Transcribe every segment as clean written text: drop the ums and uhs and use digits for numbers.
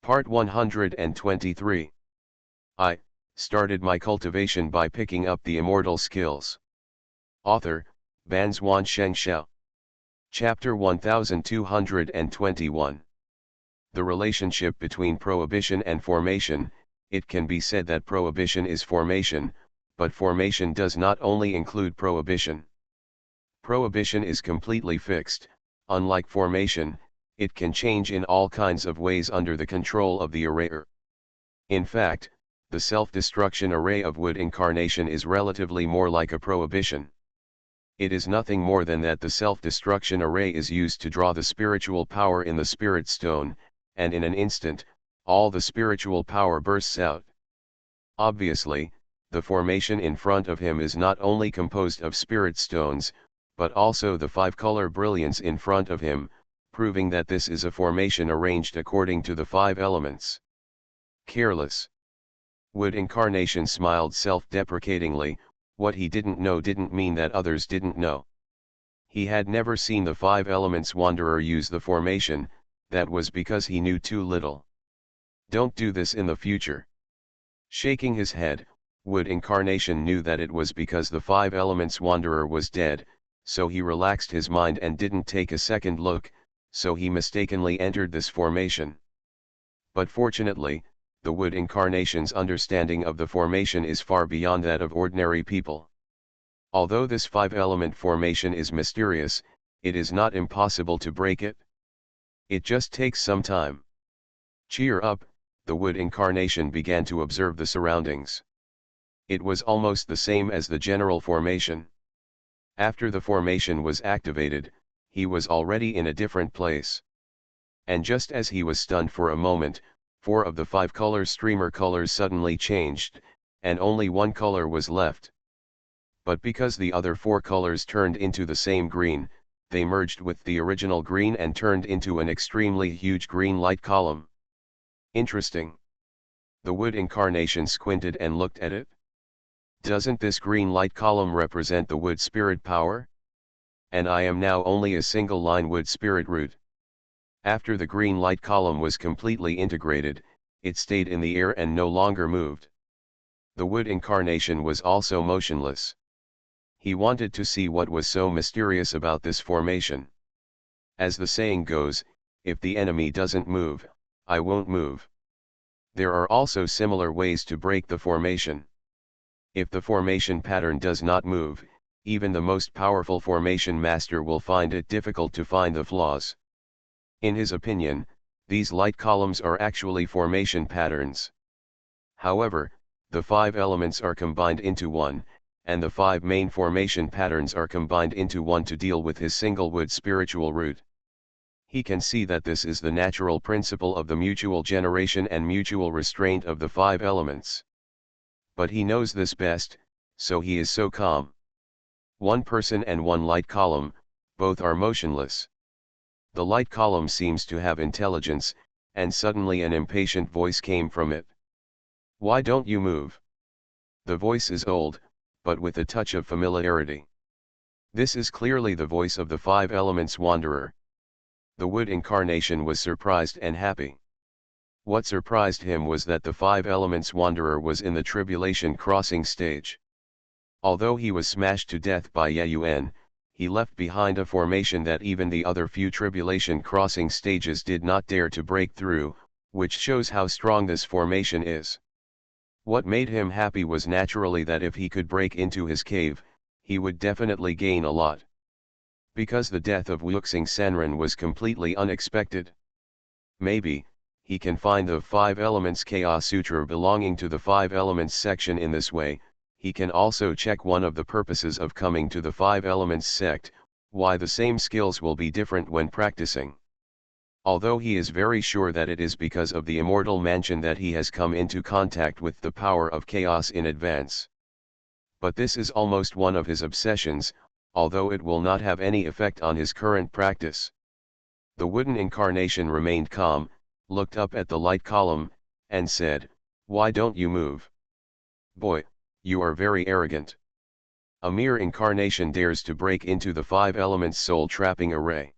Part 123. I started my cultivation by picking up the immortal skills. Author, Banzuan Xianxia. Chapter 1221. The relationship between prohibition and formation. It can be said that prohibition is formation, but formation does not only include prohibition. Prohibition is completely fixed. Unlike formation, it can change in all kinds of ways under the control of the arrayer. In fact, the self-destruction array of wood incarnation is relatively more like a prohibition. It is nothing more than that the self-destruction array is used to draw the spiritual power in the spirit stone, and in an instant, all the spiritual power bursts out. Obviously, the formation in front of him is not only composed of spirit stones, but also the 5-color brilliance in front of him, proving that this is a formation arranged according to the 5 elements. Careless. Wood incarnation smiled self-deprecatingly. What he didn't know didn't mean that others didn't know. He had never seen the 5 elements wanderer use the formation. That was because he knew too little. Don't do this in the future. Shaking his head, Wood incarnation knew that it was because the 5 elements wanderer was dead, so he relaxed his mind and didn't take a second look, so he mistakenly entered this formation. But fortunately, the Wood incarnation's understanding of the formation is far beyond that of ordinary people. Although this 5-element formation is mysterious, it is not impossible to break it. It just takes some time. Cheer up, the Wood incarnation began to observe the surroundings. It was almost the same as the general formation. After the formation was activated, he was already in a different place. And just as he was stunned for a moment, 4 of the 5-color streamer colors suddenly changed, and only 1 color was left. But because the other 4 colors turned into the same green, they merged with the original green and turned into an extremely huge green light column. Interesting. The Wood incarnation squinted and looked at it. Doesn't this green light column represent the wood spirit power? And I am now only a single line wood spirit root. After the green light column was completely integrated, it stayed in the air and no longer moved. The Wood incarnation was also motionless. He wanted to see what was so mysterious about this formation. As the saying goes, if the enemy doesn't move, I won't move. There are also similar ways to break the formation. If the formation pattern does not move, even the most powerful formation master will find it difficult to find the flaws. In his opinion, these light columns are actually formation patterns. However, the 5 elements are combined into one, and the 5 main formation patterns are combined into one to deal with his single wood spiritual root. He can see that this is the natural principle of the mutual generation and mutual restraint of the 5 elements. But he knows this best, so he is so calm. 1 person and 1 light column, both are motionless. The light column seems to have intelligence, and suddenly an impatient voice came from it. Why don't you move? The voice is old, but with a touch of familiarity. This is clearly the voice of the 5 elements wanderer. The Wood incarnation was surprised and happy. What surprised him was that the 5 elements wanderer was in the tribulation crossing stage. Although he was smashed to death by Yun, he left behind a formation that even the other few tribulation crossing stages did not dare to break through, which shows how strong this formation is. What made him happy was naturally that if he could break into his cave, he would definitely gain a lot. Because the death of Wuxing Senran was completely unexpected. Maybe, he can find the 5 elements Chaos Sutra belonging to the 5 elements section in this way. He can also check one of the purposes of coming to the 5 elements sect, why the same skills will be different when practicing. Although he is very sure that it is because of the immortal mansion that he has come into contact with the power of chaos in advance. But this is almost one of his obsessions, although it will not have any effect on his current practice. The wooden incarnation remained calm, looked up at the light column, and said, "Why don't you move? Boy, you are very arrogant. A mere incarnation dares to break into the 5 elements soul trapping array."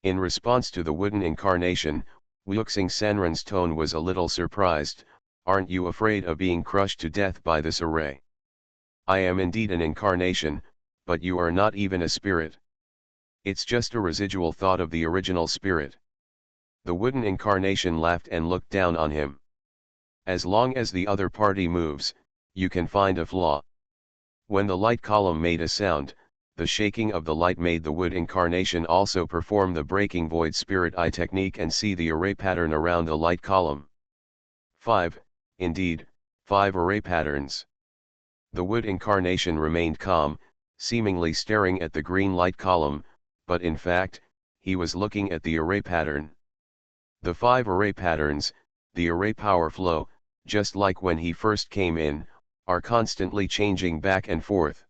In response to the wooden incarnation, Wuxing Sanren's tone was a little surprised. Aren't you afraid of being crushed to death by this array? I am indeed an incarnation, but you are not even a spirit. It's just a residual thought of the original spirit. The wooden incarnation laughed and looked down on him. As long as the other party moves, you can find a flaw. When the light column made a sound, the shaking of the light made the wood incarnation also perform the breaking void spirit eye technique and see the array pattern around the light column. 5, indeed, 5 array patterns. The wood incarnation remained calm, seemingly staring at the green light column, but in fact, he was looking at the array pattern. The 5 array patterns, the array power flow, just like when he first came in, are constantly changing back and forth.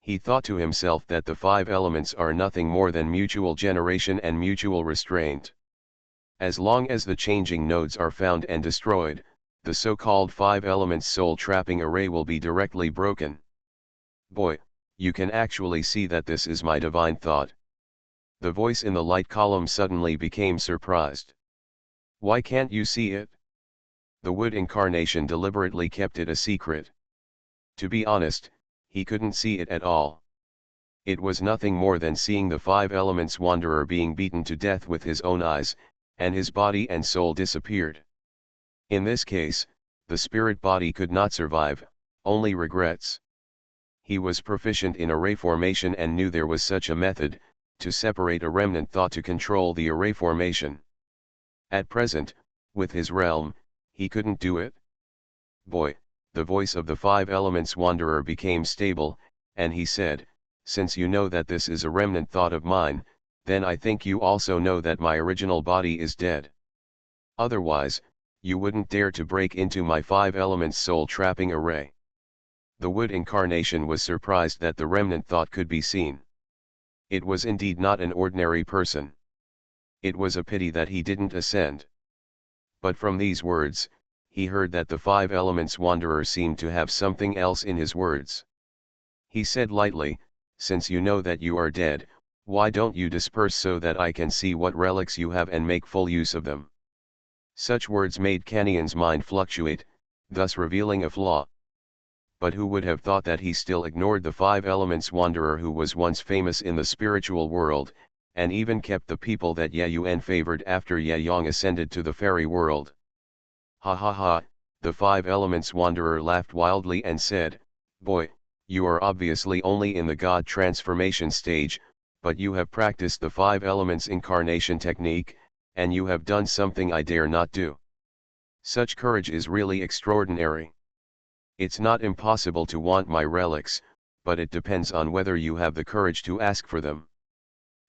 He thought to himself that the 5 elements are nothing more than mutual generation and mutual restraint. As long as the changing nodes are found and destroyed, the so-called 5 elements soul trapping array will be directly broken. Boy, you can actually see that this is my divine thought. The voice in the light column suddenly became surprised. Why can't you see it? The wood incarnation deliberately kept it a secret. To be honest, he couldn't see it at all. It was nothing more than seeing the 5 elements wanderer being beaten to death with his own eyes, and his body and soul disappeared. In this case, the spirit body could not survive, only regrets. He was proficient in array formation and knew there was such a method, to separate a remnant thought to control the array formation. At present, with his realm, he couldn't do it. Boy, the voice of the 5 elements wanderer became stable, and he said, since you know that this is a remnant thought of mine, then I think you also know that my original body is dead. Otherwise, you wouldn't dare to break into my 5 elements soul trapping array. The wood incarnation was surprised that the remnant thought could be seen. It was indeed not an ordinary person. It was a pity that he didn't ascend. But from these words, he heard that the 5 elements wanderer seemed to have something else in his words. He said lightly, since you know that you are dead, why don't you disperse so that I can see what relics you have and make full use of them? Such words made Canian's mind fluctuate, thus revealing a flaw. But who would have thought that he still ignored the 5 elements wanderer who was once famous in the spiritual world, and even kept the people that Ye Yuan favored after Ye Yang ascended to the fairy world. Ha ha ha, the 5 elements wanderer laughed wildly and said, boy, you are obviously only in the god transformation stage, but you have practiced the 5 elements incarnation technique, and you have done something I dare not do. Such courage is really extraordinary. It's not impossible to want my relics, but it depends on whether you have the courage to ask for them.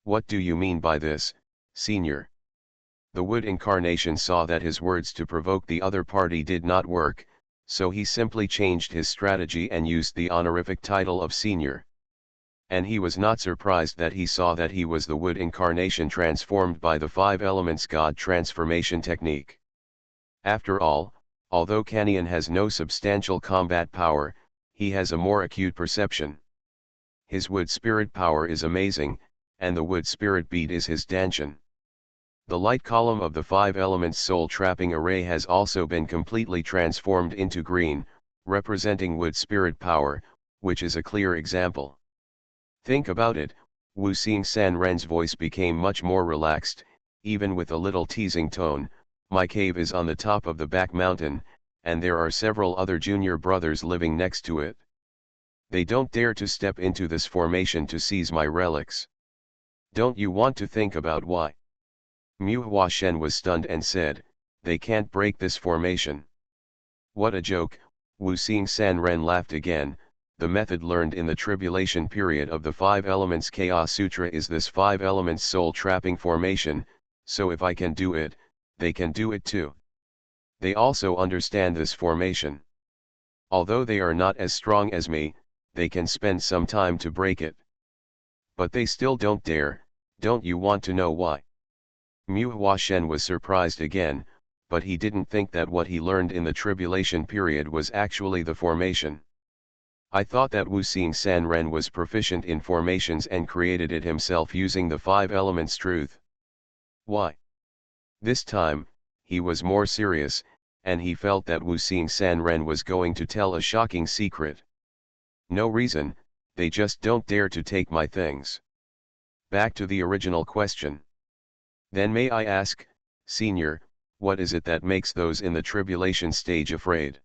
What do you mean by this, Senior? The wood incarnation saw that his words to provoke the other party did not work, so he simply changed his strategy and used the honorific title of Senior. And he was not surprised that he saw that he was the wood incarnation transformed by the 5 elements god transformation technique. After all, although Canian has no substantial combat power, he has a more acute perception. His wood spirit power is amazing, and the wood spirit bead is his dantian. The light column of the 5 elements soul trapping array has also been completely transformed into green, representing wood spirit power, which is a clear example. Think about it, Wuxing Sanren's voice became much more relaxed, even with a little teasing tone. My cave is on the top of the back mountain, and there are several other junior brothers living next to it. They don't dare to step into this formation to seize my relics. Don't you want to think about why? Mu Huashen was stunned and said, they can't break this formation. What a joke, Wuxing Sanren laughed again. The method learned in the tribulation period of the 5 elements Chaos Sutra is this 5 elements soul trapping formation, so if I can do it, they can do it too. They also understand this formation. Although they are not as strong as me, they can spend some time to break it. But they still don't dare. Don't you want to know why? Mu Huashen was surprised again, but he didn't think that what he learned in the tribulation period was actually the formation. I thought that Wuxing Sanren was proficient in formations and created it himself using the 5 elements truth. Why? This time, he was more serious, and he felt that Wu Xingsanren was going to tell a shocking secret. No reason, they just don't dare to take my things. Back to the original question. Then may I ask, Senior, what is it that makes those in the tribulation stage afraid?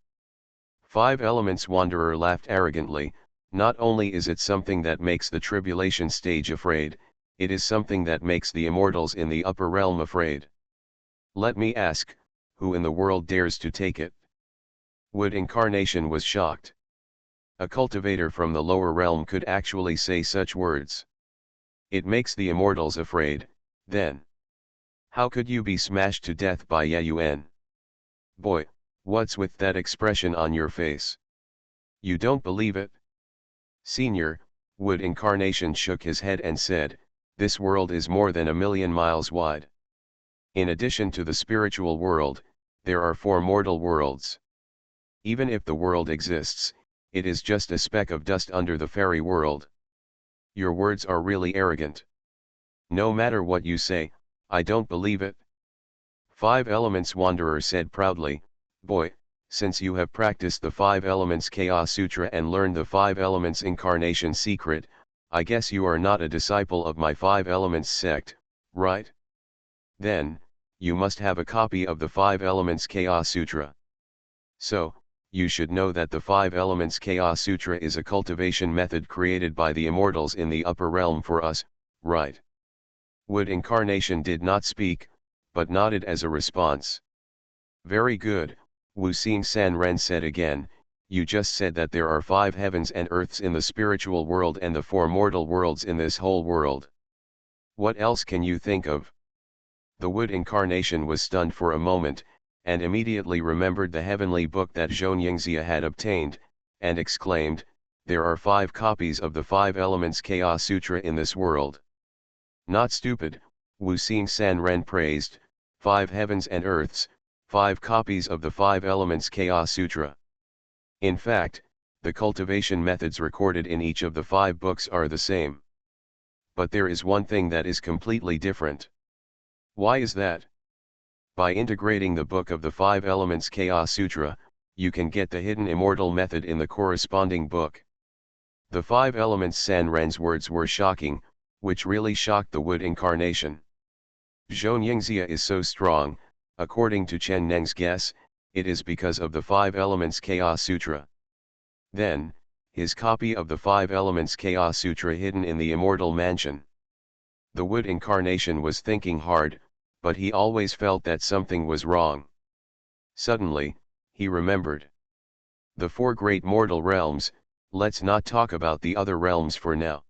Five Elements Wanderer laughed arrogantly. Not only is it something that makes the tribulation stage afraid, it is something that makes the immortals in the upper realm afraid. Let me ask, who in the world dares to take it? Wood Incarnation was shocked. A cultivator from the lower realm could actually say such words. It makes the immortals afraid, then. How could you be smashed to death by Yayuan? Boy, what's with that expression on your face? You don't believe it? Senior, Wood Incarnation shook his head and said, this world is more than 1,000,000 miles wide. In addition to the spiritual world, there are 4 mortal worlds. Even if the world exists, it is just a speck of dust under the fairy world. Your words are really arrogant. No matter what you say, I don't believe it. Five Elements Wanderer said proudly, boy, since you have practiced the 5 Elements Chaos Sutra and learned the 5 Elements Incarnation secret, I guess you are not a disciple of my 5 Elements sect, right? Then, you must have a copy of the 5 Elements Chaos Sutra. So, you should know that the 5 Elements Chaos Sutra is a cultivation method created by the immortals in the upper realm for us, right? Wood Incarnation did not speak, but nodded as a response. Very good, Wu Xingsanren said again, you just said that there are 5 heavens and earths in the spiritual world and the 4 mortal worlds in this whole world. What else can you think of? The Wood Incarnation was stunned for a moment, and immediately remembered the heavenly book that Xianxia had obtained, and exclaimed, there are 5 copies of the 5 Elements Chaos Sutra in this world. Not stupid, Wu Xingsanren praised, 5 heavens and earths, 5 copies of the 5 Elements Chaos Sutra. In fact, the cultivation methods recorded in each of the 5 books are the same. But there is one thing that is completely different. Why is that? By integrating the book of the 5 Elements Chaos Sutra, you can get the hidden immortal method in the corresponding book. The 5 Elements Sanren's words were shocking, which really shocked the Wood Incarnation. Xianxia is so strong, according to Chen Neng's guess, it is because of the 5 Elements Chaos Sutra. Then, his copy of the 5 Elements Chaos Sutra hidden in the Immortal Mansion. The Wood Incarnation was thinking hard, but he always felt that something was wrong. Suddenly, he remembered. The 4 great mortal realms, let's not talk about the other realms for now.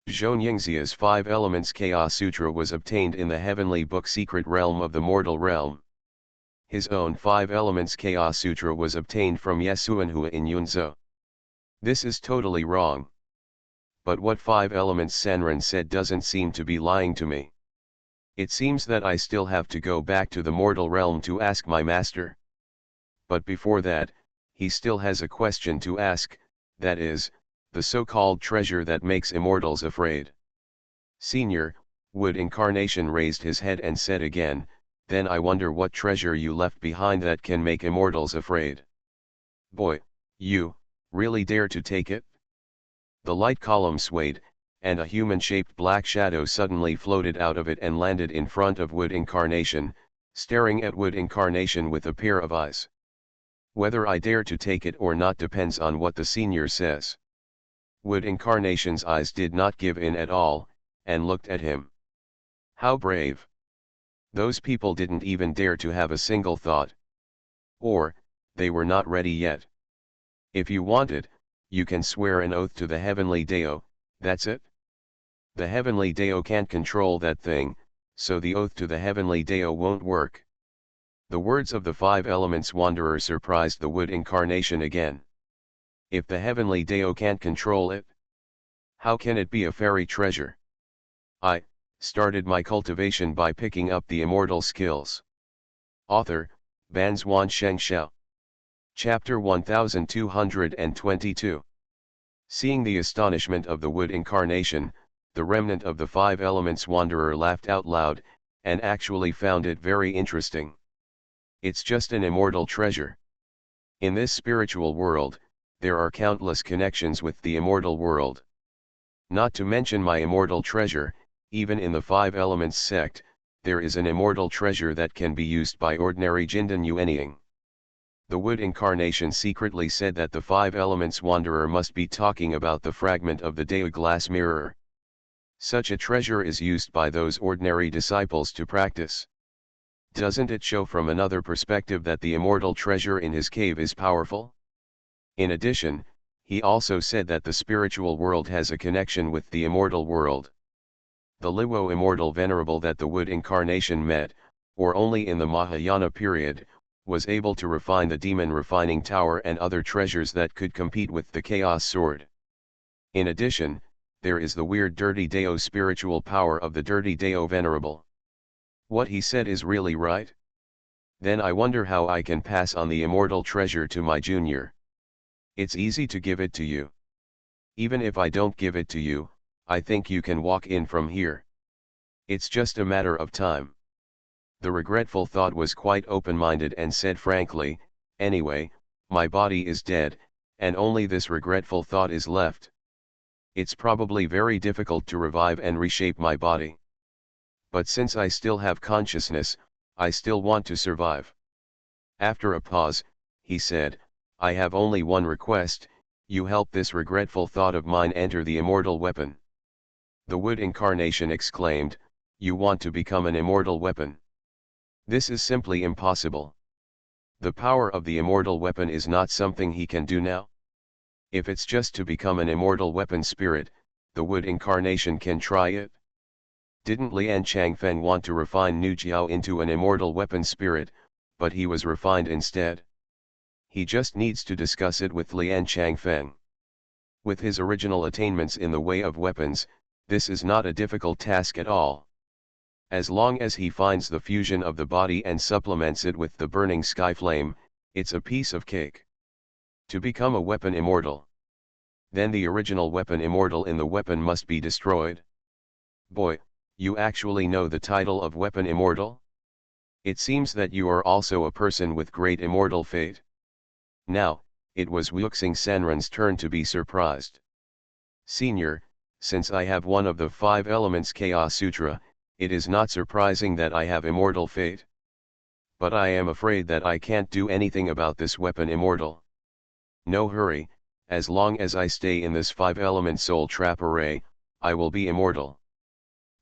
Xianxia's 5 Elements Chaos Sutra was obtained in the heavenly book secret realm of the mortal realm. His own 5 Elements Chaos Sutra was obtained from Yesuanhua in Yunzhou. This is totally wrong. But what 5 Elements Sanren said doesn't seem to be lying to me. It seems that I still have to go back to the mortal realm to ask my master. But before that, he still has a question to ask, that is, the so-called treasure that makes immortals afraid. Senior, Wood Incarnation raised his head and said again, then I wonder what treasure you left behind that can make immortals afraid. Boy, you, really dare to take it? The light column swayed, and a human-shaped black shadow suddenly floated out of it and landed in front of Wood Incarnation, staring at Wood Incarnation with a pair of eyes. Whether I dare to take it or not depends on what the senior says. Wood Incarnation's eyes did not give in at all, and looked at him. How brave! Those people didn't even dare to have a single thought. Or, they were not ready yet. If you wanted, you can swear an oath to the heavenly Dao, that's it. The heavenly Dao can't control that thing, so the oath to the heavenly Dao won't work. The words of the 5 Elements Wanderer surprised the Wood Incarnation again. If the heavenly Dao can't control it, how can it be a fairy treasure? I started my cultivation by picking up the immortal skills. Author, Banzuan Xianxia. Chapter 1222. Seeing the astonishment of the Wood Incarnation, the remnant of the 5 Elements Wanderer laughed out loud, and actually found it very interesting. It's just an immortal treasure. In this spiritual world, there are countless connections with the immortal world. Not to mention my immortal treasure, even in the Five Elements sect, there is an immortal treasure that can be used by ordinary Jindan Yuanying. The Wood Incarnation secretly said that the Five Elements Wanderer must be talking about the fragment of the Dea glass mirror. Such a treasure is used by those ordinary disciples to practice. Doesn't it show from another perspective that the immortal treasure in his cave is powerful? In addition, he also said that the spiritual world has a connection with the immortal world. The Liwo immortal venerable that the Wood Incarnation met, or only in the Mahayana period, was able to refine the demon refining tower and other treasures that could compete with the chaos sword. In addition, there is the weird dirty Deo spiritual power of the dirty Deo venerable. What he said is really right? Then I wonder how I can pass on the immortal treasure to my junior. It's easy to give it to you. Even if I don't give it to you, I think you can walk in from here. It's just a matter of time. The regretful thought was quite open-minded and said frankly, anyway, my body is dead, and only this regretful thought is left. It's probably very difficult to revive and reshape my body. But since I still have consciousness, I still want to survive. After a pause, he said, I have only one request, you help this regretful thought of mine enter the immortal weapon. The Wood Incarnation exclaimed, you want to become an immortal weapon? This is simply impossible. The power of the immortal weapon is not something he can do now. If it's just to become an immortal weapon spirit, the Wood Incarnation can try it. Didn't Lian Changfeng want to refine Nu Jiao into an immortal weapon spirit, but he was refined instead? He just needs to discuss it with Lian Changfeng. With his original attainments in the way of weapons, this is not a difficult task at all. As long as he finds the fusion of the body and supplements it with the burning sky flame, it's a piece of cake. To become a weapon immortal. Then the original weapon immortal in the weapon must be destroyed. Boy, you actually know the title of weapon immortal? It seems that you are also a person with great immortal fate. Now, it was Wuxing Senran's turn to be surprised. Senior, since I have one of the 5 elements Chaos Sutra, it is not surprising that I have immortal fate. But I am afraid that I can't do anything about this weapon immortal. No hurry, as long as I stay in this 5-element soul trap array, I will be immortal.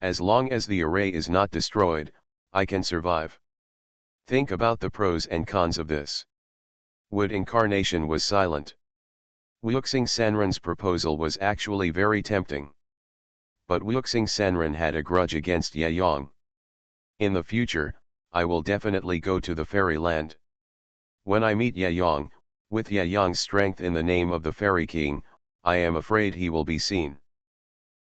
As long as the array is not destroyed, I can survive. Think about the pros and cons of this. Wood Incarnation was silent. Wuxing Senran's proposal was actually very tempting. But Wuxing Senran had a grudge against Ye Yang. In the future, I will definitely go to the fairyland. When I meet Ye Yang, with Ye Yang's strength in the name of the Fairy King, I am afraid he will be seen.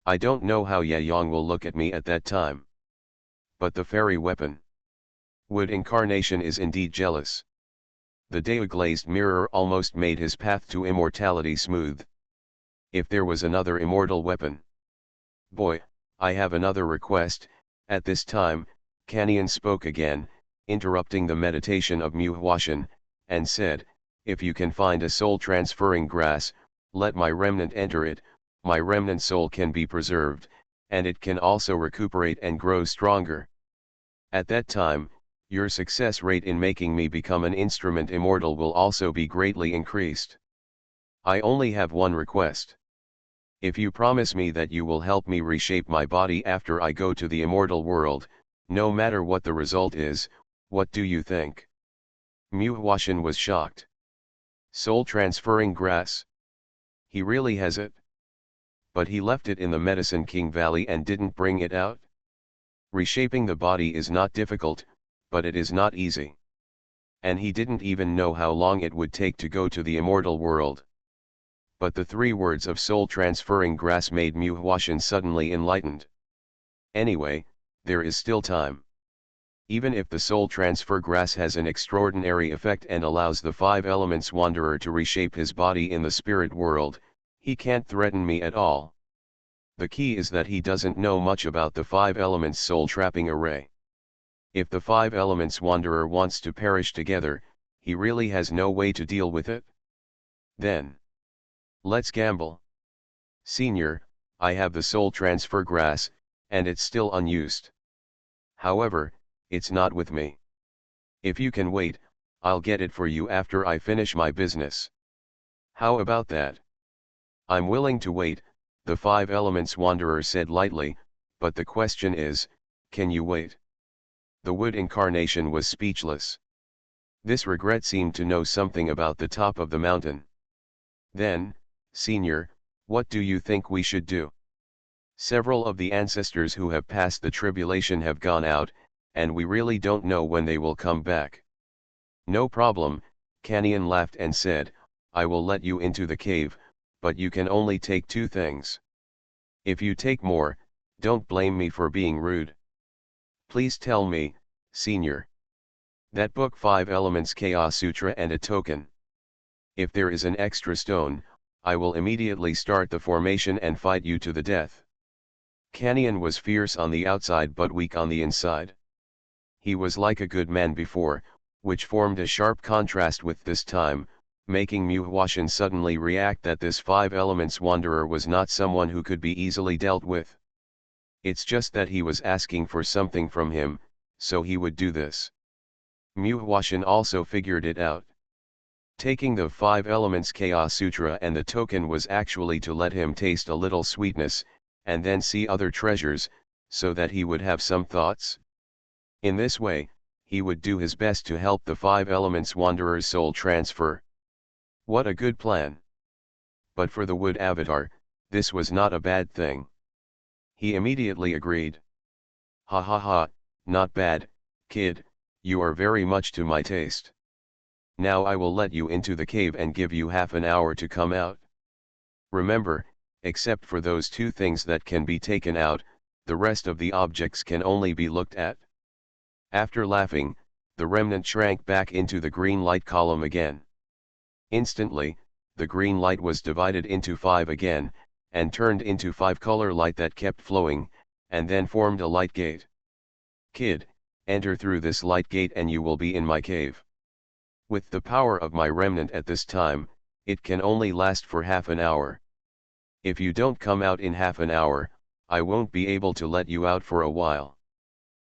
I don't know how Ye Yang will look at me at that time. But the fairy weapon. Wood Incarnation is indeed jealous. The Dea-glazed mirror almost made his path to immortality smooth. If there was another immortal weapon. Boy, I have another request. At this time, Kanyan spoke again, interrupting the meditation of Mu Huashan, and said, if you can find a soul-transferring grass, let my remnant enter it, my remnant soul can be preserved, and it can also recuperate and grow stronger. At that time, your success rate in making me become an instrument immortal will also be greatly increased. I only have one request. If you promise me that you will help me reshape my body after I go to the immortal world, no matter what the result is, what do you think? Mu Huashan was shocked. Soul transferring grass? He really has it? But he left it in the Medicine King Valley and didn't bring it out? Reshaping the body is not difficult, but it is not easy. And he didn't even know how long it would take to go to the immortal world. But the 3 words of soul-transferring grass made Mu Huashan suddenly enlightened. Anyway, there is still time. Even if the soul transfer grass has an extraordinary effect and allows the 5 elements wanderer to reshape his body in the spirit world, he can't threaten me at all. The key is that he doesn't know much about the 5 elements soul trapping array. If the five elements wanderer wants to perish together, he really has no way to deal with it? Then let's gamble. Senior, I have the soul transfer grass, and it's still unused. However, it's not with me. If you can wait, I'll get it for you after I finish my business. How about that? I'm willing to wait, the five elements wanderer said lightly, but the question is, can you wait? The wood incarnation was speechless. This regret seemed to know something about the top of the mountain. Then, Senior, what do you think we should do? Several of the ancestors who have passed the tribulation have gone out, and we really don't know when they will come back. No problem, Canyon laughed and said, I will let you into the cave, but you can only take two things. If you take more, don't blame me for being rude. Please tell me, Senior. That book 5 Elements Chaos Sutra and a token. If there is an extra stone, I will immediately start the formation and fight you to the death. Canyon was fierce on the outside but weak on the inside. He was like a good man before, which formed a sharp contrast with this time, making Muhwashin suddenly react that this 5 elements wanderer was not someone who could be easily dealt with. It's just that he was asking for something from him, so he would do this. Muhwashin also figured it out. Taking the 5 elements Chaos Sutra and the token was actually to let him taste a little sweetness, and then see other treasures, so that he would have some thoughts. In this way, he would do his best to help the 5 elements wanderer's soul transfer. What a good plan. But for the wood avatar, this was not a bad thing. He immediately agreed. Ha ha ha, not bad, kid, you are very much to my taste. Now I will let you into the cave and give you half an hour to come out. Remember, except for those two things that can be taken out, the rest of the objects can only be looked at. After laughing, the remnant shrank back into the green light column again. Instantly, the green light was divided into 5 again, and turned into 5 color light that kept flowing, and then formed a light gate. Kid, enter through this light gate and you will be in my cave. With the power of my remnant at this time, it can only last for half an hour. If you don't come out in half an hour, I won't be able to let you out for a while.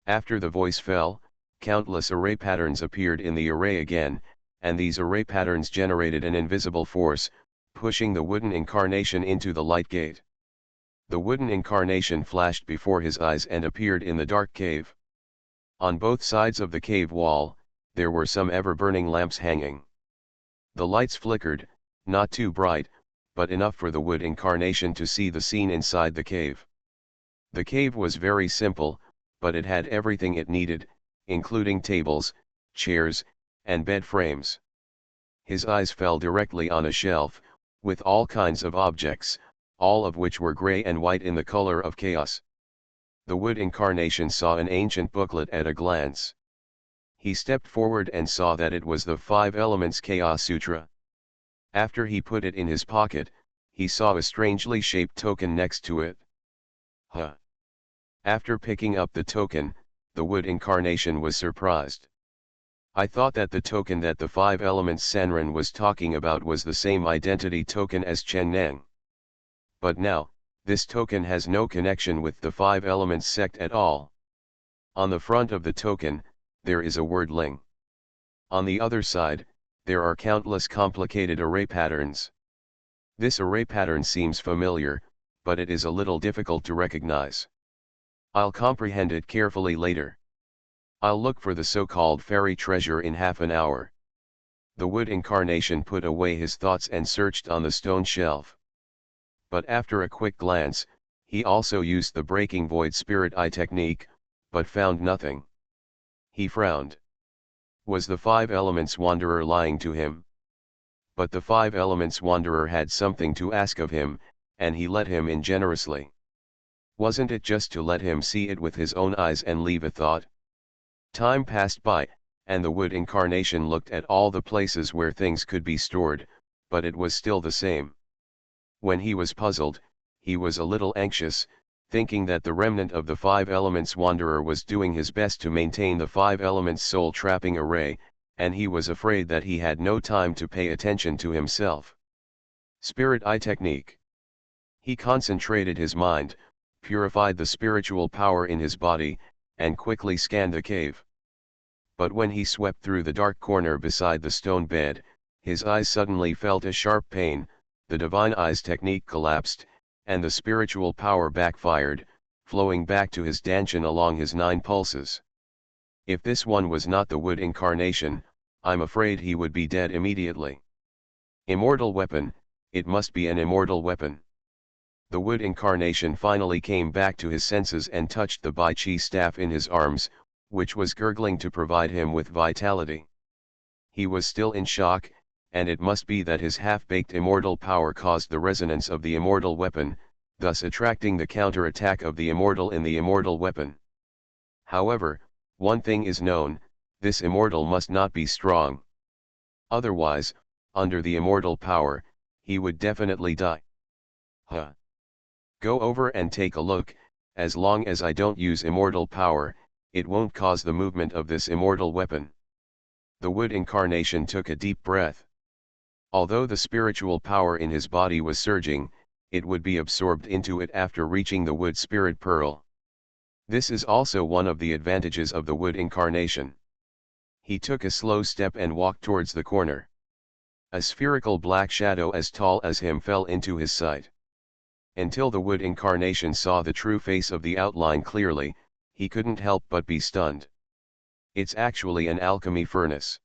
After the voice fell, countless array patterns appeared in the array again, and these array patterns generated an invisible force, pushing the wooden incarnation into the light gate. The wooden incarnation flashed before his eyes and appeared in the dark cave. On both sides of the cave wall, there were some ever-burning lamps hanging. The lights flickered, not too bright, but enough for the wood incarnation to see the scene inside the cave. The cave was very simple, but it had everything it needed, including tables, chairs, and bed frames. His eyes fell directly on a shelf, with all kinds of objects, all of which were gray and white in the color of chaos. The wood incarnation saw an ancient booklet at a glance. He stepped forward and saw that it was the 5 Elements Chaos Sutra. After he put it in his pocket, he saw a strangely shaped token next to it. Huh! After picking up the token, the wood incarnation was surprised. I thought that the token that the 5 Elements Sanren was talking about was the same identity token as Chennang. But now, this token has no connection with the 5 Elements sect at all. On the front of the token, there is a word Ling. On the other side, there are countless complicated array patterns. This array pattern seems familiar, but it is a little difficult to recognize. I'll comprehend it carefully later. I'll look for the so-called fairy treasure in half an hour. The wood incarnation put away his thoughts and searched on the stone shelf. But after a quick glance, he also used the breaking void spirit eye technique, but found nothing. He frowned. Was the 5 Elements Wanderer lying to him? But the 5 Elements Wanderer had something to ask of him, and he let him in generously. Wasn't it just to let him see it with his own eyes and leave a thought? Time passed by, and the wood incarnation looked at all the places where things could be stored, but it was still the same. When he was puzzled, he was a little anxious, thinking that the remnant of the five elements wanderer was doing his best to maintain the five elements soul trapping array, and he was afraid that he had no time to pay attention to himself. Spirit Eye Technique. He concentrated his mind, purified the spiritual power in his body, and quickly scanned the cave. But when he swept through the dark corner beside the stone bed, his eyes suddenly felt a sharp pain, the divine eyes technique collapsed, and the spiritual power backfired, flowing back to his dantian along his 9 pulses. If this one was not the wood incarnation, I'm afraid he would be dead immediately. Immortal weapon, it must be an immortal weapon. The wood incarnation finally came back to his senses and touched the Bai Chi staff in his arms, which was gurgling to provide him with vitality. He was still in shock, and it must be that his half-baked immortal power caused the resonance of the immortal weapon, thus attracting the counter-attack of the immortal in the immortal weapon. However, one thing is known, this immortal must not be strong. Otherwise, under the immortal power, he would definitely die. Go over and take a look, as long as I don't use immortal power, it won't cause the movement of this immortal weapon. The wood incarnation took a deep breath. Although the spiritual power in his body was surging, it would be absorbed into it after reaching the wood spirit pearl. This is also one of the advantages of the wood incarnation. He took a slow step and walked towards the corner. A spherical black shadow as tall as him fell into his sight. Until the wood incarnation saw the true face of the outline clearly, he couldn't help but be stunned. It's actually an alchemy furnace.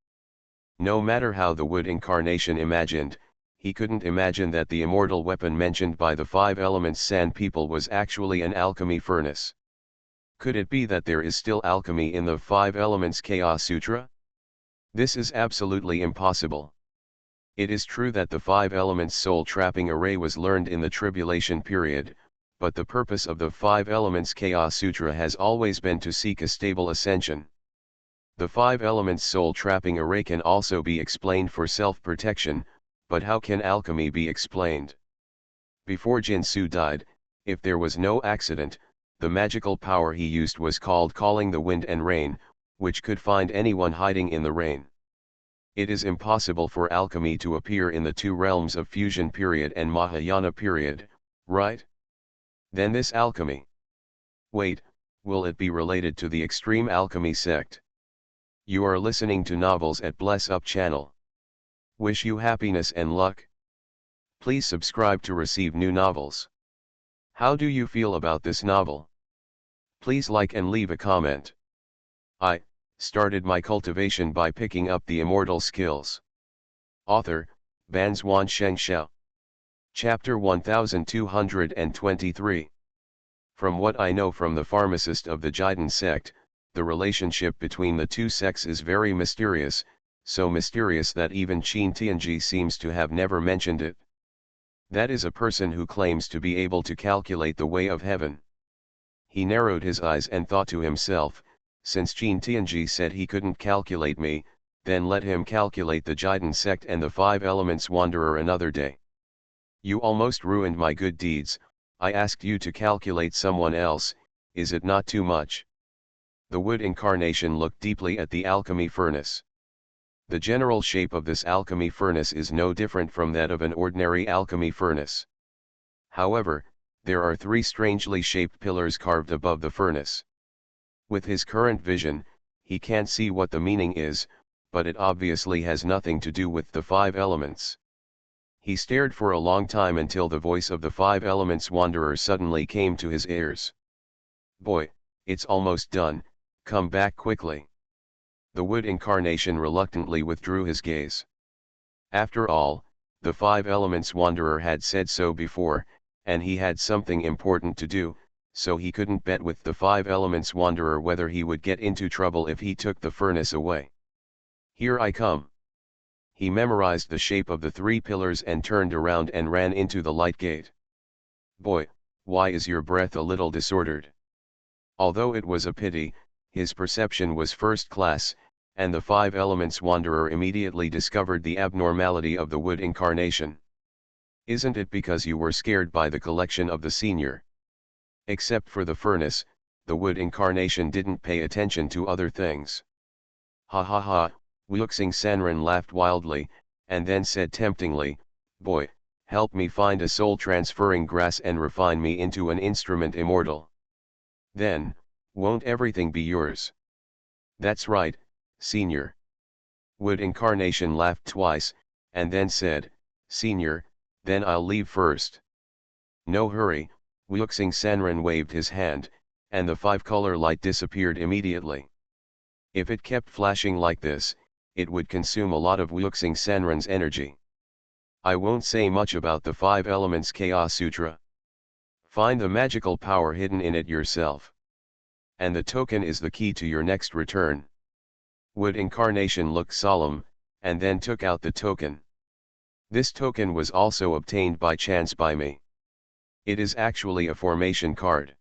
No matter how the wood incarnation imagined, he couldn't imagine that the immortal weapon mentioned by the five elements sand people was actually an alchemy furnace. Could it be that there is still alchemy in the five elements Chaos Sutra? This is absolutely impossible. It is true that the five elements soul trapping array was learned in the tribulation period, but the purpose of the five elements Chaos Sutra has always been to seek a stable ascension. The five elements soul trapping array can also be explained for self-protection, but how can alchemy be explained? Before Jinsu died, if there was no accident, the magical power he used was called calling the wind and rain, which could find anyone hiding in the rain. It is impossible for alchemy to appear in the two realms of fusion period and Mahayana period, right? Then this alchemy. Wait, will it be related to the extreme alchemy sect? You are listening to Novels at Bless Up channel. Wish you happiness and luck. Please subscribe to receive new novels. How do you feel about this novel? Please like and leave a comment. I started my cultivation by picking up the immortal skills. Author, Banzwan Xianxia. Chapter 1223. From what I know from the pharmacist of the Jiden sect, the relationship between the two sects is very mysterious, so mysterious that even Qin Tianji seems to have never mentioned it. That is a person who claims to be able to calculate the way of heaven. He narrowed his eyes and thought to himself, since Qin Tianji said he couldn't calculate me, then let him calculate the Jiden sect and the five elements wanderer another day. You almost ruined my good deeds. I asked you to calculate someone else, is it not too much? The wood incarnation looked deeply at the alchemy furnace. The general shape of this alchemy furnace is no different from that of an ordinary alchemy furnace. However, there are three strangely shaped pillars carved above the furnace. With his current vision, he can't see what the meaning is, but it obviously has nothing to do with the five elements. He stared for a long time until the voice of the five elements wanderer suddenly came to his ears. Boy, it's almost done, come back quickly. The wood incarnation reluctantly withdrew his gaze. After all, the five elements wanderer had said so before, and he had something important to do, so he couldn't bet with the five elements wanderer whether he would get into trouble if he took the furnace away. Here I come. He memorized the shape of the three pillars and turned around and ran into the light gate. Boy, why is your breath a little disordered? Although it was a pity, his perception was first class, and the five elements wanderer immediately discovered the abnormality of the wood incarnation. Isn't it because you were scared by the collection of the senior? Except for the furnace, the wood incarnation didn't pay attention to other things. Ha ha ha, Wuxing Sanren laughed wildly, and then said temptingly, "Boy, help me find a soul-transferring grass and refine me into an instrument immortal. Then, won't everything be yours?" "That's right, Senior." Wood incarnation laughed twice, and then said, "Senior, then I'll leave first." "No hurry," Wuxing Sanren waved his hand, and the five-color light disappeared immediately. If it kept flashing like this, it would consume a lot of Wuxing Sanren's energy. I won't say much about the 5 Elements Chaos Sutra. Find the magical power hidden in it yourself. And the token is the key to your next return. Wood incarnation looked solemn, and then took out the token. This token was also obtained by chance by me. It is actually a formation card.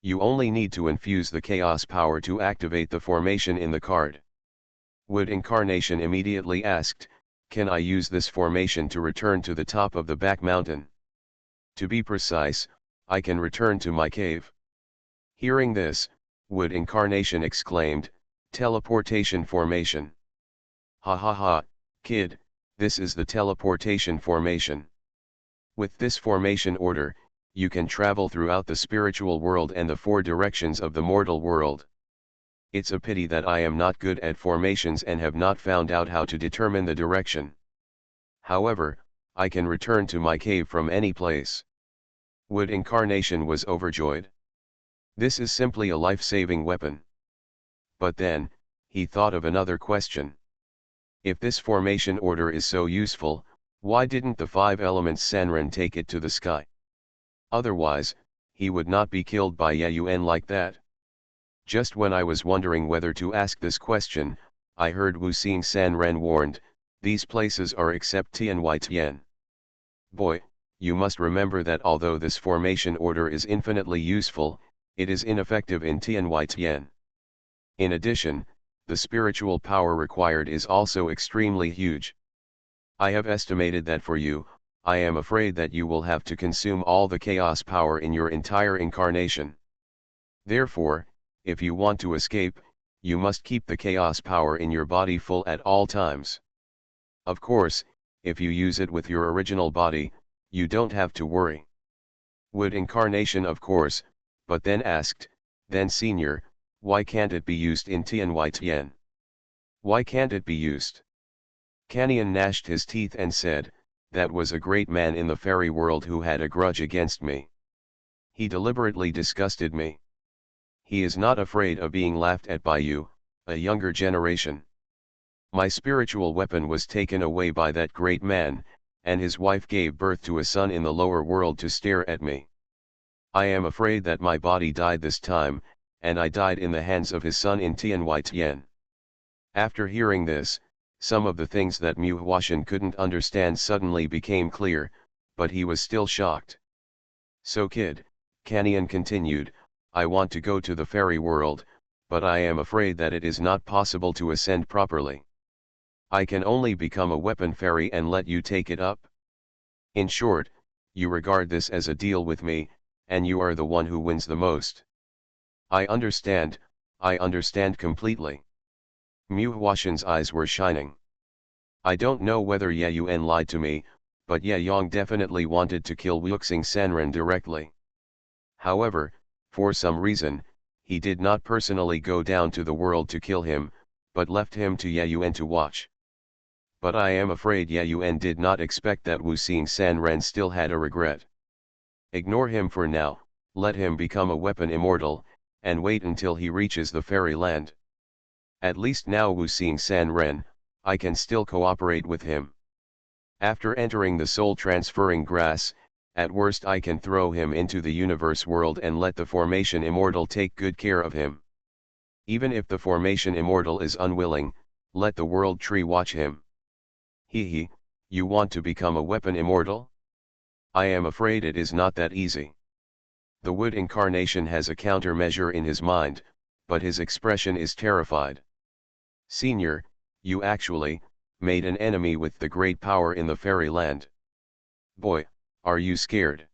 You only need to infuse the chaos power to activate the formation in the card. Wood incarnation immediately asked, "Can I use this formation to return to the top of the back mountain? To be precise, I can return to my cave." Hearing this, Wood incarnation exclaimed, "Teleportation formation. Ha ha ha, kid, this is the teleportation formation. With this formation order, you can travel throughout the spiritual world and the 4 directions of the mortal world. It's a pity that I am not good at formations and have not found out how to determine the direction. However, I can return to my cave from any place." Wood incarnation was overjoyed. This is simply a life-saving weapon. But then, he thought of another question. If this formation order is so useful, why didn't the 5 Elements Sanren take it to the sky? Otherwise, he would not be killed by Yayuan like that. Just when I was wondering whether to ask this question, I heard Wuxing Sanren warned, "These places are except Tianwai Tian." Boy, you must remember that although this formation order is infinitely useful, it is ineffective in Tianwai Tian. In addition, the spiritual power required is also extremely huge. I have estimated that for you, I am afraid that you will have to consume all the chaos power in your entire incarnation. Therefore, if you want to escape, you must keep the chaos power in your body full at all times. Of course, if you use it with your original body, you don't have to worry." Wood incarnation of course, but then asked, "Then Senior, why can't it be used in Tianwai Tian? Why can't it be used?" Canyon gnashed his teeth and said, "That was a great man in the fairy world who had a grudge against me. He deliberately disgusted me. He is not afraid of being laughed at by you, a younger generation. My spiritual weapon was taken away by that great man, and his wife gave birth to a son in the lower world to stare at me. I am afraid that my body died this time, and I died in the hands of his son in Tianwai Tian." After hearing this, some of the things that Mu Huashan couldn't understand suddenly became clear, but he was still shocked. "So kid," Canyon continued, "I want to go to the fairy world, but I am afraid that it is not possible to ascend properly. I can only become a weapon fairy and let you take it up. In short, you regard this as a deal with me, and you are the one who wins the most." I understand completely." Mu Huashan's eyes were shining. "I don't know whether Ye Yuan lied to me, but Ye Yong definitely wanted to kill Wuxing Sanren directly. However, for some reason, he did not personally go down to the world to kill him, but left him to Ye Yuan to watch. But I am afraid Ye Yuan did not expect that Wuxing Sanren still had a regret. Ignore him for now, let him become a weapon immortal, and wait until he reaches the fairy land. At least now Wuxing Sanren, I can still cooperate with him. After entering the soul-transferring grass, at worst I can throw him into the universe world and let the formation immortal take good care of him. Even if the formation immortal is unwilling, let the world tree watch him." He, you want to become a weapon immortal? I am afraid it is not that easy." The wood incarnation has a countermeasure in his mind, but his expression is terrified. "Senior, you actually made an enemy with the great power in the fairy land. Boy, are you scared?"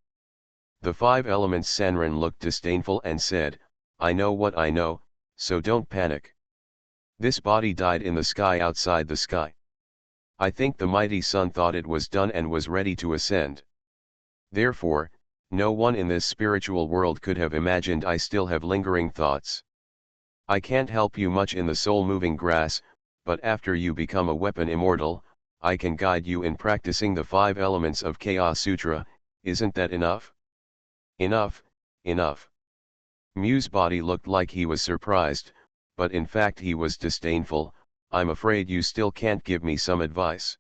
The five elements Sanren looked disdainful and said, I know what I know, so don't panic. This body died in the sky outside the sky. I think the mighty sun thought it was done and was ready to ascend. Therefore, no one in this spiritual world could have imagined I still have lingering thoughts. I can't help you much in the soul-moving grass, but after you become a weapon immortal, I can guide you in practicing the 5 elements of Chaos Sutra. Isn't that enough? Enough, enough. Mu's body looked like he was surprised, but in fact he was disdainful. I'm afraid you still can't give me some advice.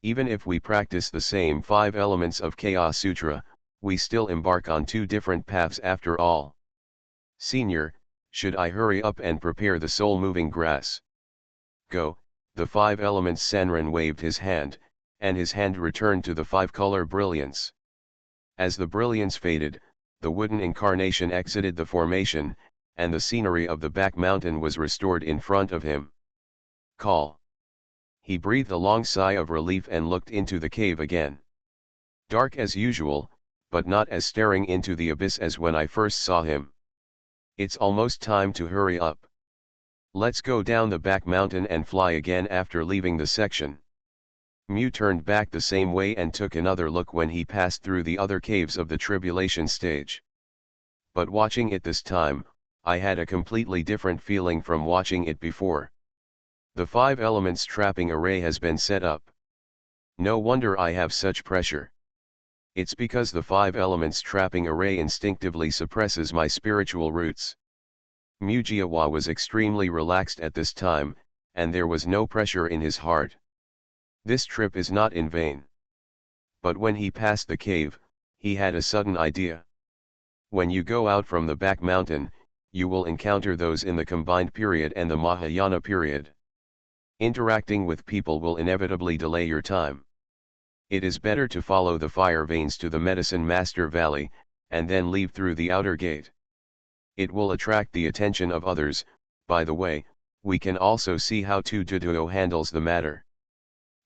Even if we practice the same 5 elements of Chaos Sutra, we still embark on 2 different paths after all. Senior, should I hurry up and prepare the soul-moving grass? Go, the 5 elements. Sanren waved his hand, and his hand returned to the 5-color brilliance. As the brilliance faded, the wooden incarnation exited the formation, and the scenery of the back mountain was restored in front of him. Call. He breathed a long sigh of relief and looked into the cave again. Dark as usual, but not as staring into the abyss as when I first saw him. It's almost time to hurry up. Let's go down the back mountain and fly again after leaving the section. Mu turned back the same way and took another look when he passed through the other caves of the tribulation stage. But watching it this time, I had a completely different feeling from watching it before. The 5 elements trapping array has been set up. No wonder I have such pressure. It's because the 5 elements trapping array instinctively suppresses my spiritual roots. Mujiawa was extremely relaxed at this time, and there was no pressure in his heart. This trip is not in vain. But when he passed the cave, he had a sudden idea. When you go out from the back mountain, you will encounter those in the combined period and the Mahayana period. Interacting with people will inevitably delay your time. It is better to follow the fire veins to the Medicine Master Valley, and then leave through the outer gate. It will attract the attention of others. By the way, we can also see how Duduo handles the matter.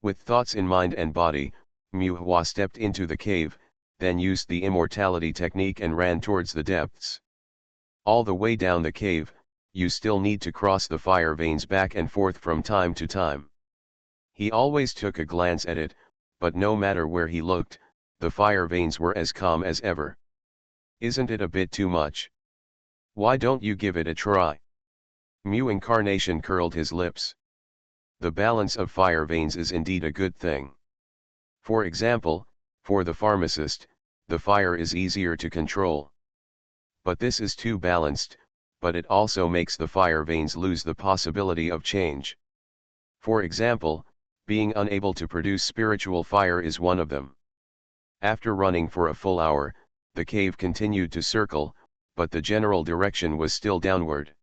With thoughts in mind and body, Muhua stepped into the cave, then used the immortality technique and ran towards the depths. All the way down the cave, you still need to cross the fire veins back and forth from time to time. He always took a glance at it, but no matter where he looked, the fire veins were as calm as ever. Isn't it a bit too much? Why don't you give it a try? Mu Incarnation curled his lips. The balance of fire veins is indeed a good thing. For example, for the pharmacist, the fire is easier to control. But this is too balanced, but it also makes the fire veins lose the possibility of change. For example, being unable to produce spiritual fire is one of them. After running for a full hour, the cave continued to circle, but the general direction was still downward.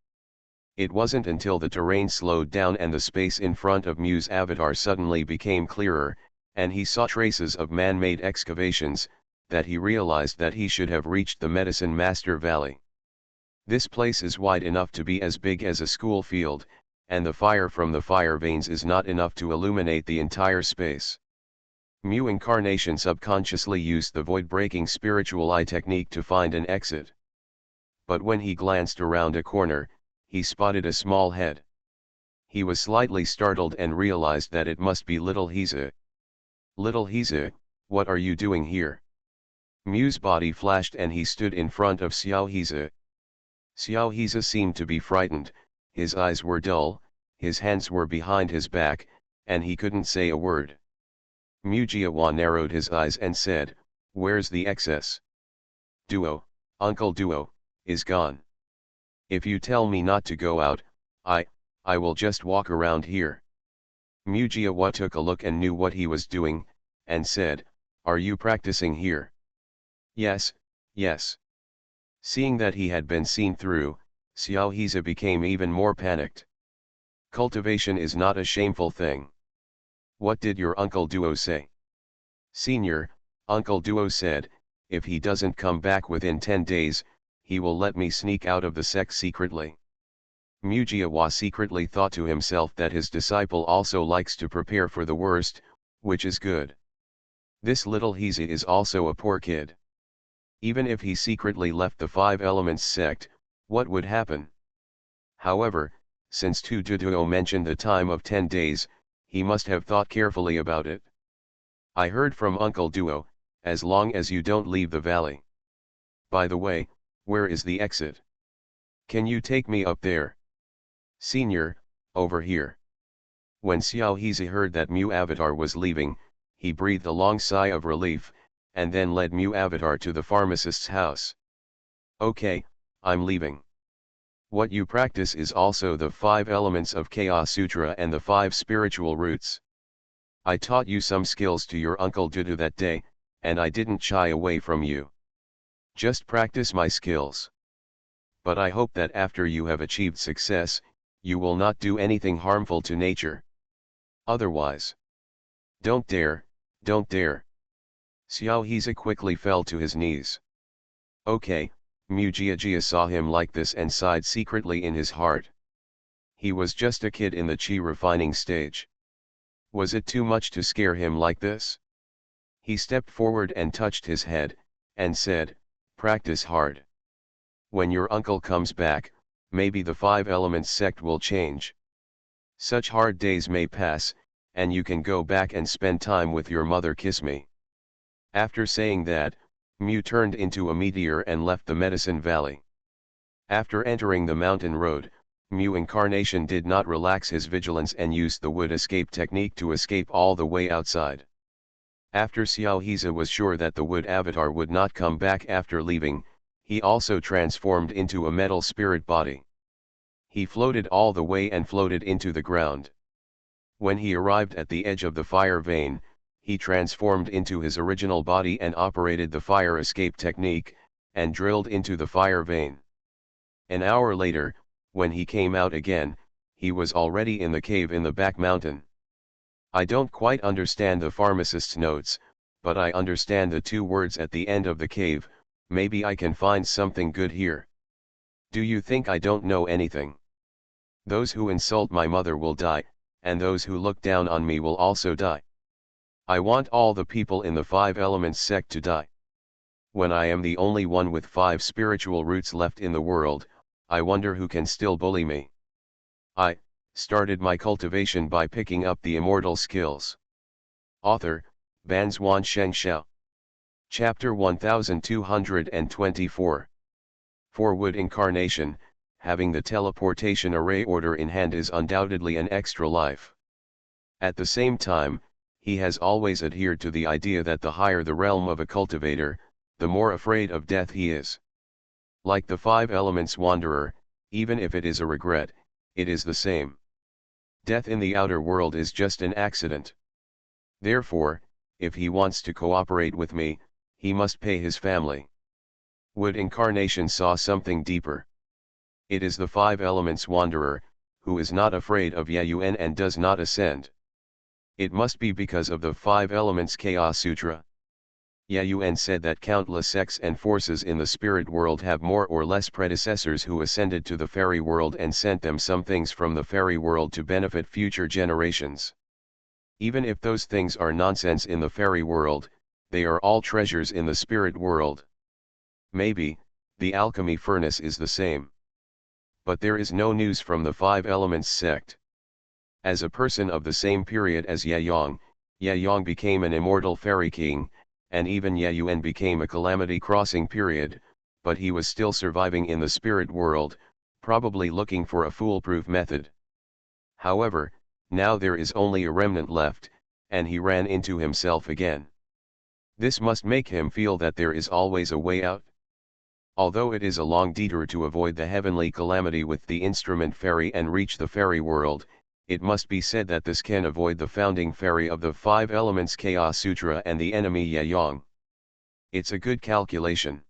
It wasn't until the terrain slowed down and the space in front of Mu's avatar suddenly became clearer, and he saw traces of man-made excavations, that he realized that he should have reached the Medicine Master Valley. This place is wide enough to be as big as a school field, and the fire from the fire veins is not enough to illuminate the entire space. Mu Incarnation subconsciously used the void-breaking spiritual eye technique to find an exit. But when he glanced around a corner, he spotted a small head. He was slightly startled and realized that it must be Little Hiza. Little Hiza, what are you doing here? Mu's body flashed and he stood in front of Xiao Hiza. Xiao Hiza seemed to be frightened, his eyes were dull, his hands were behind his back, and he couldn't say a word. Mujiawa narrowed his eyes and said, "Where's the excess? Duo, Uncle Duo, is gone. If you tell me not to go out, I will just walk around here." Mujiawa took a look and knew what he was doing, and said, "Are you practicing here?" "Yes, yes." Seeing that he had been seen through, Xiao Hiza became even more panicked. Cultivation is not a shameful thing. What did your Uncle Duo say? Senior, Uncle Duo said, if he doesn't come back within 10 days, he will let me sneak out of the sect secretly. Mujiawa secretly thought to himself that his disciple also likes to prepare for the worst, which is good. This Little Hiza is also a poor kid. Even if he secretly left the Five Elements sect, what would happen? However, since Tu Duduo mentioned the time of 10 days, he must have thought carefully about it. I heard from Uncle Duo, as long as you don't leave the valley. By the way, where is the exit? Can you take me up there? Senior, over here. When Xiaohizi heard that Mu Avatar was leaving, he breathed a long sigh of relief, and then led Mu Avatar to the pharmacist's house. Okay, I'm leaving. What you practice is also the 5 elements of Chaos Sutra and the 5 spiritual roots. I taught you some skills to your Uncle Dudu that day, and I didn't shy away from you. Just practice my skills. But I hope that after you have achieved success, you will not do anything harmful to nature. Otherwise, don't dare, don't dare. Xiaohizi quickly fell to his knees. Okay, Mu Jiajia saw him like this and sighed secretly in his heart. He was just a kid in the chi refining stage. Was it too much to scare him like this? He stepped forward and touched his head, and said, practice hard. When your uncle comes back, maybe the 5 elements sect will change. Such hard days may pass, and you can go back and spend time with your mother. Kiss me. After saying that, Mu turned into a meteor and left the medicine valley. After entering the mountain road, Mu Incarnation did not relax his vigilance and used the wood escape technique to escape all the way outside. After Xiaohizi was sure that the wood avatar would not come back after leaving, he also transformed into a metal spirit body. He floated all the way and floated into the ground. When he arrived at the edge of the fire vein, he transformed into his original body and operated the fire escape technique, and drilled into the fire vein. An hour later, when he came out again, he was already in the cave in the back mountain. I don't quite understand the pharmacist's notes, but I understand the 2 words at the end of the cave. Maybe I can find something good here. Do you think I don't know anything? Those who insult my mother will die, and those who look down on me will also die. I want all the people in the 5 elements sect to die. When I am the only one with 5 spiritual roots left in the world, I wonder who can still bully me. I started my cultivation by picking up the immortal skills. Author, Banzuan Xianxia. Chapter 1224. For wood incarnation, having the teleportation array order in hand is undoubtedly an extra life. At the same time, he has always adhered to the idea that the higher the realm of a cultivator, the more afraid of death he is. Like the 5 elements wanderer, even if it is a regret, it is the same. Death in the outer world is just an accident. Therefore, if he wants to cooperate with me, he must pay his family. Wood incarnation saw something deeper. It is the 5 elements wanderer, who is not afraid of Yayuan and does not ascend. It must be because of the 5 elements Chaos Sutra. Yayuan said that countless sects and forces in the spirit world have more or less predecessors who ascended to the fairy world and sent them some things from the fairy world to benefit future generations. Even if those things are nonsense in the fairy world, they are all treasures in the spirit world. Maybe, the alchemy furnace is the same. But there is no news from the 5 elements sect. As a person of the same period as Yayong became an immortal fairy king, and even Yayuan became a calamity crossing period, but he was still surviving in the spirit world, probably looking for a foolproof method. However, now there is only a remnant left, and he ran into himself again. This must make him feel that there is always a way out. Although it is a long detour to avoid the heavenly calamity with the instrument fairy and reach the fairy world, it must be said that this can avoid the founding fairy of the 5 elements Chaos Sutra and the enemy Yayong. It's a good calculation.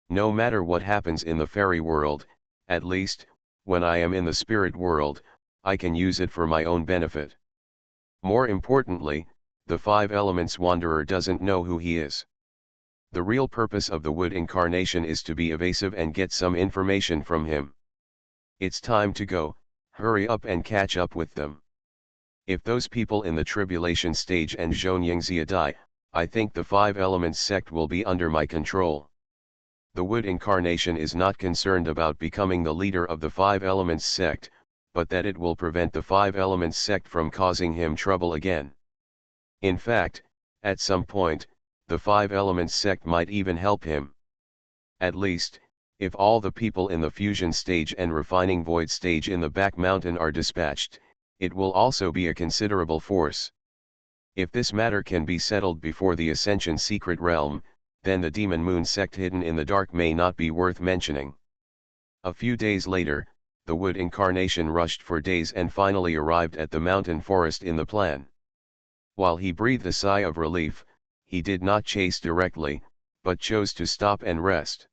No matter what happens in the fairy world, at least, when I am in the spirit world, I can use it for my own benefit. More importantly, the 5 elements wanderer doesn't know who he is. The real purpose of the wood incarnation is to be evasive and get some information from him. It's time to go. Hurry up and catch up with them. If those people in the tribulation stage and Xianxia die, I think the 5 elements sect will be under my control. The wood incarnation is not concerned about becoming the leader of the Five Elements sect, but that it will prevent the Five Elements sect from causing him trouble again. In fact, at some point, the Five Elements sect might even help him. At least, if all the people in the fusion stage and refining void stage in the back mountain are dispatched, it will also be a considerable force. If this matter can be settled before the Ascension secret realm, then the Demon Moon sect hidden in the dark may not be worth mentioning. A few days later, the wood incarnation rushed for days and finally arrived at the mountain forest in the plan. While he breathed a sigh of relief, he did not chase directly, but chose to stop and rest.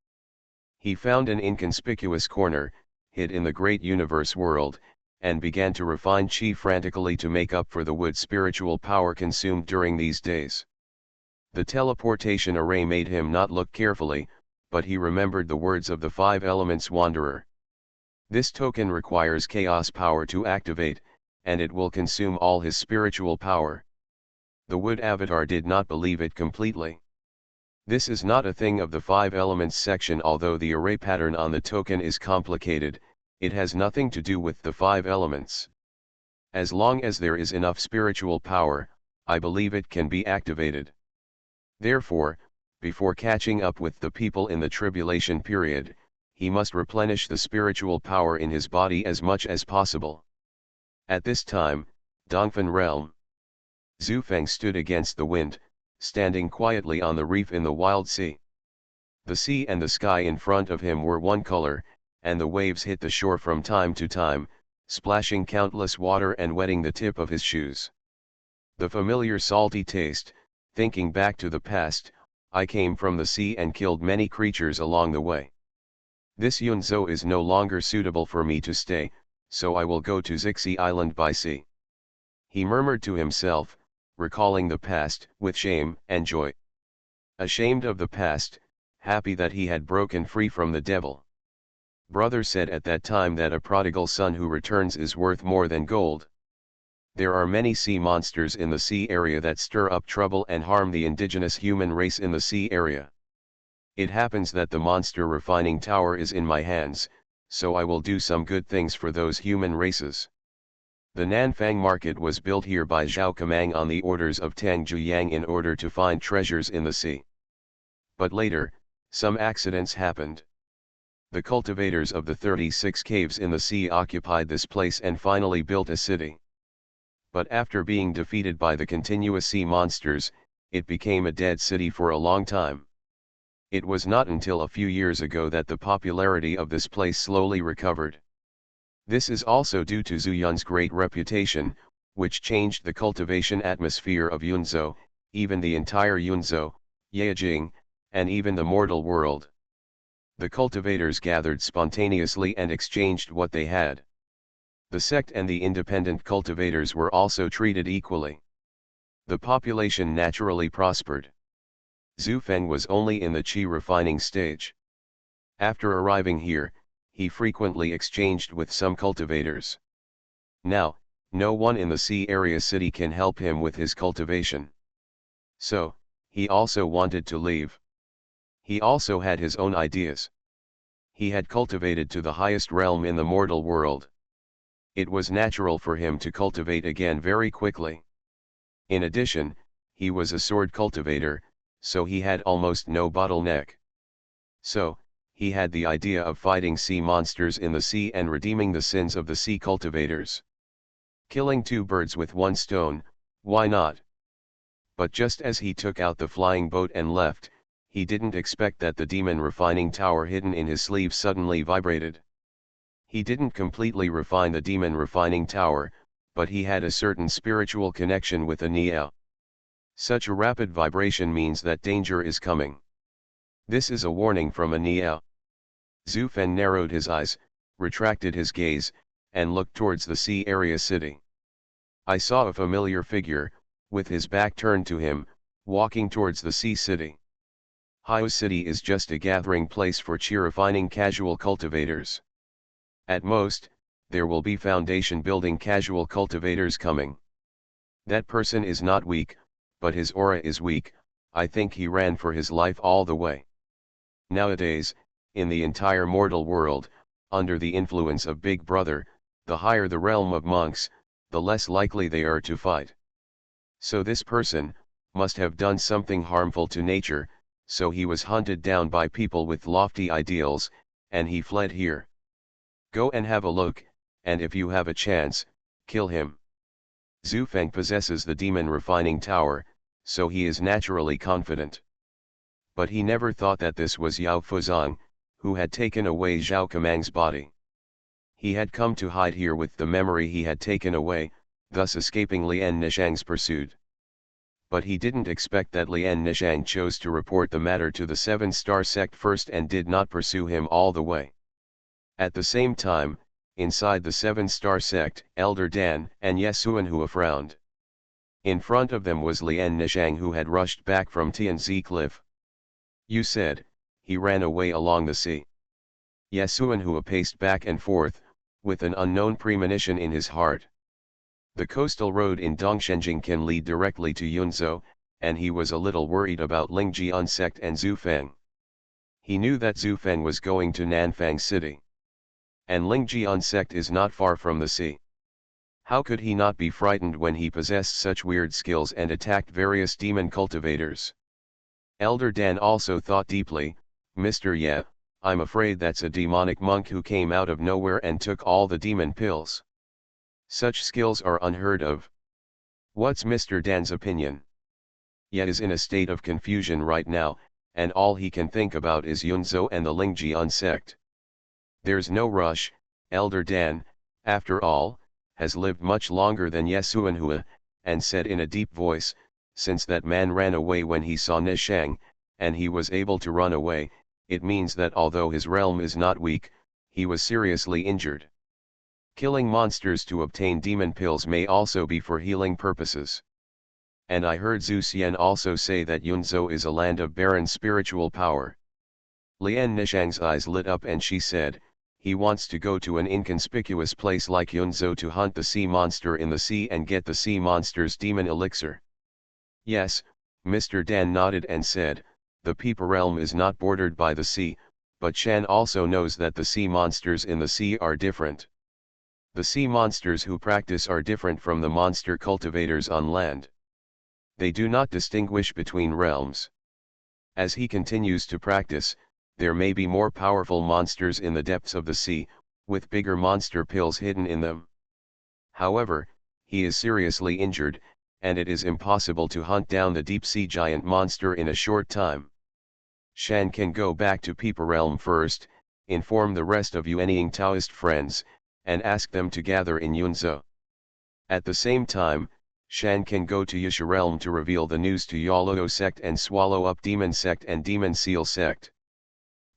He found an inconspicuous corner, hid in the great universe world, and began to refine chi frantically to make up for the wood's spiritual power consumed during these days. The teleportation array made him not look carefully, but he remembered the words of the Five Elements Wanderer. This token requires chaos power to activate, and it will consume all his spiritual power. The wood avatar did not believe it completely. This is not a thing of the Five Elements section. Although the array pattern on the token is complicated, it has nothing to do with the Five Elements. As long as there is enough spiritual power, I believe it can be activated. Therefore, before catching up with the people in the tribulation period, he must replenish the spiritual power in his body as much as possible. At this time, Dongfen Realm. Zufeng stood against the wind, standing quietly on the reef in the wild sea. The sea and the sky in front of him were one color, and the waves hit the shore from time to time, splashing countless water and wetting the tip of his shoes. The familiar salty taste, thinking back to the past, I came from the sea and killed many creatures along the way. This Yunzhou is no longer suitable for me to stay, so I will go to Zixi Island by sea. He murmured to himself, recalling the past with shame and joy. Ashamed of the past, happy that he had broken free from the devil. Brother said at that time that a prodigal son who returns is worth more than gold. There are many sea monsters in the sea area that stir up trouble and harm the indigenous human race in the sea area. It happens that the monster refining tower is in my hands, so I will do some good things for those human races. The Nanfang market was built here by Zhao Kamang on the orders of Tang Juyang in order to find treasures in the sea. But later, some accidents happened. The cultivators of the 36 caves in the sea occupied this place and finally built a city. But after being defeated by the continuous sea monsters, it became a dead city for a long time. It was not until a few years ago that the popularity of this place slowly recovered. This is also due to Zhu Yun's great reputation, which changed the cultivation atmosphere of Yunzhou, even the entire Yunzhou, Yejing, and even the mortal world. The cultivators gathered spontaneously and exchanged what they had. The sect and the independent cultivators were also treated equally. The population naturally prospered. Zhu Feng was only in the qi refining stage. After arriving here, he frequently exchanged with some cultivators. Now, no one in the sea area city can help him with his cultivation. So, he also wanted to leave. He also had his own ideas. He had cultivated to the highest realm in the mortal world. It was natural for him to cultivate again very quickly. In addition, he was a sword cultivator, so he had almost no bottleneck. So, he had the idea of fighting sea monsters in the sea and redeeming the sins of the sea cultivators. Killing two birds with one stone, why not? But just as he took out the flying boat and left, he didn't expect that the demon refining tower hidden in his sleeve suddenly vibrated. He didn't completely refine the demon refining tower, but he had a certain spiritual connection with a Niao. Such a rapid vibration means that danger is coming. This is a warning from a Niao. Zhu Fen narrowed his eyes, retracted his gaze, and looked towards the sea area city. I saw a familiar figure, with his back turned to him, walking towards the sea city. Hiao City is just a gathering place for qi refining casual cultivators. At most, there will be foundation building casual cultivators coming. That person is not weak, but his aura is weak. I think he ran for his life all the way. Nowadays, in the entire mortal world, under the influence of Big Brother, the higher the realm of monks, the less likely they are to fight. So this person must have done something harmful to nature, so he was hunted down by people with lofty ideals, and he fled here. Go and have a look, and if you have a chance, kill him. Zhu Feng possesses the demon refining tower, so he is naturally confident. But he never thought that this was Yao Fuzong, who had taken away Zhao Kamang's body. He had come to hide here with the memory he had taken away, thus escaping Lian Nishang's pursuit. But he didn't expect that Lian Nishang chose to report the matter to the Seven-Star Sect first and did not pursue him all the way. At the same time, inside the Seven-Star Sect, Elder Dan and Yesuanhua frowned. In front of them was Lian Nishang, who had rushed back from Tianzi Cliff. You said, he ran away along the sea. Yesuanhua paced back and forth, with an unknown premonition in his heart. The coastal road in Dongshenjing can lead directly to Yunzhou, and he was a little worried about Lingjian sect and Zhu Feng. He knew that Zhu Feng was going to Nanfang City. And Lingjian sect is not far from the sea. How could he not be frightened when he possessed such weird skills and attacked various demon cultivators? Elder Dan also thought deeply, Mr. Ye, I'm afraid that's a demonic monk who came out of nowhere and took all the demon pills. Such skills are unheard of. What's Mr. Dan's opinion? Ye is in a state of confusion right now, and all he can think about is Yunzhou and the Lingjian sect. There's no rush, Elder Dan, after all, has lived much longer than Yesuanhua, and said in a deep voice, since that man ran away when he saw Nishang, and he was able to run away, it means that although his realm is not weak, he was seriously injured. Killing monsters to obtain demon pills may also be for healing purposes. And I heard Zhu Xian also say that Yunzhou is a land of barren spiritual power. Lian Nishang's eyes lit up and she said, he wants to go to an inconspicuous place like Yunzhou to hunt the sea monster in the sea and get the sea monster's demon elixir. Yes, Mr. Dan nodded and said, the Peepa realm is not bordered by the sea, but Shan also knows that the sea monsters in the sea are different. The sea monsters who practice are different from the monster cultivators on land. They do not distinguish between realms. As he continues to practice, there may be more powerful monsters in the depths of the sea, with bigger monster pills hidden in them. However, he is seriously injured, and it is impossible to hunt down the deep-sea giant monster in a short time. Shan can go back to Peepa realm first, inform the rest of Yuanying Taoist friends, and ask them to gather in Yunzhou. At the same time, Shan can go to Yusha realm to reveal the news to Yaluo sect and swallow up Demon sect and Demon Seal sect.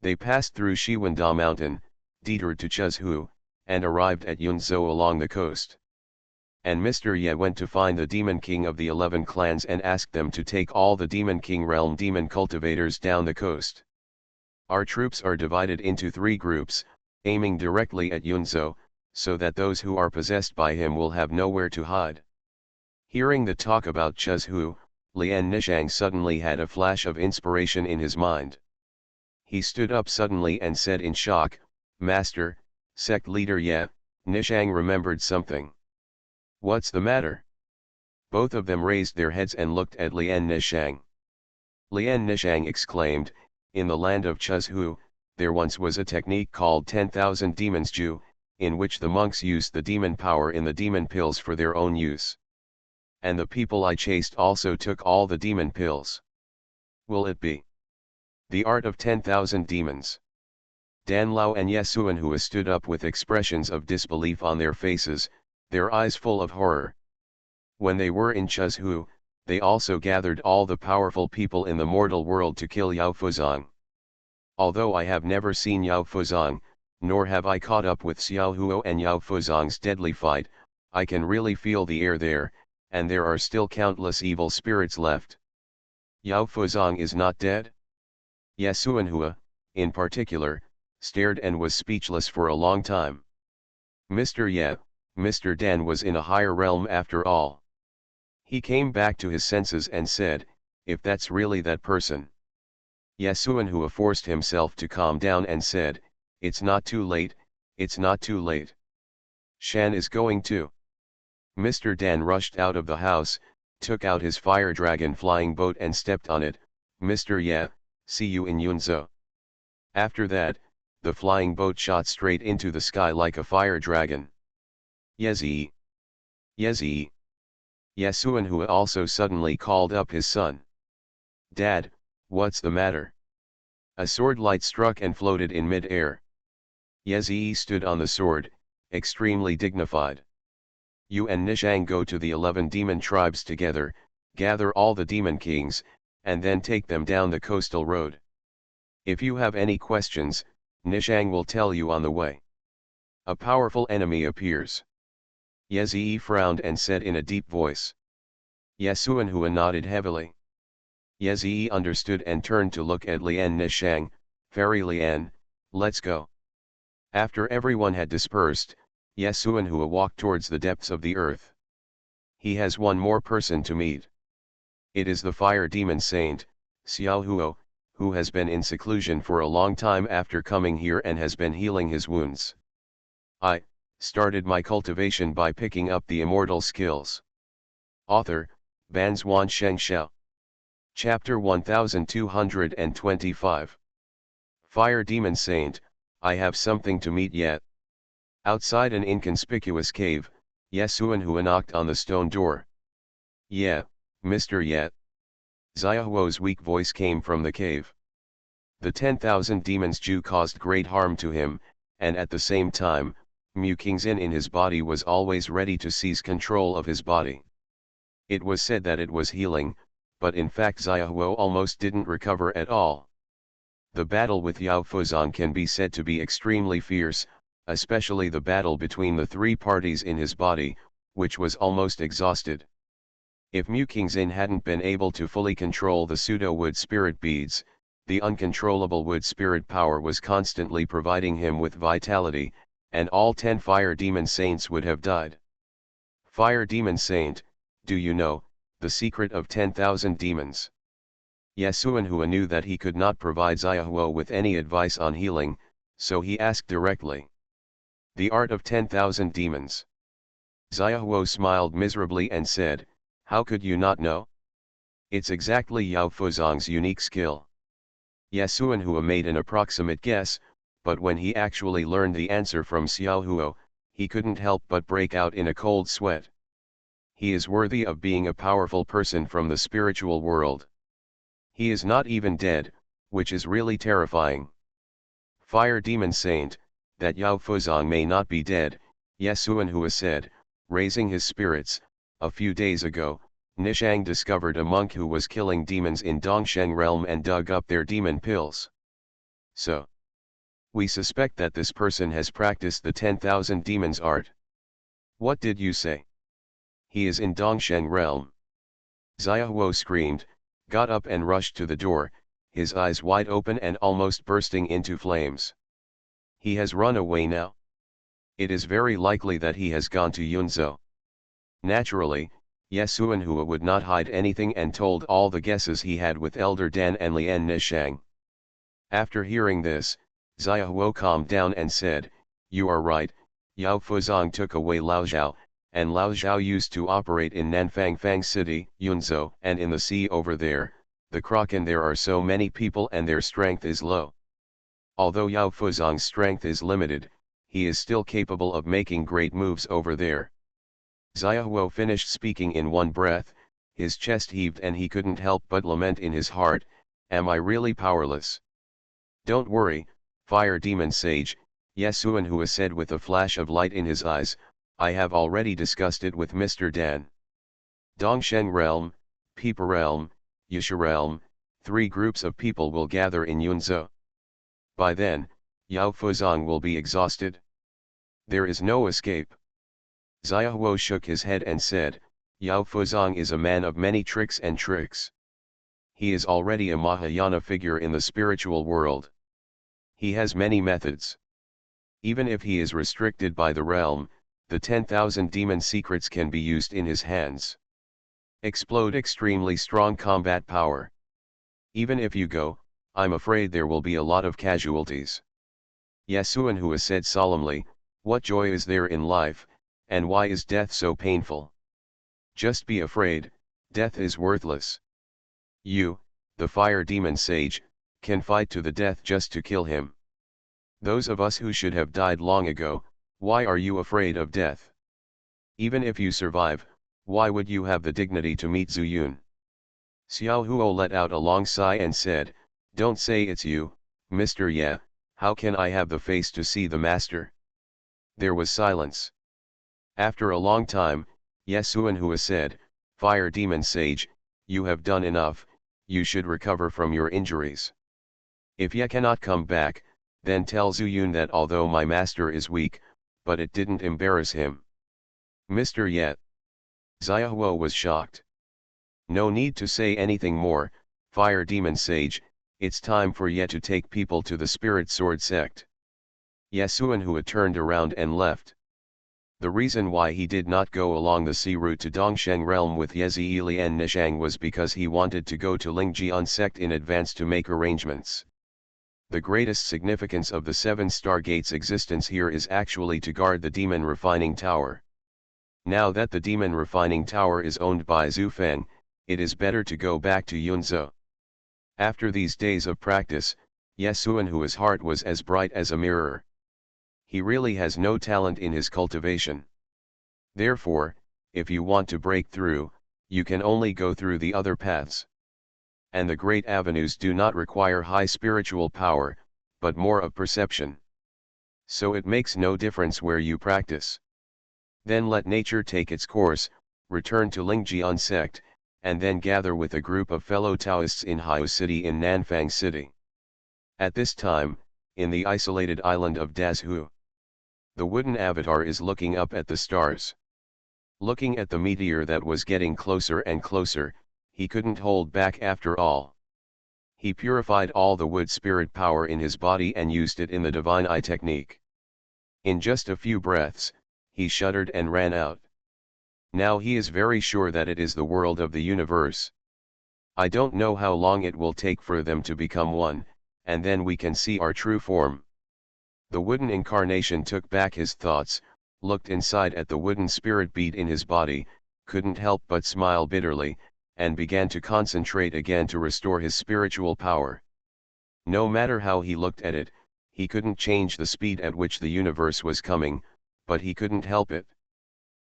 They passed through Shiwanda mountain, detoured to Chuzhu, and arrived at Yunzhou along the coast. And Mr. Ye went to find the Demon King of the 11 clans and asked them to take all the Demon King realm demon cultivators down the coast. Our troops are divided into 3 groups, aiming directly at Yunzhou, so that those who are possessed by him will have nowhere to hide. Hearing the talk about Chuzhu, Lian Nishang suddenly had a flash of inspiration in his mind. He stood up suddenly and said in shock, Master, sect leader Ye, Nishang remembered something. What's the matter? Both of them raised their heads and looked at Lian Nishang. Lian Nishang exclaimed, in the land of Chuzhu, there once was a technique called 10,000 Demons Ju, in which the monks used the demon power in the demon pills for their own use. And the people I chased also took all the demon pills. Will it be the art of 10,000 demons? Dan Lao and Yesuanhua stood up with expressions of disbelief on their faces, their eyes full of horror. When they were in Chuzhu, they also gathered all the powerful people in the mortal world to kill Yao Fuzong. Although I have never seen Yao Fuzong, nor have I caught up with Xiao Huo and Yao Fuzong's deadly fight, I can really feel the air there, and there are still countless evil spirits left. Yao Fuzong is not dead? Yesuanhua, in particular, stared and was speechless for a long time. Mr. Ye, Mr. Dan was in a higher realm after all. He came back to his senses and said, if that's really that person. Yasuanhua forced himself to calm down and said, "It's not too late, it's not too late. Shan is going too." Mr. Dan rushed out of the house, took out his fire dragon flying boat and stepped on it. "Mr. Yeah, see you in Yunzhou." After that, the flying boat shot straight into the sky like a fire dragon. "Yezi! Yezi!" Yasuanhua also suddenly called up his son. "Dad, what's the matter?" A sword light struck and floated in mid-air. Yezi stood on the sword, extremely dignified. "You and Nishang go to the 11 demon tribes together, gather all the demon kings, and then take them down the coastal road. If you have any questions, Nishang will tell you on the way." A powerful enemy appears. Yezi frowned and said in a deep voice. Yasuanhua nodded heavily. Yezi understood and turned to look at Lian Nishang. "Fairy Lian, let's go." After everyone had dispersed, Yasuanhua walked towards the depths of the earth. He has one more person to meet. It is the fire demon saint, Xiaohuo, who has been in seclusion for a long time after coming here and has been healing his wounds. I started my cultivation by picking up the immortal skills. Author, Banzwan Xianxia. Chapter 1225. Fire Demon Saint, I have something to meet yet. Outside an inconspicuous cave, Yasuanhua knocked on the stone door. "Yeah, Mr. Yet." Xiaohuo's weak voice came from the cave. The 10,000 demons Jew caused great harm to him, and at the same time, Mu Kingzin in his body was always ready to seize control of his body. It was said that it was healing, but in fact Xiaohuo almost didn't recover at all. The battle with Yao Fuzong can be said to be extremely fierce, especially the battle between the three parties in his body, which was almost exhausted. If Mu Kingzin hadn't been able to fully control the pseudo-wood spirit beads, the uncontrollable wood spirit power was constantly providing him with vitality, and all 10 fire demon saints would have died. Fire demon saint, do you know the secret of 10,000 demons? Yasuanhua knew that he could not provide Xiaohuo with any advice on healing, so he asked directly. "The art of 10,000 demons." Xiaohuo smiled miserably and said, "How could you not know? It's exactly Yao Fuzong's unique skill." Yasuanhua made an approximate guess, but when he actually learned the answer from Xiaohuo, he couldn't help but break out in a cold sweat. He is worthy of being a powerful person from the spiritual world. He is not even dead, which is really terrifying. "Fire Demon Saint, that Yao Fuzong may not be dead," Yasuanhua said, raising his spirits. "A few days ago, Nishang discovered a monk who was killing demons in Dongsheng realm and dug up their demon pills. So, we suspect that this person has practiced the 10,000 demons art." "What did you say?" "He is in Dongsheng realm." Xiaohuo screamed, got up and rushed to the door, his eyes wide open and almost bursting into flames. "He has run away now. It is very likely that he has gone to Yunzhou." Naturally, Yasuanhua would not hide anything and told all the guesses he had with Elder Dan and Lian Nishang. After hearing this, Xiaohuo calmed down and said, "You are right, Yao Fuzong took away Lao Zhao, and Lao Zhao used to operate in Nanfangfang City, Yunzhou, and in the sea over there, the Kraken. There are so many people and their strength is low. Although Yao Fuzong's strength is limited, he is still capable of making great moves over there." Xiaohuo finished speaking in one breath, his chest heaved and he couldn't help but lament in his heart, "Am I really powerless?" "Don't worry, Fire Demon Sage," Yasuanhua said with a flash of light in his eyes, "I have already discussed it with Mr. Dan. Dongsheng Realm, Peepa Realm, Yusha Realm, 3 groups of people will gather in Yunzhou. By then, Yao Fuzong will be exhausted. There is no escape." Xiaohuo shook his head and said, "Yao Fuzong is a man of many tricks and tricks. He is already a Mahayana figure in the spiritual world. He has many methods. Even if he is restricted by the realm, the 10,000 demon secrets can be used in his hands. Explode extremely strong combat power. Even if you go, I'm afraid there will be a lot of casualties. Yasuanhua said solemnly, what joy is there in life, and why is death so painful? Just be afraid, death is worthless. You, the fire demon sage, can fight to the death just to kill him. Those of us who should have died long ago, why are you afraid of death? Even if you survive, why would you have the dignity to meet Zuyun? Xiaohuo let out a long sigh and said, don't say it's you, Mr. Ye, how can I have the face to see the master? There was silence. After a long time, Yesuanhua said, Fire demon sage, you have done enough, you should recover from your injuries. If Ye cannot come back, then tell Zuyun that although my master is weak, but it didn't embarrass him. Mr. Ye. Xiaohuo was shocked. No need to say anything more, Fire demon sage, it's time for Ye to take people to the Spirit Sword sect. Yesuanhua turned around and left. The reason why he did not go along the sea route to Dongsheng realm with Yeziili and Nishang was because he wanted to go to Lingjian sect in advance to make arrangements. The greatest significance of the Seven Stargates' existence here is actually to guard the Demon Refining Tower. Now that the Demon Refining Tower is owned by Zhu Feng, it is better to go back to Yunzhou. After these days of practice, Yesuanhua's heart was as bright as a mirror. He really has no talent in his cultivation. Therefore, if you want to break through, you can only go through the other paths. And the great avenues do not require high spiritual power, but more of perception. So it makes no difference where you practice. Then let nature take its course, return to Lingjian sect, and then gather with a group of fellow Taoists in Haiu City in Nanfang City. At this time, in the isolated island of Dazhu, the wooden avatar is looking up at the stars. Looking at the meteor that was getting closer and closer, he couldn't hold back after all. He purified all the wood spirit power in his body and used it in the divine eye technique. In just a few breaths, he shuddered and ran out. Now he is very sure that it is the world of the universe. I don't know how long it will take for them to become one, and then we can see our true form. The wooden incarnation took back his thoughts, looked inside at the wooden spirit bead in his body, couldn't help but smile bitterly, and began to concentrate again to restore his spiritual power. No matter how he looked at it, he couldn't change the speed at which the universe was coming, but he couldn't help it.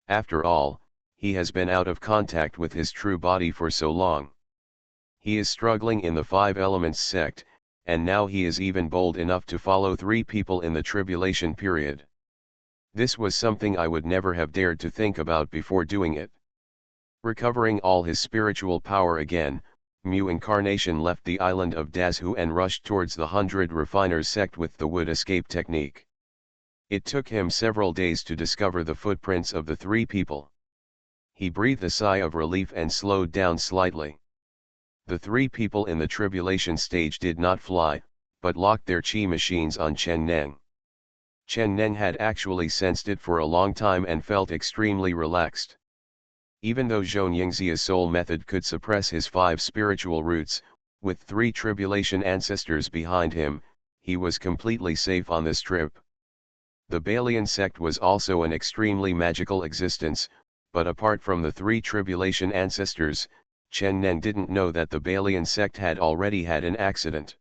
After all, he has been out of contact with his true body for so long. He is struggling in the Five Elements sect, and now he is even bold enough to follow 3 people in the tribulation period. This was something I would never have dared to think about before doing it. Recovering all his spiritual power again, Mu Incarnation left the island of Dazhu and rushed towards the 100 Refiners sect with the wood escape technique. It took him several days to discover the footprints of the 3 people. He breathed a sigh of relief and slowed down slightly. The 3 people in the tribulation stage did not fly, but locked their chi machines on Chen Neng. Chen Neng had actually sensed it for a long time and felt extremely relaxed. Even though Xianxia's soul method could suppress his 5 spiritual roots, with 3 tribulation ancestors behind him, he was completely safe on this trip. The Balian sect was also an extremely magical existence, but apart from the 3 tribulation ancestors, Chen Neng didn't know that the Balian sect had already had an accident.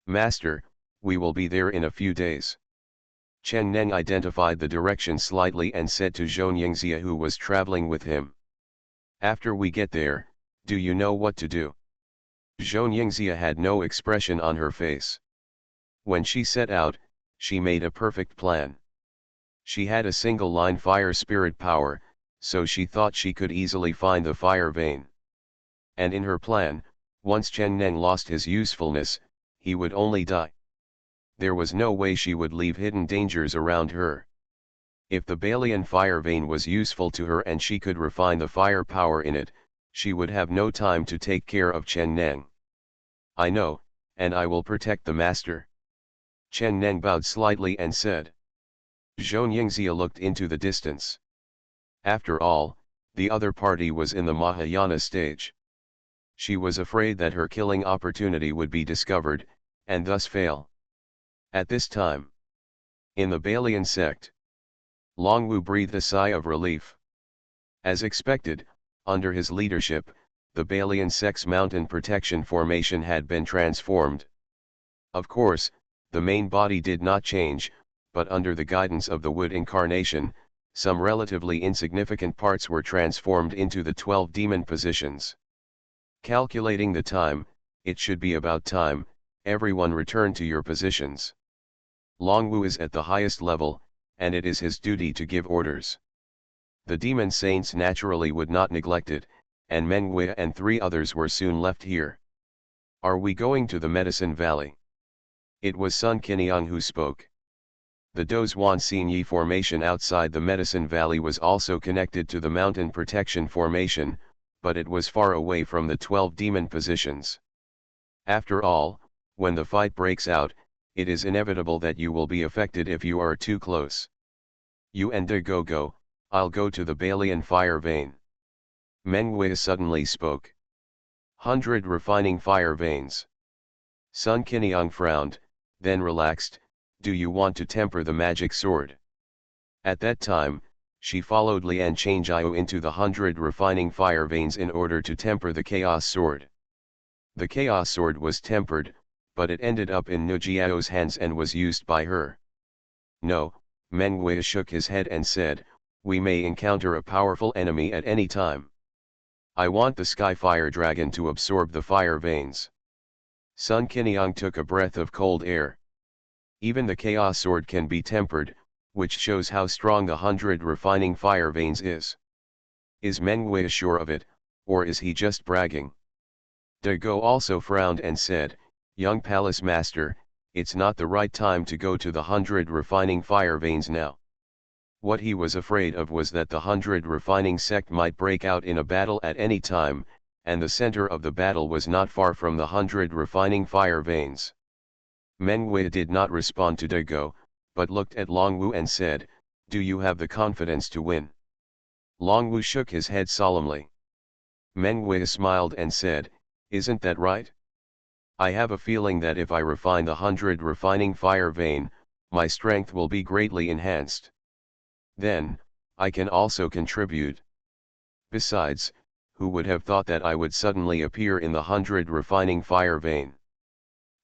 Master, we will be there in a few days. Chen Neng identified the direction slightly and said to Xianxia who was traveling with him. After we get there, do you know what to do? Xianxia had no expression on her face. When she set out, she made a perfect plan. She had a single line fire spirit power, so she thought she could easily find the fire vein. And in her plan, once Chen Neng lost his usefulness, he would only die. There was no way she would leave hidden dangers around her. If the Balian fire vein was useful to her and she could refine the fire power in it, she would have no time to take care of Chen Neng. I know, and I will protect the master. Chen Neng bowed slightly and said. Xianxia looked into the distance. After all, the other party was in the Mahayana stage. She was afraid that her killing opportunity would be discovered, and thus fail. At this time, in the Balian sect, Longwu breathed a sigh of relief. As expected, under his leadership, the Balian sect's mountain protection formation had been transformed. Of course, the main body did not change, but under the guidance of the wood incarnation, some relatively insignificant parts were transformed into the 12 demon positions. Calculating the time, it should be about time, everyone return to your positions. Longwu is at the highest level, and it is his duty to give orders. The demon saints naturally would not neglect it, and Mengwei and 3 others were soon left here. Are we going to the Medicine Valley? It was Sun Qiniang who spoke. The Dozhuan Xinyi formation outside the Medicine Valley was also connected to the mountain protection formation, but it was far away from the 12 demon positions. After all, when the fight breaks out, it is inevitable that you will be affected if you are too close. You and De go, I'll go to the Balian fire vein. Mengwei suddenly spoke. 100 refining fire veins. Sun Qiniang frowned, then relaxed. Do you want to temper the magic sword? At that time, she followed Lian Changjiao into the 100 refining fire veins in order to temper the chaos sword. The chaos sword was tempered, but it ended up in Nujiao's hands and was used by her. No, Mengwei shook his head and said, we may encounter a powerful enemy at any time. I want the sky fire dragon to absorb the fire veins. Sun Qiniang took a breath of cold air. Even the chaos sword can be tempered, which shows how strong the 100 refining fire veins is. Is Mengwei sure of it, or is he just bragging? De Go also frowned and said, young palace master, it's not the right time to go to the 100 refining fire veins now. What he was afraid of was that the 100 refining sect might break out in a battle at any time, and the center of the battle was not far from the 100 refining fire veins. Mengwei did not respond to De Go, but looked at Longwu and said, do you have the confidence to win? Longwu shook his head solemnly. Mengwei smiled and said, isn't that right? I have a feeling that if I refine the 100 refining fire vein, my strength will be greatly enhanced. Then, I can also contribute. Besides, who would have thought that I would suddenly appear in the 100 refining fire vein?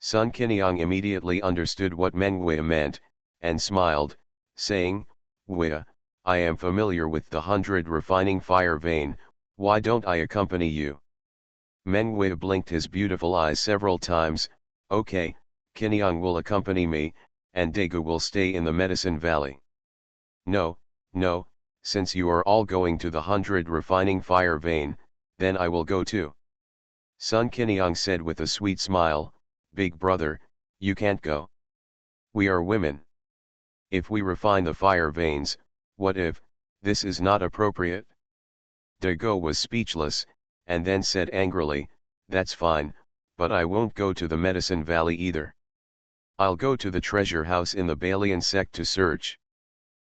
Sun Qiniang immediately understood what Mengwei meant, and smiled, saying, Wei, I am familiar with the 100 refining fire vein, why don't I accompany you? Mengwei blinked his beautiful eyes several times. Okay, Qiniang will accompany me, and Daegu will stay in the Medicine Valley. No, since you are all going to the 100 refining fire vein, then I will go too. Sun Qiniang said with a sweet smile, big brother, you can't go. We are women. If we refine the fire veins, what if, this is not appropriate? De Go was speechless, and then said angrily, that's fine, but I won't go to the Medicine Valley either. I'll go to the treasure house in the Balian sect to search.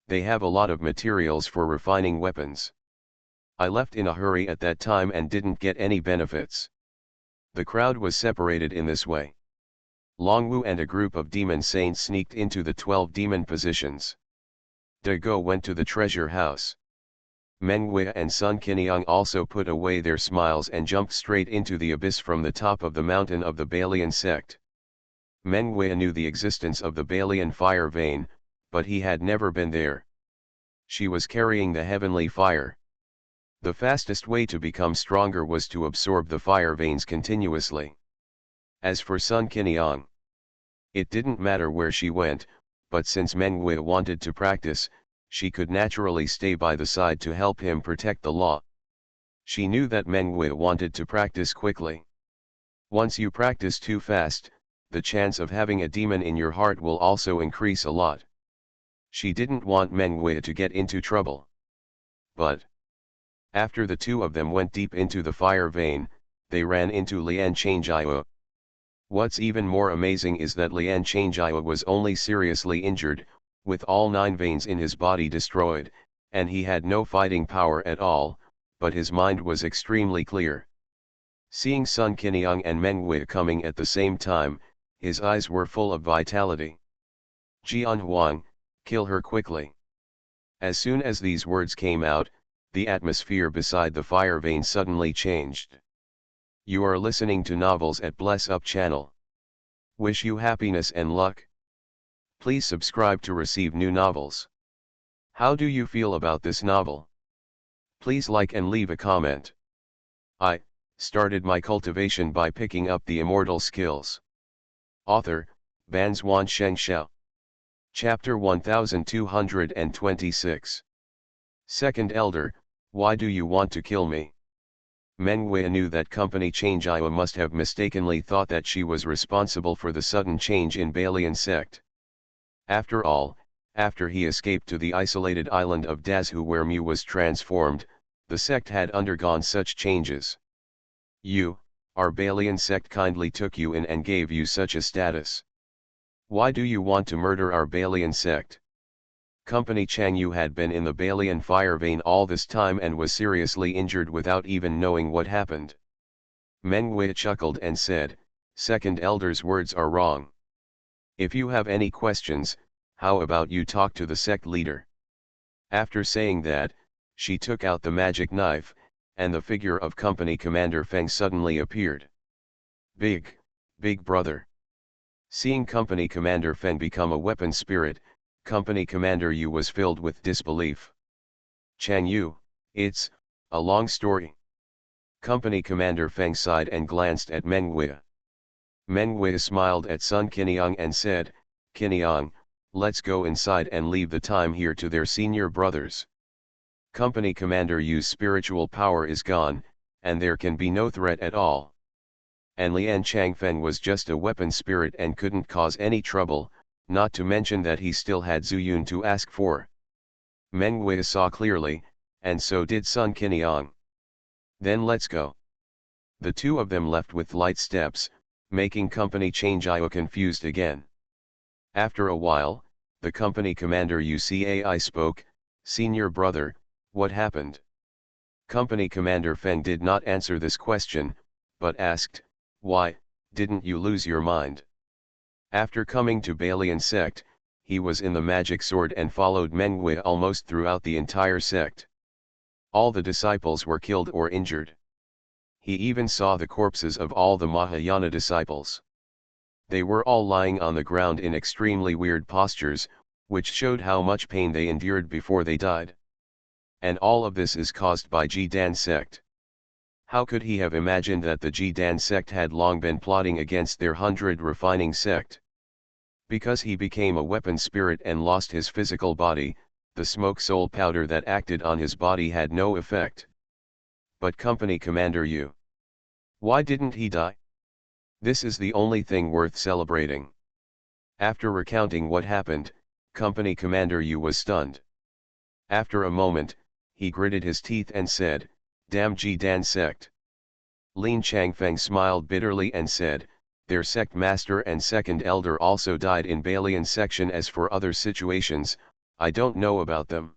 They have a lot of materials for refining weapons. I left in a hurry at that time and didn't get any benefits. The crowd was separated in this way. Longwu and a group of demon saints sneaked into the 12 demon positions. De Go went to the treasure house. Mengwei and Sun Qiniang also put away their smiles and jumped straight into the abyss from the top of the mountain of the Balian sect. Mengwei knew the existence of the Balian fire vein, but he had never been there. She was carrying the heavenly fire. The fastest way to become stronger was to absorb the fire veins continuously. As for Sun Qiniang, it didn't matter where she went, but since Mengwei wanted to practice, she could naturally stay by the side to help him protect the law. She knew that Mengwei wanted to practice quickly. Once you practice too fast, the chance of having a demon in your heart will also increase a lot. She didn't want Mengwei to get into trouble. But after the two of them went deep into the fire vein, they ran into Lian Changjiao. What's even more amazing is that Lian Changjiao was only seriously injured, with all 9 veins in his body destroyed, and he had no fighting power at all, but his mind was extremely clear. Seeing Sun Qiniang and Meng Wei coming at the same time, his eyes were full of vitality. Jian Huang, kill her quickly. As soon as these words came out, the atmosphere beside the fire vein suddenly changed. You are listening to Novels at Bless Up channel. Wish you happiness and luck. Please subscribe to receive new novels. How do you feel about this novel? Please like and leave a comment. I started my cultivation by picking up the immortal skills. Author, Banzuan Xianxia. Chapter 1226. Second Elder, why do you want to kill me? Meng Wei knew that Company Xianxia must have mistakenly thought that she was responsible for the sudden change in Balian sect. After all, after he escaped to the isolated island of Dazhu where Mu was transformed, the sect had undergone such changes. You, our Balian sect kindly took you in and gave you such a status. Why do you want to murder our Balian sect? Company Chang Yu had been in the Balian fire vein all this time and was seriously injured without even knowing what happened. Meng Wei chuckled and said, Second Elder's words are wrong. If you have any questions, how about you talk to the sect leader? After saying that, she took out the magic knife, and the figure of Company Commander Feng suddenly appeared. Big brother. Seeing Company Commander Feng become a weapon spirit, Company Commander Yu was filled with disbelief. Chang Yu, it's a long story. Company Commander Feng sighed and glanced at Meng Wei. Meng Wei smiled at Sun Qiniang and said, Qiniang, let's go inside and leave the time here to their senior brothers. Company Commander Yu's spiritual power is gone, and there can be no threat at all. And Lian Changfeng was just a weapon spirit and couldn't cause any trouble, not to mention that he still had Zhu Yun to ask for. Meng Wei saw clearly, and so did Sun Qiniang. Then let's go. The two of them left with light steps, making Company Xianxia confused again. After a while, the company commander UCAI spoke, Senior brother, what happened? Company Commander Feng did not answer this question, but asked, why, didn't you lose your mind? After coming to Balian sect, he was in the magic sword and followed Meng Wei almost throughout the entire sect. All the disciples were killed or injured. He even saw the corpses of all the Mahayana disciples. They were all lying on the ground in extremely weird postures, which showed how much pain they endured before they died. And all of this is caused by Jidan sect. How could he have imagined that the Jidan sect had long been plotting against their 100 refining sect? Because he became a weapon spirit and lost his physical body, the smoke soul powder that acted on his body had no effect. But Company Commander Yu, why didn't he die? This is the only thing worth celebrating. After recounting what happened, Company Commander Yu was stunned. After a moment, he gritted his teeth and said, damn Jidan sect. Lin Changfeng smiled bitterly and said, their sect master and second elder also died in Balian section. As for other situations, I don't know about them.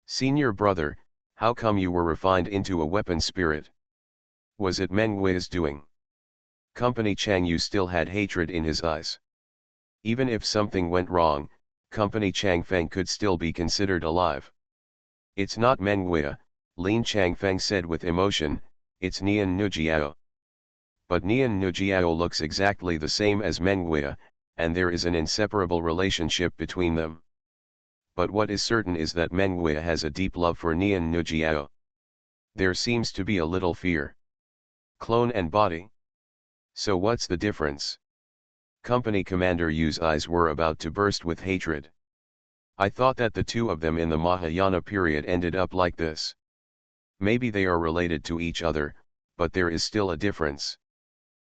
Senior brother, how come you were refined into a weapon spirit? Was it Meng Wei's doing? Company Chang Yu still had hatred in his eyes. Even if something went wrong, Company Changfeng could still be considered alive. It's not Meng Wei, Lin Changfeng said with emotion, it's Nian Nujiao. But Nian Nujiao looks exactly the same as Meng Wei, and there is an inseparable relationship between them. But what is certain is that Meng Wei has a deep love for Nian Nujiao. There seems to be a little fear. Clone and body. So what's the difference? Company Commander Yu's eyes were about to burst with hatred. I thought that the two of them in the Mahayana period ended up like this. Maybe they are related to each other, but there is still a difference.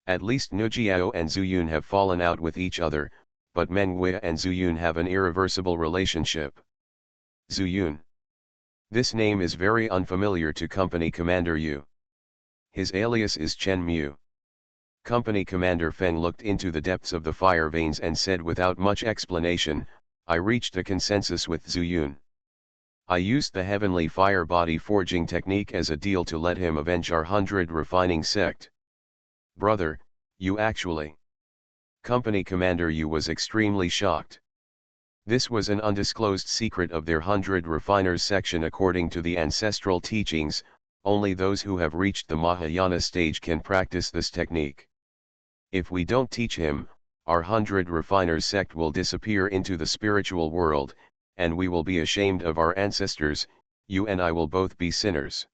At least Nujiao and Zhu Yun have fallen out with each other, but Meng Wei and Zhu Yun have an irreversible relationship. Zhu Yun. This name is very unfamiliar to Company Commander Yu. His alias is Chen Mu. Company Commander Feng looked into the depths of the fire veins and said without much explanation, I reached a consensus with Zhu Yun. I used the heavenly fire body forging technique as a deal to let him avenge our 100 refining sect. Brother, you actually. Company Commander Yu was extremely shocked. This was an undisclosed secret of their 100 refiners section. According to the ancestral teachings, only those who have reached the Mahayana stage can practice this technique. If we don't teach him, our 100 refiners sect will disappear into the spiritual world, and we will be ashamed of our ancestors. You and I will both be sinners.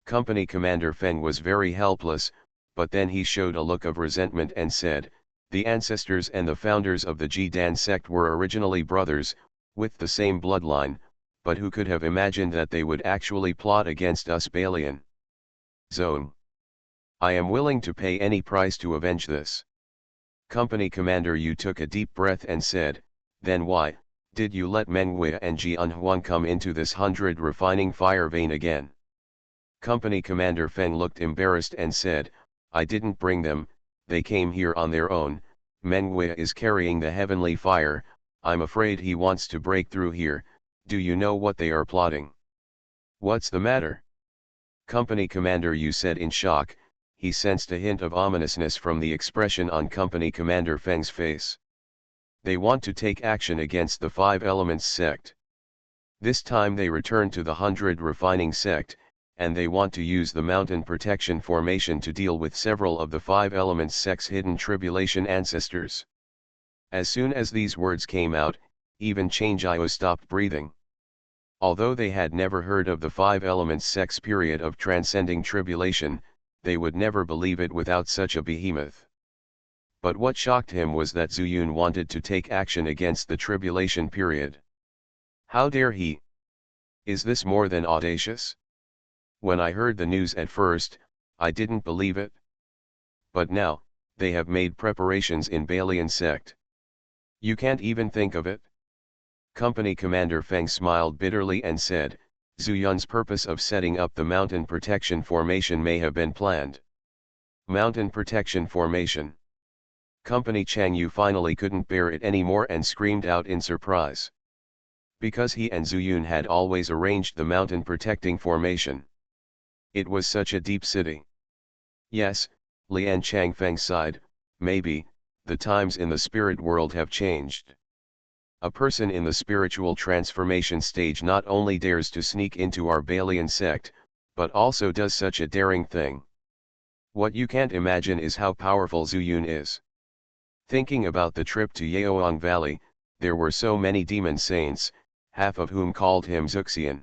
Company Commander Feng was very helpless, but then he showed a look of resentment and said, the ancestors and the founders of the Jidan sect were originally brothers, with the same bloodline, but who could have imagined that they would actually plot against us Balian Zone? I am willing to pay any price to avenge this. Company Commander Yu took a deep breath and said, then why did you let Meng Wei and Jian Huang come into this 100 refining fire vein again? Company Commander Feng looked embarrassed and said, I didn't bring them, they came here on their own. Meng Wei is carrying the heavenly fire, I'm afraid he wants to break through here. Do you know what they are plotting? What's the matter? Company Commander Yu said in shock. He sensed a hint of ominousness from the expression on Company Commander Feng's face. They want to take action against the Five Elements sect. This time they return to the 100 refining sect, and they want to use the mountain protection formation to deal with several of the Five Elements sect's hidden tribulation ancestors. As soon as these words came out, even Xianxia stopped breathing. Although they had never heard of the Five Elements sect's period of transcending tribulation, they would never believe it without such a behemoth. But what shocked him was that Zuyun wanted to take action against the tribulation period. How dare he? Is this more than audacious? When I heard the news at first, I didn't believe it. But now, they have made preparations in Balian sect. You can't even think of it? Company Commander Feng smiled bitterly and said, Zuyun's purpose of setting up the mountain protection formation may have been planned. Mountain protection formation. Company Chang Yu finally couldn't bear it anymore and screamed out in surprise. Because he and Zuyun had always arranged the mountain protecting formation. It was such a deep city. Yes, Lian Changfeng sighed, maybe, the times in the spirit world have changed. A person in the spiritual transformation stage not only dares to sneak into our Balian sect, but also does such a daring thing. What you can't imagine is how powerful Zuyun is. Thinking about the trip to Yaoang Valley, there were so many demon saints, half of whom called him Zuxian.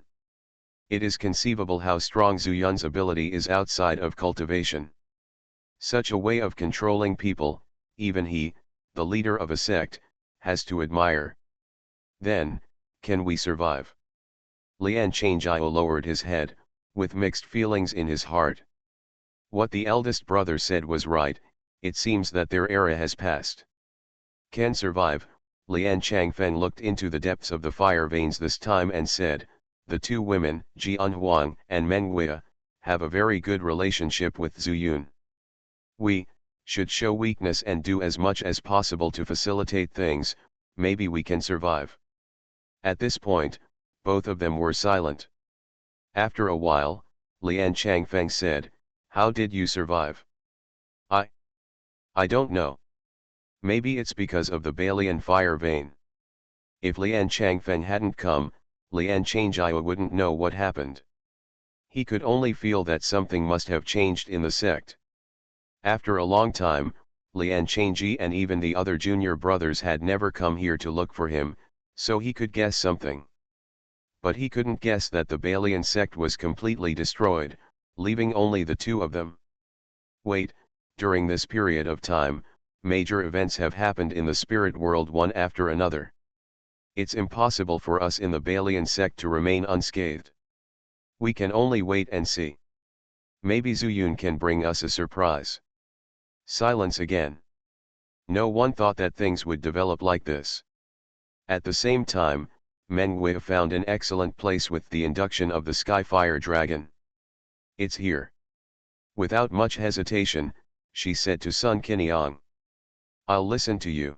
It is conceivable how strong Zuyun's ability is outside of cultivation. Such a way of controlling people, even he, the leader of a sect, has to admire. Then, can we survive? Lian Changio lowered his head, with mixed feelings in his heart. What the eldest brother said was right, it seems that their era has passed. Can survive, Lian Changfen looked into the depths of the fire veins this time and said, the two women, Jian Huang and Meng Wei, have a very good relationship with Zuyun. We should show weakness and do as much as possible to facilitate things, maybe we can survive. At this point, both of them were silent. After a while, Lian Changfeng said, how did you survive? I don't know. Maybe it's because of the Balian fire vein. If Lian Changfeng hadn't come, Lian Changjia wouldn't know what happened. He could only feel that something must have changed in the sect. After a long time, Lian Changji and even the other junior brothers had never come here to look for him, so he could guess something. But he couldn't guess that the Balian sect was completely destroyed, leaving only the two of them. Wait, during this period of time, major events have happened in the spirit world one after another. It's impossible for us in the Balian sect to remain unscathed. We can only wait and see. Maybe Zuyun can bring us a surprise. Silence again. No one thought that things would develop like this. At the same time, Meng Wei found an excellent place with the induction of the Sky Fire Dragon. It's here. Without much hesitation, she said to Sun Qiniang. I'll listen to you.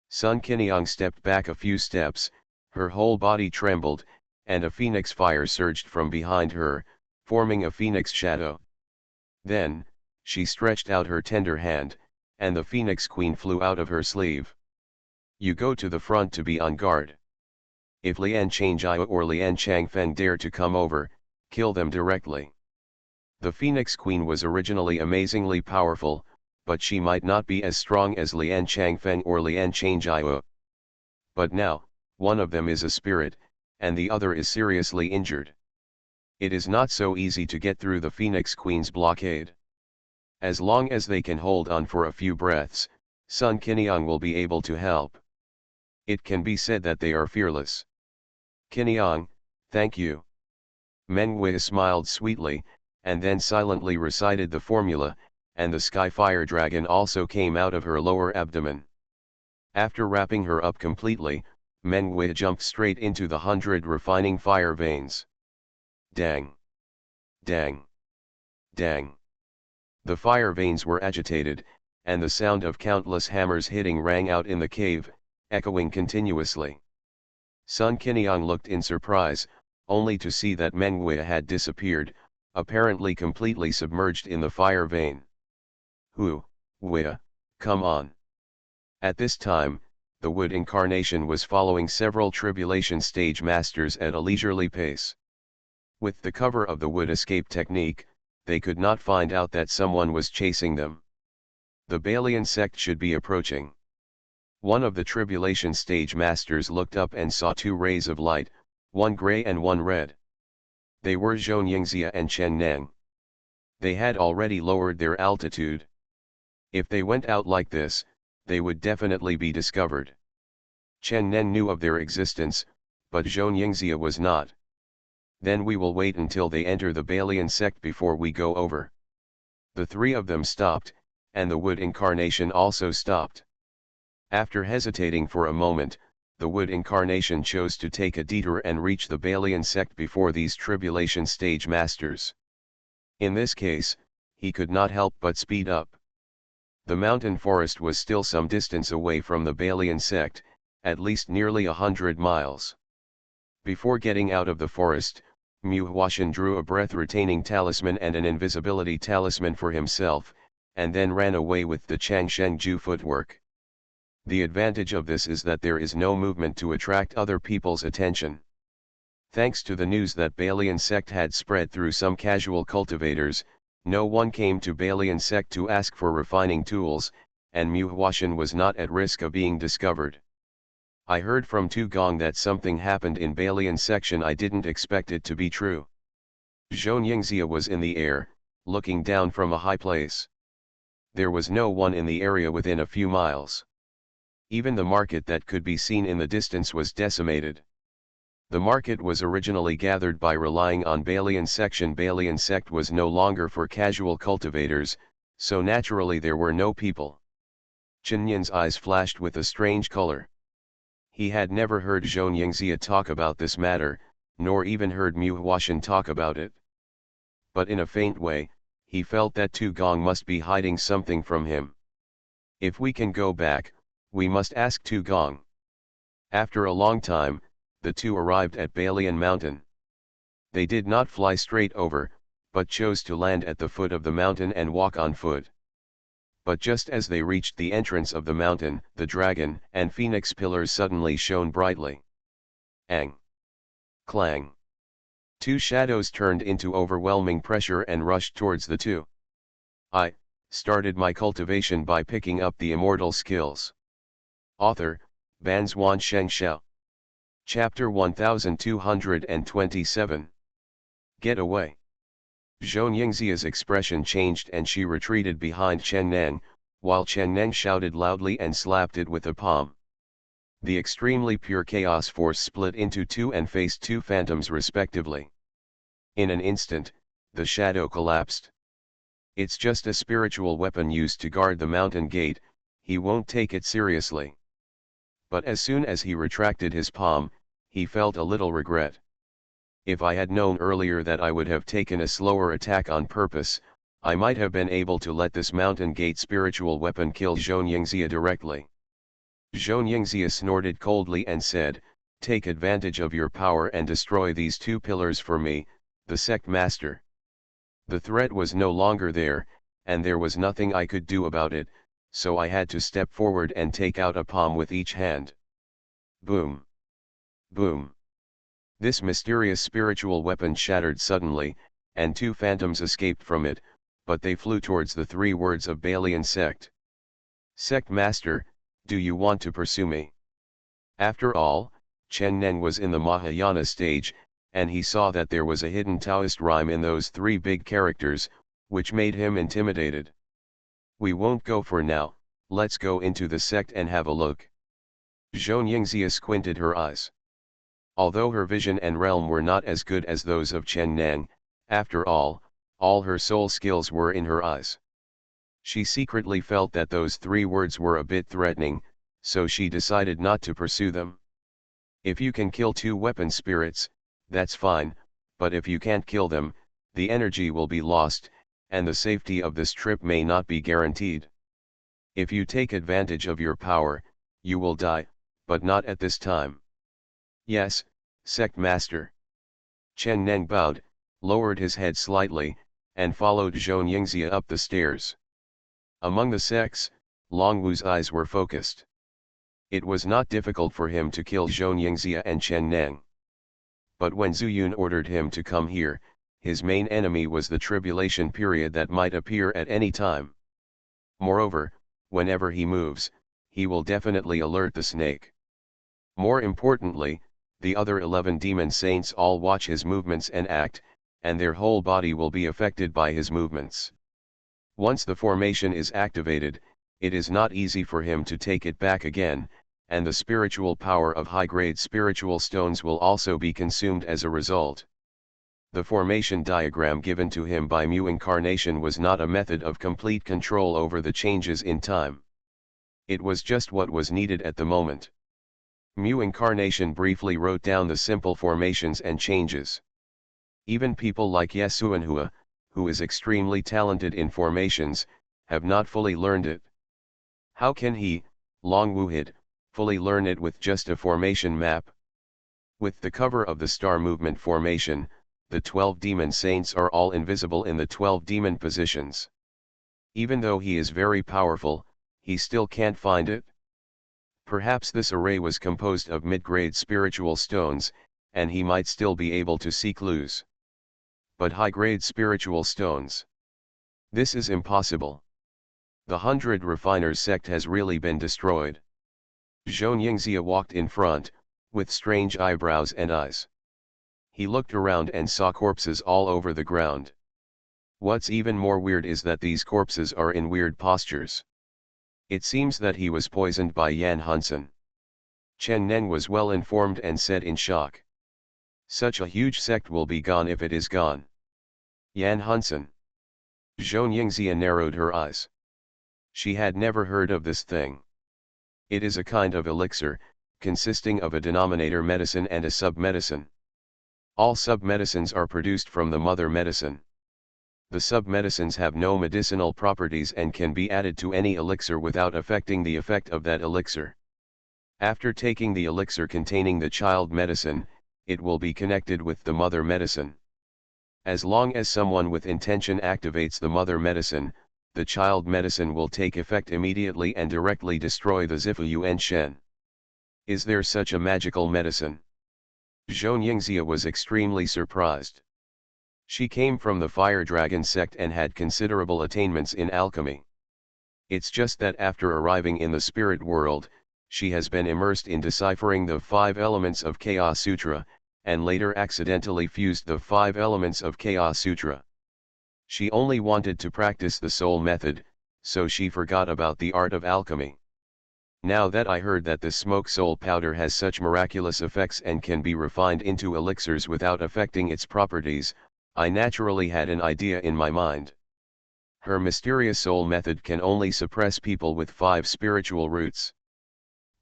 Sun Qiniang stepped back a few steps, her whole body trembled, and a phoenix fire surged from behind her, forming a phoenix shadow. Then, she stretched out her tender hand, and the phoenix queen flew out of her sleeve. You go to the front to be on guard. If Lian Changjia or Lian Changfeng dare to come over, kill them directly. The phoenix queen was originally amazingly powerful, but she might not be as strong as Lian Changfeng or Lian Changjia. But now, one of them is a spirit, and the other is seriously injured. It is not so easy to get through the Phoenix Queen's blockade. As long as they can hold on for a few breaths, Sun Qiniang will be able to help. It can be said that they are fearless. Qiniang, thank you. Meng Wei smiled sweetly, and then silently recited the formula, and the sky fire dragon also came out of her lower abdomen. After wrapping her up completely, Meng Wei jumped straight into the 100 refining fire veins. Dang! Dang! Dang! The fire veins were agitated, and the sound of countless hammers hitting rang out in the cave, echoing continuously. Sun Qiniang looked in surprise, only to see that Meng Wei had disappeared, apparently completely submerged in the fire vein. Wei, come on. At this time, the wood incarnation was following several tribulation stage masters at a leisurely pace. With the cover of the wood escape technique, they could not find out that someone was chasing them. The Balian sect should be approaching. One of the tribulation stage masters looked up and saw two rays of light, one gray and one red. They were Xianxia and Chen Neng. They had already lowered their altitude. If they went out like this, they would definitely be discovered. Chen Neng knew of their existence, but Xianxia was not. Then we will wait until they enter the Balian sect before we go over. The three of them stopped, and the wood incarnation also stopped. After hesitating for a moment, the wood incarnation chose to take a detour and reach the Balian sect before these tribulation stage masters. In this case, he could not help but speed up. The mountain forest was still some distance away from the Balian sect, at least nearly 100 miles. Before getting out of the forest, Mu Huashan drew a breath-retaining talisman and an invisibility talisman for himself, and then ran away with the Changshengju footwork. The advantage of this is that there is no movement to attract other people's attention. Thanks to the news that Balian sect had spread through some casual cultivators, no one came to Balian sect to ask for refining tools, and Mu Huashan was not at risk of being discovered. I heard from Tu Gong that something happened in Balian section. I didn't expect it to be true. Xianxia was in the air, looking down from a high place. There was no one in the area within a few miles. Even the market that could be seen in the distance was decimated. The market was originally gathered by relying on Balian section. Balian sect was no longer for casual cultivators, so naturally there were no people. Chenyan's eyes flashed with a strange color. He had never heard Xianxia talk about this matter, nor even heard Mu Huashan talk about it. But in a faint way, he felt that Tu Gong must be hiding something from him. If we can go back, we must ask Tu Gong. After a long time, the two arrived at Balian Mountain. They did not fly straight over, but chose to land at the foot of the mountain and walk on foot. But just as they reached the entrance of the mountain, the dragon and phoenix pillars suddenly shone brightly. Ang! Clang! Two shadows turned into overwhelming pressure and rushed towards the two. I started my cultivation by picking up the immortal skills. Author, Banzuan Xianxia. Chapter 1227. Get away. Xianxia's expression changed and she retreated behind Chen Neng, while Chen Neng shouted loudly and slapped it with a palm. The extremely pure chaos force split into two and faced two phantoms respectively. In an instant, the shadow collapsed. It's just a spiritual weapon used to guard the mountain gate, he won't take it seriously. But as soon as he retracted his palm, he felt a little regret. If I had known earlier that I would have taken a slower attack on purpose, I might have been able to let this mountain gate spiritual weapon kill Xianxia directly. Xianxia snorted coldly and said, Take advantage of your power and destroy these two pillars for me, the sect master. The threat was no longer there, and there was nothing I could do about it, so I had to step forward and take out a palm with each hand. Boom! Boom! This mysterious spiritual weapon shattered suddenly, and two phantoms escaped from it, but they flew towards the three words of Balian sect. Sect master, do you want to pursue me? After all, Chen Neng was in the Mahayana stage, and he saw that there was a hidden Taoist rhyme in those three big characters, which made him intimidated. We won't go for now, let's go into the sect and have a look. Xianxia squinted her eyes. Although her vision and realm were not as good as those of Chen Neng, after all her soul skills were in her eyes. She secretly felt that those three words were a bit threatening, so she decided not to pursue them. If you can kill two weapon spirits, that's fine, but if you can't kill them, the energy will be lost, and the safety of this trip may not be guaranteed. If you take advantage of your power, you will die, but not at this time. Yes, sect master. Chen Neng bowed, lowered his head slightly, and followed Xianxia up the stairs. Among the sects, Long Wu's eyes were focused. It was not difficult for him to kill Xianxia and Chen Neng. But when Zuyun ordered him to come here, his main enemy was the tribulation period that might appear at any time. Moreover, whenever he moves, he will definitely alert the snake. More importantly, the other 11 demon saints all watch his movements and act, and their whole body will be affected by his movements. Once the formation is activated, it is not easy for him to take it back again, and the spiritual power of high-grade spiritual stones will also be consumed as a result. The formation diagram given to him by Mu Incarnation was not a method of complete control over the changes in time. It was just what was needed at the moment. Mu Incarnation briefly wrote down the simple formations and changes. Even people like Yesuanhua, who is extremely talented in formations, have not fully learned it. How can he, Long Wuhid, fully learn it with just a formation map? With the cover of the star movement formation, the 12 demon saints are all invisible in the 12 demon positions. Even though he is very powerful, he still can't find it. Perhaps this array was composed of mid-grade spiritual stones, and he might still be able to see clues. But high-grade spiritual stones? This is impossible. The 100 Refiners sect has really been destroyed. Xianxia walked in front, with strange eyebrows and eyes. He looked around and saw corpses all over the ground. What's even more weird is that these corpses are in weird postures. It seems that he was poisoned by Yan Hunsen. Chen Neng was well informed and said in shock. Such a huge sect will be gone if it is gone. Yan Hunsen. Xianxia narrowed her eyes. She had never heard of this thing. It is a kind of elixir, consisting of a denominator medicine and a sub-medicine. All sub-medicines are produced from the mother medicine. The sub-medicines have no medicinal properties and can be added to any elixir without affecting the effect of that elixir. After taking the elixir containing the child medicine, it will be connected with the mother medicine. As long as someone with intention activates the mother medicine, the child medicine will take effect immediately and directly destroy the Zifu Yuan Shen. Is there such a magical medicine? Xianxia was extremely surprised. She came from the Fire Dragon sect and had considerable attainments in alchemy. It's just that after arriving in the spirit world, she has been immersed in deciphering the 5 elements of Chaos Sutra, and later accidentally fused the 5 elements of Chaos Sutra. She only wanted to practice the soul method, so she forgot about the art of alchemy. Now that I heard that the smoke soul powder has such miraculous effects and can be refined into elixirs without affecting its properties, I naturally had an idea in my mind. Her mysterious soul method can only suppress people with 5 spiritual roots.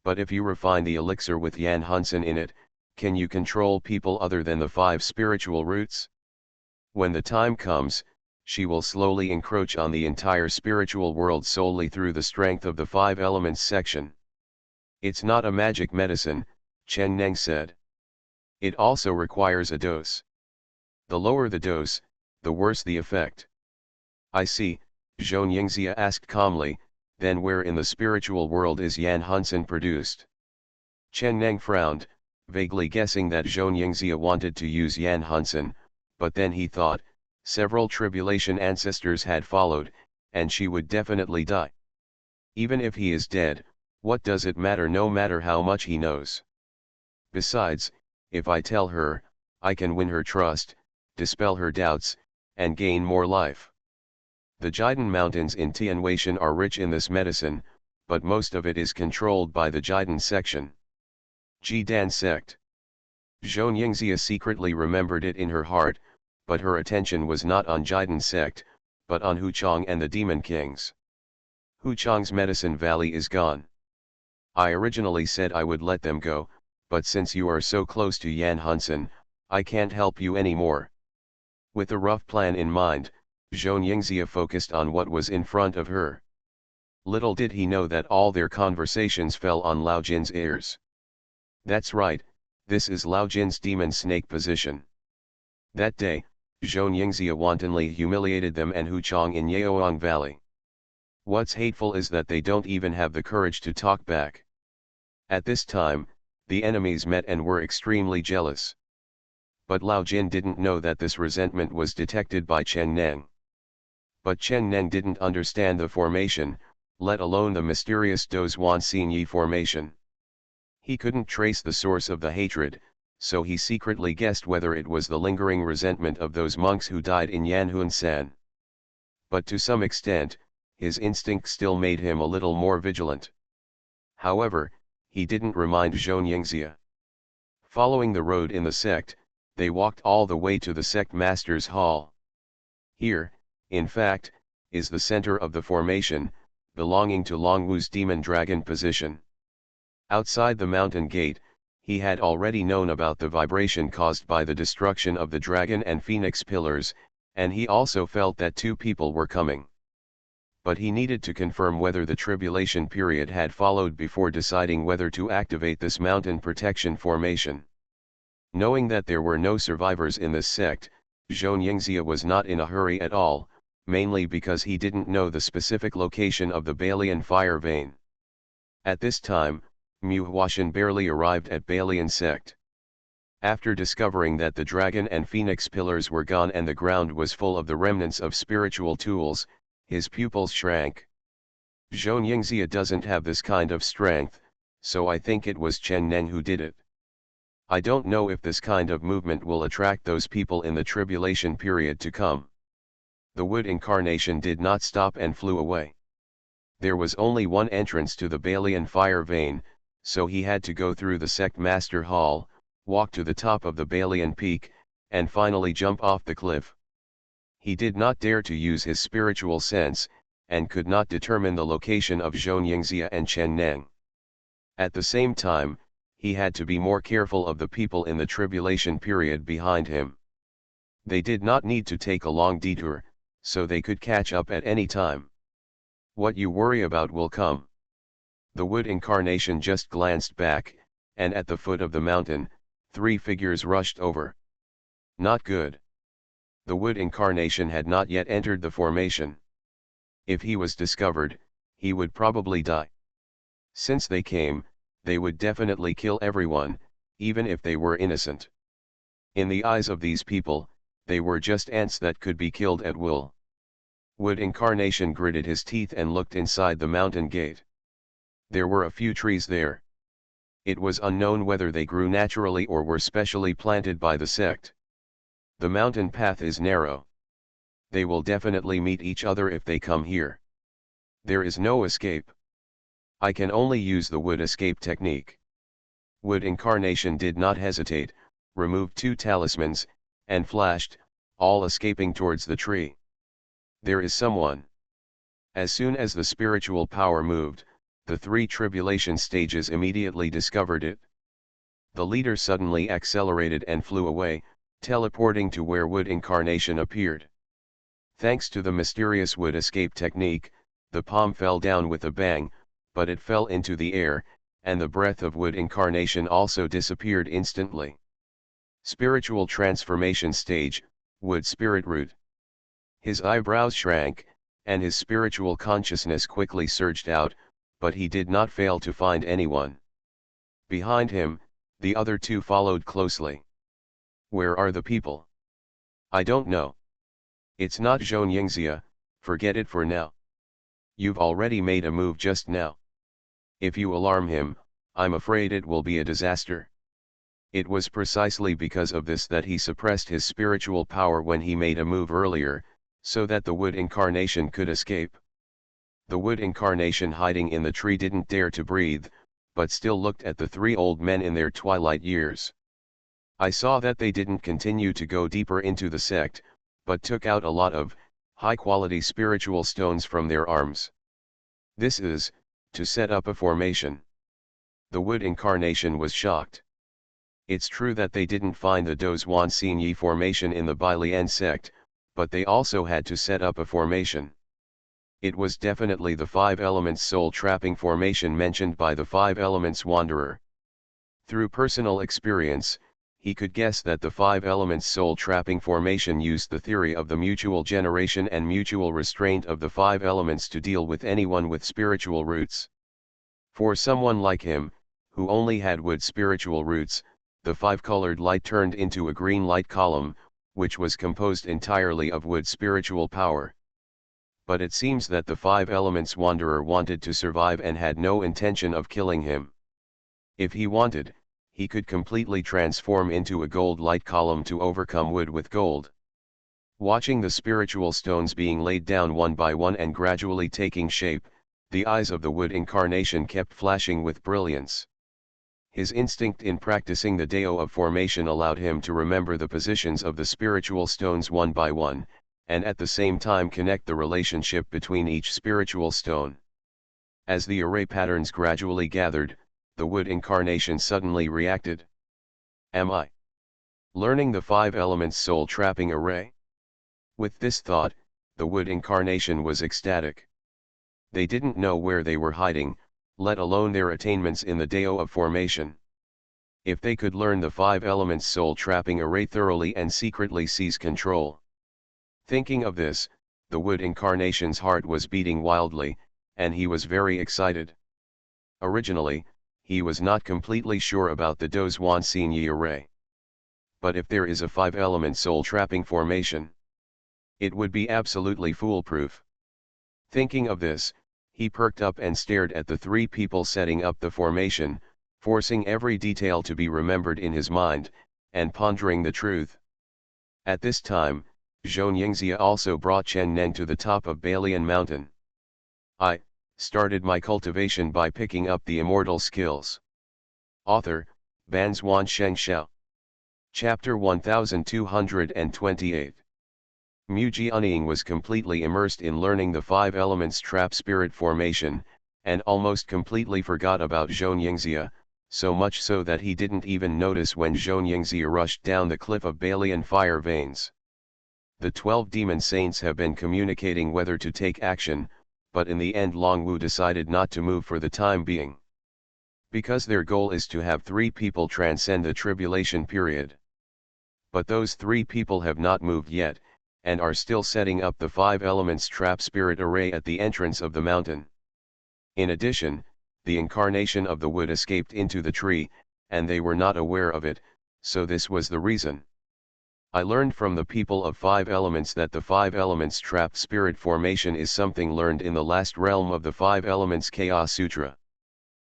But if you refine the elixir with Yan Hunsen in it, can you control people other than the 5 spiritual roots? When the time comes, she will slowly encroach on the entire spiritual world solely through the strength of the 5 elements section. It's not a magic medicine, Chen Neng said. It also requires a dose. The lower the dose, the worse the effect. I see, Xianxia asked calmly, then where in the spiritual world is Yan Hansen produced? Chen Neng frowned, vaguely guessing that Xianxia wanted to use Yan Hansen, but then he thought, several tribulation ancestors had followed, and she would definitely die. Even if he is dead, what does it matter no matter how much he knows? Besides, if I tell her, I can win her trust, dispel her doubts, and gain more life. The Jiden Mountains in Tianwaishan are rich in this medicine, but most of it is controlled by the Jiden section. Jidan sect. Xianxia secretly remembered it in her heart, but her attention was not on Jiden sect, but on Huchang and the Demon Kings. Huchang's medicine valley is gone. I originally said I would let them go, but since you are so close to Yan Hansen, I can't help you anymore. With a rough plan in mind, Xianxia focused on what was in front of her. Little did he know that all their conversations fell on Lao Jin's ears. That's right, this is Lao Jin's demon snake position. That day, Xianxia wantonly humiliated them and Huchang in Yaoang Valley. What's hateful is that they don't even have the courage to talk back. At this time, the enemies met and were extremely jealous. But Lao Jin didn't know that this resentment was detected by Chen Neng. But Chen Neng didn't understand the formation, let alone the mysterious Dozhuan Xinyi formation. He couldn't trace the source of the hatred, so he secretly guessed whether it was the lingering resentment of those monks who died in Yanhunsan. But to some extent, his instinct still made him a little more vigilant. However, he didn't remind Xianxia. Following the road in the sect, they walked all the way to the sect master's hall. Here, in fact, is the center of the formation, belonging to Longwu's demon dragon position. Outside the mountain gate, he had already known about the vibration caused by the destruction of the dragon and phoenix pillars, and he also felt that two people were coming. But he needed to confirm whether the tribulation period had followed before deciding whether to activate this mountain protection formation. Knowing that there were no survivors in this sect, Xianxia was not in a hurry at all, mainly because he didn't know the specific location of the Balian fire vein. At this time, Mu Huashan barely arrived at Balian sect. After discovering that the dragon and phoenix pillars were gone and the ground was full of the remnants of spiritual tools, his pupils shrank. Xianxia doesn't have this kind of strength, so I think it was Chen Neng who did it. I don't know if this kind of movement will attract those people in the tribulation period to come. The wood incarnation did not stop and flew away. There was only one entrance to the Balian fire vein, so he had to go through the sect master hall, walk to the top of the Balian peak, and finally jump off the cliff. He did not dare to use his spiritual sense, and could not determine the location of Xianxia and Chen Neng. At the same time, he had to be more careful of the people in the tribulation period behind him. They did not need to take a long detour, so they could catch up at any time. What you worry about will come. The wood incarnation just glanced back, and at the foot of the mountain, three figures rushed over. Not good. The wood incarnation had not yet entered the formation. If he was discovered, he would probably die. Since they came, they would definitely kill everyone, even if they were innocent. In the eyes of these people, they were just ants that could be killed at will. Wood incarnation gritted his teeth and looked inside the mountain gate. There were a few trees there. It was unknown whether they grew naturally or were specially planted by the sect. The mountain path is narrow. They will definitely meet each other if they come here. There is no escape. I can only use the wood escape technique. Wood incarnation did not hesitate, removed two talismans, and flashed, all escaping towards the tree. There is someone. As soon as the spiritual power moved, the three tribulation stages immediately discovered it. The leader suddenly accelerated and flew away, teleporting to where wood incarnation appeared. Thanks to the mysterious wood escape technique, the palm fell down with a bang, but it fell into the air, and the breath of wood incarnation also disappeared instantly. Spiritual transformation stage, wood spirit root. His eyebrows shrank, and his spiritual consciousness quickly surged out, but he did not fail to find anyone. Behind him, the other two followed closely. Where are the people? I don't know. It's not Xianxia, forget it for now. You've already made a move just now. If you alarm him, I'm afraid it will be a disaster. It was precisely because of this that he suppressed his spiritual power when he made a move earlier, so that the wood incarnation could escape. The wood incarnation hiding in the tree didn't dare to breathe, but still looked at the three old men in their twilight years. I saw that they didn't continue to go deeper into the sect, but took out a lot of high-quality spiritual stones from their arms. This is to set up a formation. The wood incarnation was shocked. It's true that they didn't find the Dozhuan formation in the Bailian sect, but they also had to set up a formation. It was definitely the Five Elements soul-trapping formation mentioned by the Five Elements Wanderer. Through personal experience, he could guess that the Five Elements soul-trapping formation used the theory of the mutual generation and mutual restraint of the Five Elements to deal with anyone with spiritual roots. For someone like him, who only had wood spiritual roots, the five-colored light turned into a green light column, which was composed entirely of wood spiritual power. But it seems that the Five Elements Wanderer wanted to survive and had no intention of killing him. If he wanted, he could completely transform into a gold light column to overcome wood with gold. Watching the spiritual stones being laid down one by one and gradually taking shape, the eyes of the wood incarnation kept flashing with brilliance. His instinct in practicing the Dao of formation allowed him to remember the positions of the spiritual stones one by one, and at the same time connect the relationship between each spiritual stone. As the array patterns gradually gathered, the wood incarnation suddenly reacted. Am I learning the Five Elements soul-trapping array? With this thought, the wood incarnation was ecstatic. They didn't know where they were hiding, let alone their attainments in the Dao of formation. If they could learn the Five Elements soul-trapping array thoroughly and secretly seize control. Thinking of this, the wood incarnation's heart was beating wildly, and he was very excited. Originally, he was not completely sure about the Dozhuan array. But if there is a five-element soul-trapping formation, it would be absolutely foolproof. Thinking of this, he perked up and stared at the three people setting up the formation, forcing every detail to be remembered in his mind, and pondering the truth. At this time, Xianxia also brought Chen Neng to the top of Bailian Mountain. I started my cultivation by picking up the immortal skills. Author, Banzuan Xianxia. Chapter 1228. Mu Jianying was completely immersed in learning the Five Elements trap spirit formation, and almost completely forgot about Xianxia, so much so that he didn't even notice when Xianxia rushed down the cliff of Bailian fire veins. The 12 demon saints have been communicating whether to take action, but in the end Longwu decided not to move for the time being. Because their goal is to have 3 people transcend the tribulation period. But those 3 people have not moved yet, and are still setting up the Five Elements trap spirit array at the entrance of the mountain. In addition, the incarnation of the wood escaped into the tree, and they were not aware of it, so this was the reason. I learned from the people of Five Elements that the Five Elements trap spirit formation is something learned in the last realm of the Five Elements Chaos Sutra.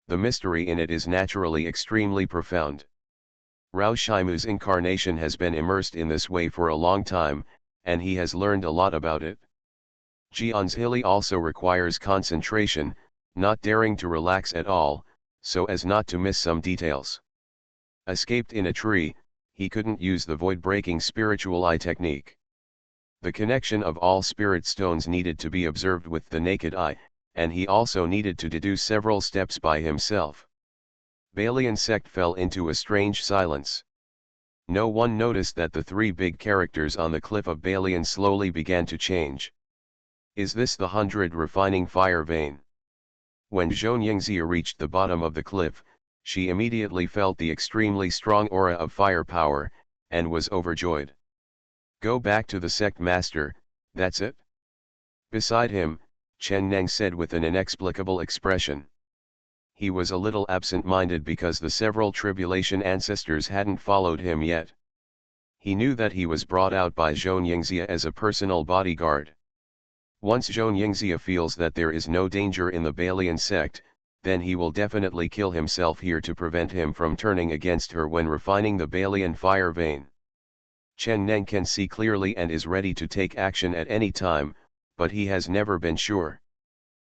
The mystery in it is naturally extremely profound. Rao Shimu's incarnation has been immersed in this way for a long time, and he has learned a lot about it. Jian's Hilly also requires concentration, not daring to relax at all, so as not to miss some details. Escaped in a tree, he couldn't use the void-breaking spiritual eye technique. The connection of all spirit stones needed to be observed with the naked eye, and he also needed to deduce several steps by himself. Bailian sect fell into a strange silence. No one noticed that the 3 big characters on the cliff of Bailian slowly began to change. Is this the 100 refining fire vein? When Xianxia reached the bottom of the cliff, she immediately felt the extremely strong aura of firepower, and was overjoyed. Go back to the sect master, that's it? Beside him, Chen Neng said with an inexplicable expression. He was a little absent-minded because the several tribulation ancestors hadn't followed him yet. He knew that he was brought out by Xianxia as a personal bodyguard. Once Xianxia feels that there is no danger in the Balian sect, then he will definitely kill himself here to prevent him from turning against her when refining the Balian fire vein. Chen Neng can see clearly and is ready to take action at any time, but he has never been sure.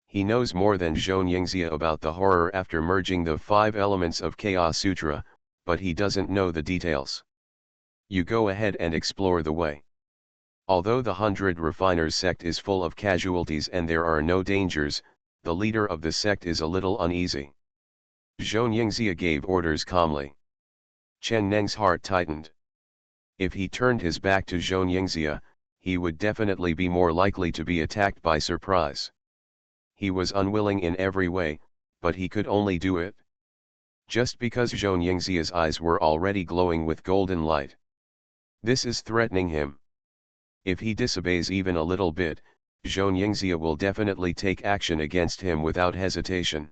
He knows more than Xianxia about the horror after merging the 5 elements of Chaos Sutra, but he doesn't know the details. You go ahead and explore the way. Although the 100 Refiners sect is full of casualties and there are no dangers, the leader of the sect is a little uneasy. Xianxia gave orders calmly. Chen Neng's heart tightened. If he turned his back to Xianxia, he would definitely be more likely to be attacked by surprise. He was unwilling in every way, but he could only do it. Just because Xianxia's eyes were already glowing with golden light. This is threatening him. If he disobeys even a little bit, Xianxia will definitely take action against him without hesitation.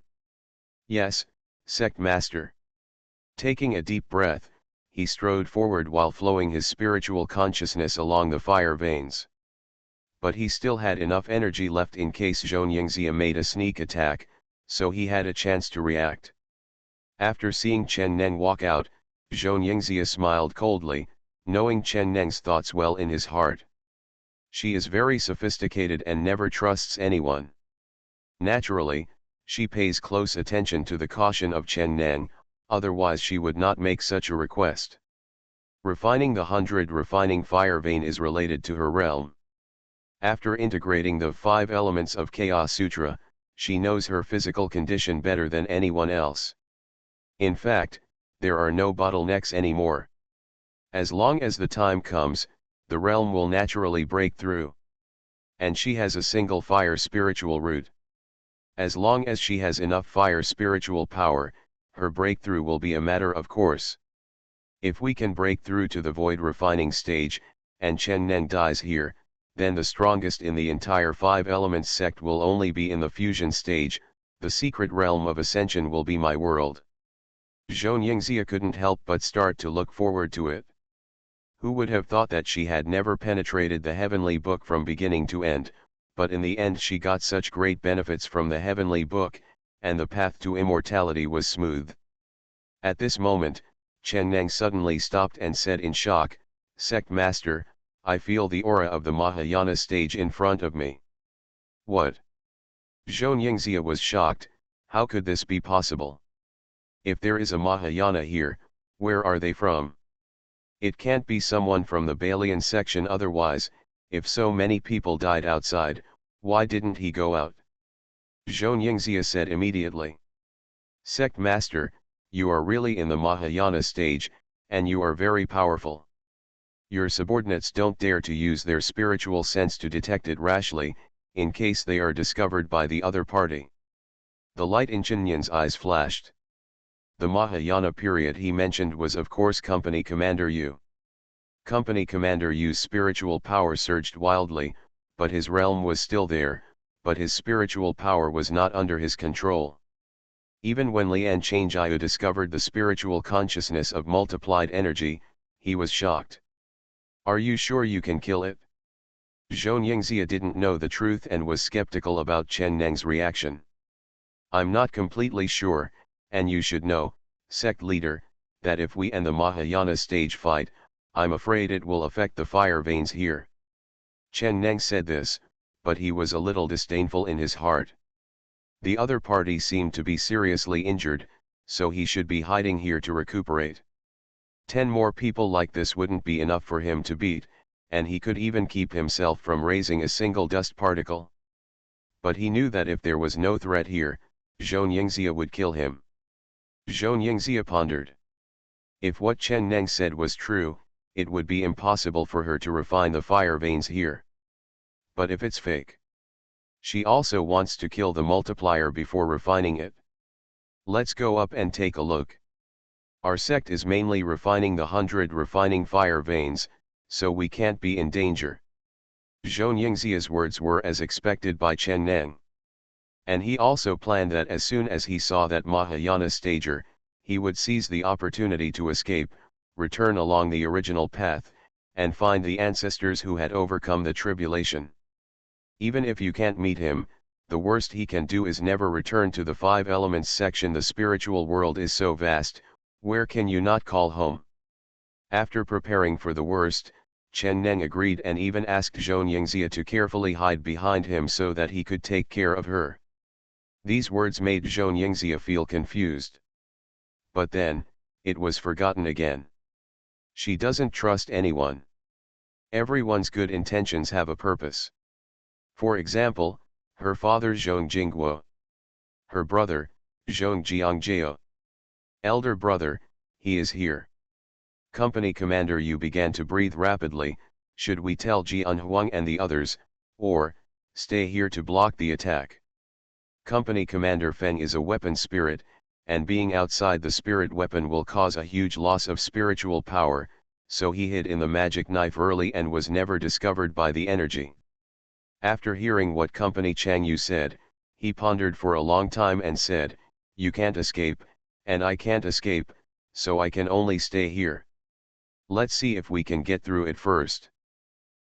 Yes, sect master. Taking a deep breath, he strode forward while flowing his spiritual consciousness along the fire veins. But he still had enough energy left in case Xianxia made a sneak attack, so he had a chance to react. After seeing Chen Neng walk out, Xianxia smiled coldly, knowing Chen Neng's thoughts well in his heart. She is very sophisticated and never trusts anyone. Naturally, she pays close attention to the caution of Chen Neng, otherwise she would not make such a request. Refining the 100 refining fire vein is related to her realm. After integrating the 5 elements of Chaos Sutra, she knows her physical condition better than anyone else. In fact, there are no bottlenecks anymore. As long as the time comes, the realm will naturally break through. And she has a single fire spiritual root. As long as she has enough fire spiritual power, her breakthrough will be a matter of course. If we can break through to the void refining stage, and Chen Neng dies here, then the strongest in the entire 5 elements sect will only be in the fusion stage. The secret realm of ascension will be my world. Xianxia couldn't help but start to look forward to it. Who would have thought that she had never penetrated the heavenly book from beginning to end, but in the end she got such great benefits from the heavenly book, and the path to immortality was smooth. At this moment, Chen Neng suddenly stopped and said in shock, "Sect Master, I feel the aura of the Mahayana stage in front of me." What? Xianxia was shocked. How could this be possible? If there is a Mahayana here, where are they from? It can't be someone from the Balian section otherwise. If so many people died outside, why didn't he go out? Xianxia said immediately. Sect Master, you are really in the Mahayana stage, and you are very powerful. Your subordinates don't dare to use their spiritual sense to detect it rashly, in case they are discovered by the other party. The light in Chinyan's eyes flashed. The Mahayana period he mentioned was of course Company Commander Yu. Company Commander Yu's spiritual power surged wildly, but his realm was still there, but his spiritual power was not under his control. Even when Lian Changyu discovered the spiritual consciousness of multiplied energy, he was shocked. Are you sure you can kill it? Xianxia didn't know the truth and was skeptical about Chen Neng's reaction. I'm not completely sure, and you should know, sect leader, that if we and the Mahayana stage fight, I'm afraid it will affect the fire veins here. Chen Neng said this, but he was a little disdainful in his heart. The other party seemed to be seriously injured, so he should be hiding here to recuperate. 10 more people like this wouldn't be enough for him to beat, and he could even keep himself from raising a single dust particle. But he knew that if there was no threat here, Xianxia would kill him. Xianxia pondered. If what Chen Neng said was true, it would be impossible for her to refine the fire veins here. But if it's fake? She also wants to kill the multiplier before refining it. Let's go up and take a look. Our sect is mainly refining the 100 refining fire veins, so we can't be in danger. Xianxia's words were as expected by Chen Neng. And he also planned that as soon as he saw that Mahayana stager, he would seize the opportunity to escape, return along the original path, and find the ancestors who had overcome the tribulation. Even if you can't meet him, the worst he can do is never return to the five elements section. The spiritual world is so vast, where can you not call home? After preparing for the worst, Chen Neng agreed and even asked Xianxia to carefully hide behind him so that he could take care of her. These words made Xianxia feel confused. But then, it was forgotten again. She doesn't trust anyone. Everyone's good intentions have a purpose. For example, her father Zhong Jingguo. Her brother, Zhong Jiangjia. Elder brother, he is here. Company commander Yu began to breathe rapidly. Should we tell Jian Huang and the others, or stay here to block the attack? Company commander Feng is a weapon spirit, and being outside the spirit weapon will cause a huge loss of spiritual power, so he hid in the magic knife early and was never discovered by the energy. After hearing what Company Chang Yu said, he pondered for a long time and said, "You can't escape, and I can't escape, so I can only stay here. Let's see if we can get through it first.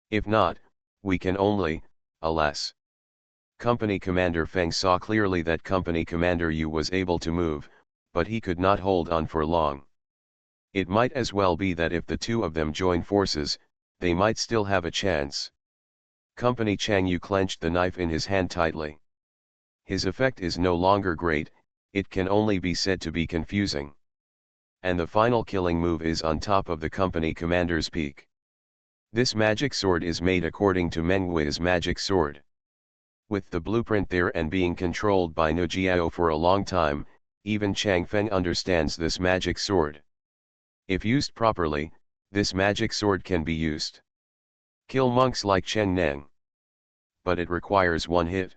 If not, we can only, alas." Company Commander Feng saw clearly that Company Commander Yu was able to move, but he could not hold on for long. It might as well be that if the two of them join forces, they might still have a chance. Company Chang Yu clenched the knife in his hand tightly. His effect is no longer great, it can only be said to be confusing. And the final killing move is on top of the company commander's peak. This magic sword is made according to Meng Hui's magic sword. With the blueprint there and being controlled by Nu Jiao for a long time, even Chang Feng understands this magic sword. If used properly, this magic sword can be used. Kill monks like Chen Neng. But it requires one hit.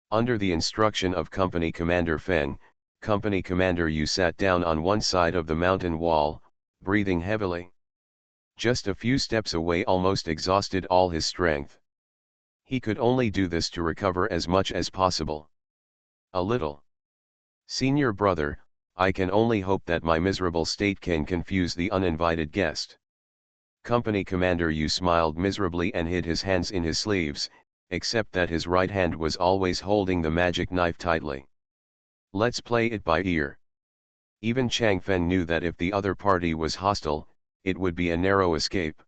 Under the instruction of Company Commander Feng, Company Commander Yu sat down on one side of the mountain wall, breathing heavily. Just a few steps away, almost exhausted all his strength. He could only do this to recover as much as possible. A little. Senior brother, I can only hope that my miserable state can confuse the uninvited guest. Company Commander Yu smiled miserably and hid his hands in his sleeves, except that his right hand was always holding the magic knife tightly. Let's play it by ear. Even Chang Fen knew that if the other party was hostile, it would be a narrow escape.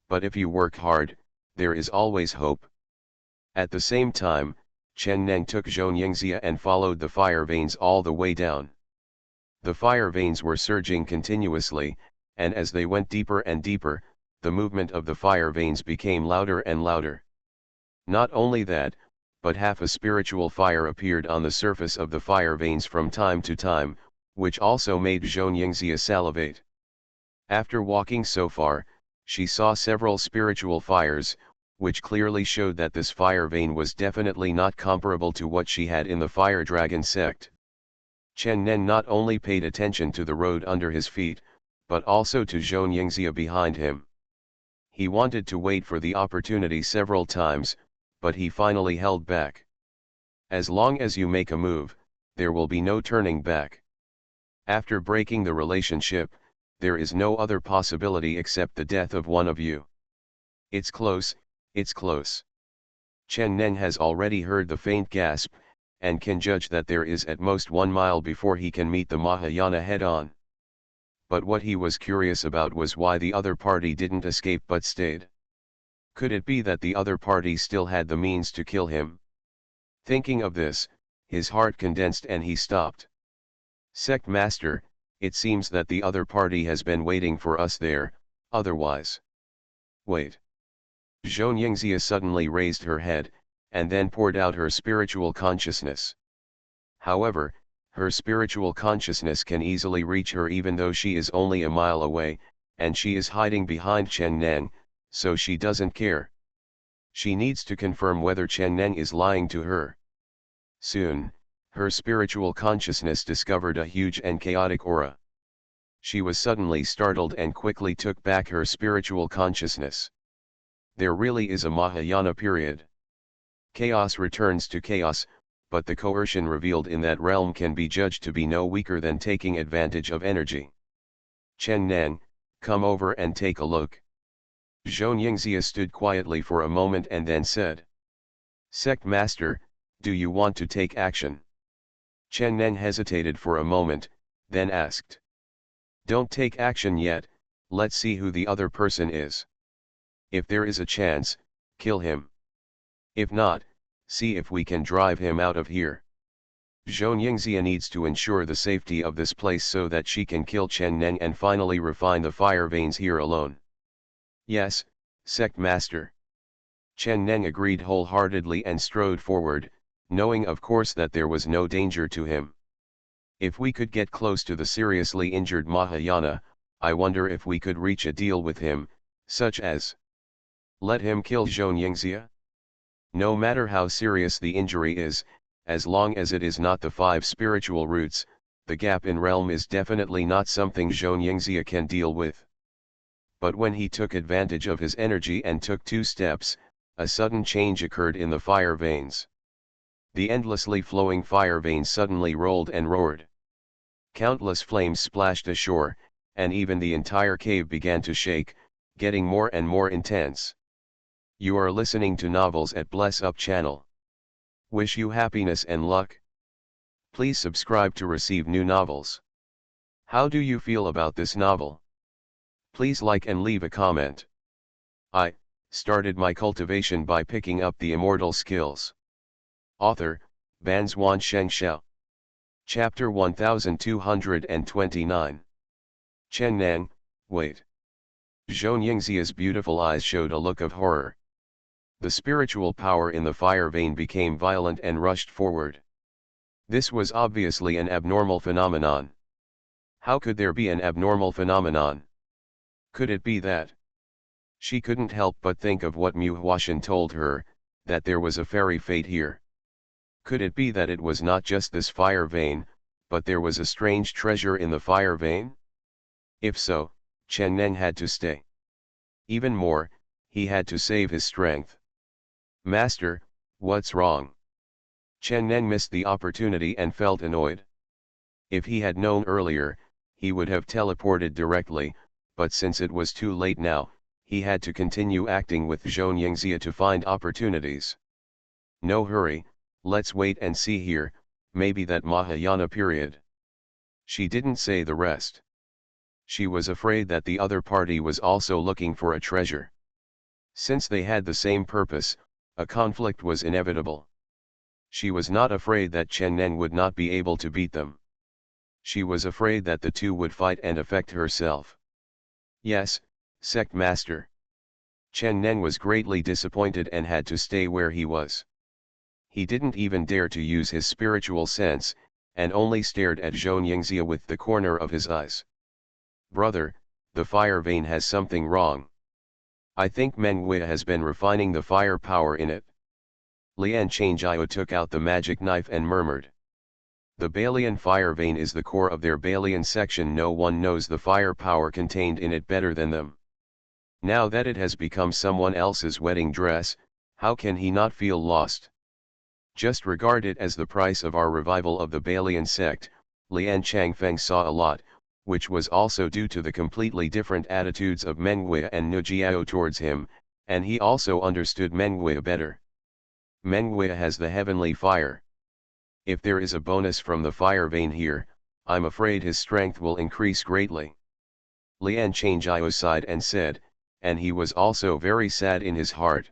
But if you work hard, there is always hope. At the same time, Chen Neng took Xianxia and followed the fire veins all the way down. The fire veins were surging continuously, and as they went deeper and deeper, the movement of the fire veins became louder and louder. Not only that, but half a spiritual fire appeared on the surface of the fire veins from time to time, which also made Xianxia salivate. After walking so far, she saw several spiritual fires, which clearly showed that this fire vein was definitely not comparable to what she had in the Fire Dragon sect. Chen Nen not only paid attention to the road under his feet, but also to Xianxia behind him. He wanted to wait for the opportunity several times, but he finally held back. As long as you make a move, there will be no turning back. After breaking the relationship, there is no other possibility except the death of one of you. It's close, it's close. Chen Neng has already heard the faint gasp, and can judge that there is at most 1 mile before he can meet the Mahayana head-on. But what he was curious about was why the other party didn't escape but stayed. Could it be that the other party still had the means to kill him? Thinking of this, his heart condensed and he stopped. Sect Master, it seems that the other party has been waiting for us there, otherwise. Wait. Xianxia suddenly raised her head, and then poured out her spiritual consciousness. However, her spiritual consciousness can easily reach her even though she is only a mile away, and she is hiding behind Chen Neng, so she doesn't care. She needs to confirm whether Chen Neng is lying to her. Soon, her spiritual consciousness discovered a huge and chaotic aura. She was suddenly startled and quickly took back her spiritual consciousness. There really is a Mahayana period. Chaos returns to chaos, but the coercion revealed in that realm can be judged to be no weaker than taking advantage of energy. Chen Neng, come over and take a look. Xianxia stood quietly for a moment and then said, Sect Master, do you want to take action? Chen Neng hesitated for a moment, then asked. Don't take action yet, let's see who the other person is. If there is a chance, kill him. If not, see if we can drive him out of here. Xianxia needs to ensure the safety of this place so that she can kill Chen Neng and finally refine the fire veins here alone. Yes, Sect Master. Chen Neng agreed wholeheartedly and strode forward, knowing of course that there was no danger to him. If we could get close to the seriously injured Mahayana, I wonder if we could reach a deal with him, such as let him kill Xianxia? No matter how serious the injury is, as long as it is not the 5 spiritual roots, the gap in realm is definitely not something Xianxia can deal with. But when he took advantage of his energy and took 2 steps, a sudden change occurred in the fire veins. The endlessly flowing fire veins suddenly rolled and roared. Countless flames splashed ashore, and even the entire cave began to shake, getting more and more intense. You are listening to Novels at Bless Up channel. Wish you happiness and luck. Please subscribe to receive new novels. How do you feel about this novel? Please like and leave a comment. I started my cultivation by picking up the immortal skills. Author, Banzwan Xianxia. Chapter 1229. Chen Neng, wait. Xianxia's beautiful eyes showed a look of horror. The spiritual power in the fire vein became violent and rushed forward. This was obviously an abnormal phenomenon. How could there be an abnormal phenomenon? Could it be that? She couldn't help but think of what Mu Huashan told her, that there was a fairy fate here. Could it be that it was not just this fire vein, but there was a strange treasure in the fire vein? If so, Chen Neng had to stay. Even more, he had to save his strength. Master, what's wrong? Chen Neng missed the opportunity and felt annoyed. If he had known earlier, he would have teleported directly, but since it was too late now, he had to continue acting with Xianxia to find opportunities. No hurry, let's wait and see here, maybe that Mahayana period. She didn't say the rest. She was afraid that the other party was also looking for a treasure. Since they had the same purpose, a conflict was inevitable. She was not afraid that Chen Neng would not be able to beat them. She was afraid that the two would fight and affect herself. Yes, Sect Master. Chen Neng was greatly disappointed and had to stay where he was. He didn't even dare to use his spiritual sense, and only stared at Xianxia with the corner of his eyes. Brother, the fire vein has something wrong. I think Meng Wei has been refining the fire power in it. Lian Xianxia took out the magic knife and murmured. The Balian fire vein is the core of their Balian section. No one knows the fire power contained in it better than them. Now that it has become someone else's wedding dress, how can he not feel lost? Just regard it as the price of our revival of the Balian sect. Lian Changfeng saw a lot, which was also due to the completely different attitudes of Meng Wei and Nu Jiao towards him, and he also understood Meng Wei better. Meng Wei has the heavenly fire. If there is a bonus from the fire vein here, I'm afraid his strength will increase greatly. Lian Xianxia sighed and said, and he was also very sad in his heart.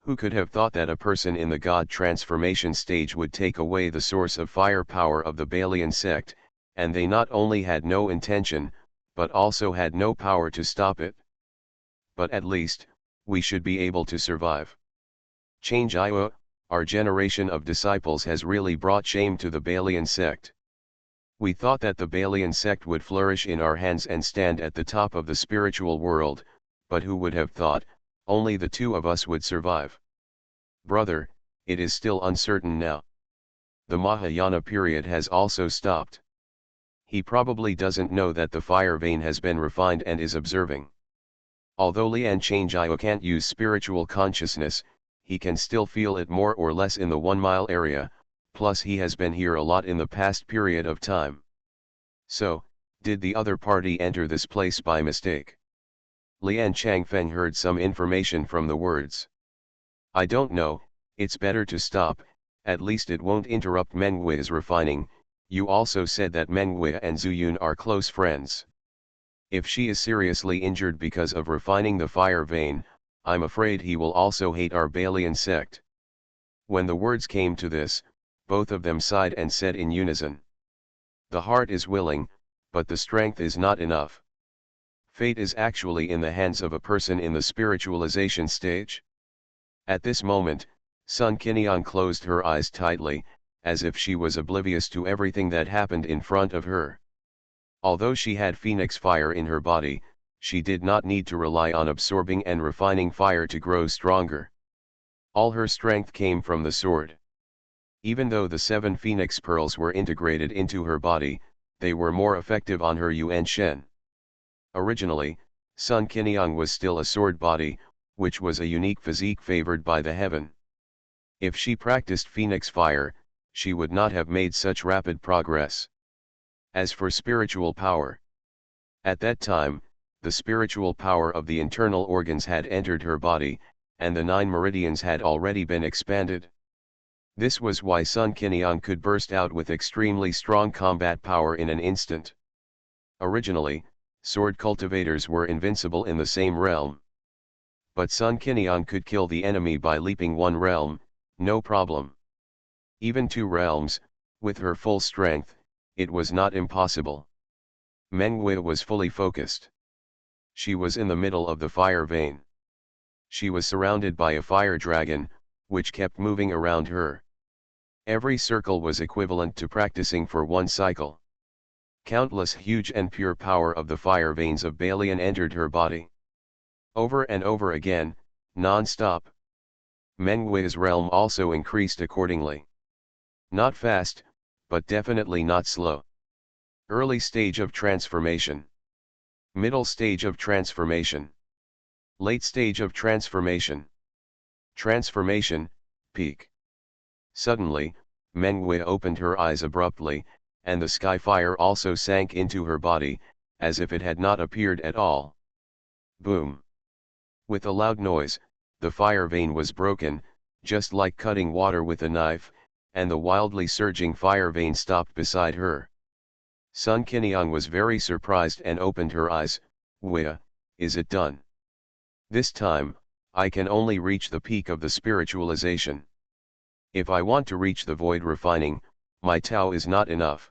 Who could have thought that a person in the god transformation stage would take away the source of fire power of the Balian sect, and they not only had no intention, but also had no power to stop it. But at least, we should be able to survive. Xianxia, our generation of disciples has really brought shame to the Balian sect. We thought that the Balian sect would flourish in our hands and stand at the top of the spiritual world, but who would have thought, Only the two of us would survive. Brother, it is still uncertain now. The Mahayana period has also stopped. He probably doesn't know that the fire vein has been refined and is observing. Although Xianxia can't use spiritual consciousness, he can still feel it more or less in the 1 mile area, plus he has been here a lot in the past period of time. So, did the other party enter this place by mistake? Lian Changfeng heard some information from the words. I don't know, it's better to stop, at least it won't interrupt Menghui's refining. You also said that Menghui and Zuyun are close friends. If she is seriously injured because of refining the fire vein, I'm afraid he will also hate our Balian sect. When the words came to this, both of them sighed and said in unison. The heart is willing, but the strength is not enough. Fate is actually in the hands of a person in the spiritualization stage. At this moment, Sun Qiniang closed her eyes tightly, as if she was oblivious to everything that happened in front of her. Although she had phoenix fire in her body, she did not need to rely on absorbing and refining fire to grow stronger. All her strength came from the sword. Even though the 7 phoenix pearls were integrated into her body, they were more effective on her Yuan Shen. Originally, Sun Qiniang was still a sword body, which was a unique physique favored by the heaven. If she practiced phoenix fire, she would not have made such rapid progress. As for spiritual power, at that time, the spiritual power of the internal organs had entered her body, and the 9 meridians had already been expanded. This was why Sun Qiniang could burst out with extremely strong combat power in an instant. Originally, sword cultivators were invincible in the same realm. But Sun Qiniang could kill the enemy by leaping 1 realm, no problem. Even 2 realms, with her full strength, it was not impossible. Menghui was fully focused. She was in the middle of the fire vein. She was surrounded by a fire dragon, which kept moving around her. Every circle was equivalent to practicing for 1 cycle. Countless huge and pure power of the fire veins of Balian entered her body. Over and over again, non-stop. Menghui's realm also increased accordingly. Not fast, but definitely not slow. Early stage of transformation. Middle stage of transformation. Late stage of transformation. Transformation, peak. Suddenly, Menghui opened her eyes abruptly, and the sky fire also sank into her body, as if it had not appeared at all. Boom. With a loud noise, the fire vein was broken, just like cutting water with a knife, and the wildly surging fire vein stopped beside her. Sun Qiniang was very surprised and opened her eyes. Wia, is it done? This time, I can only reach the peak of the spiritualization. If I want to reach the void refining, my Tao is not enough.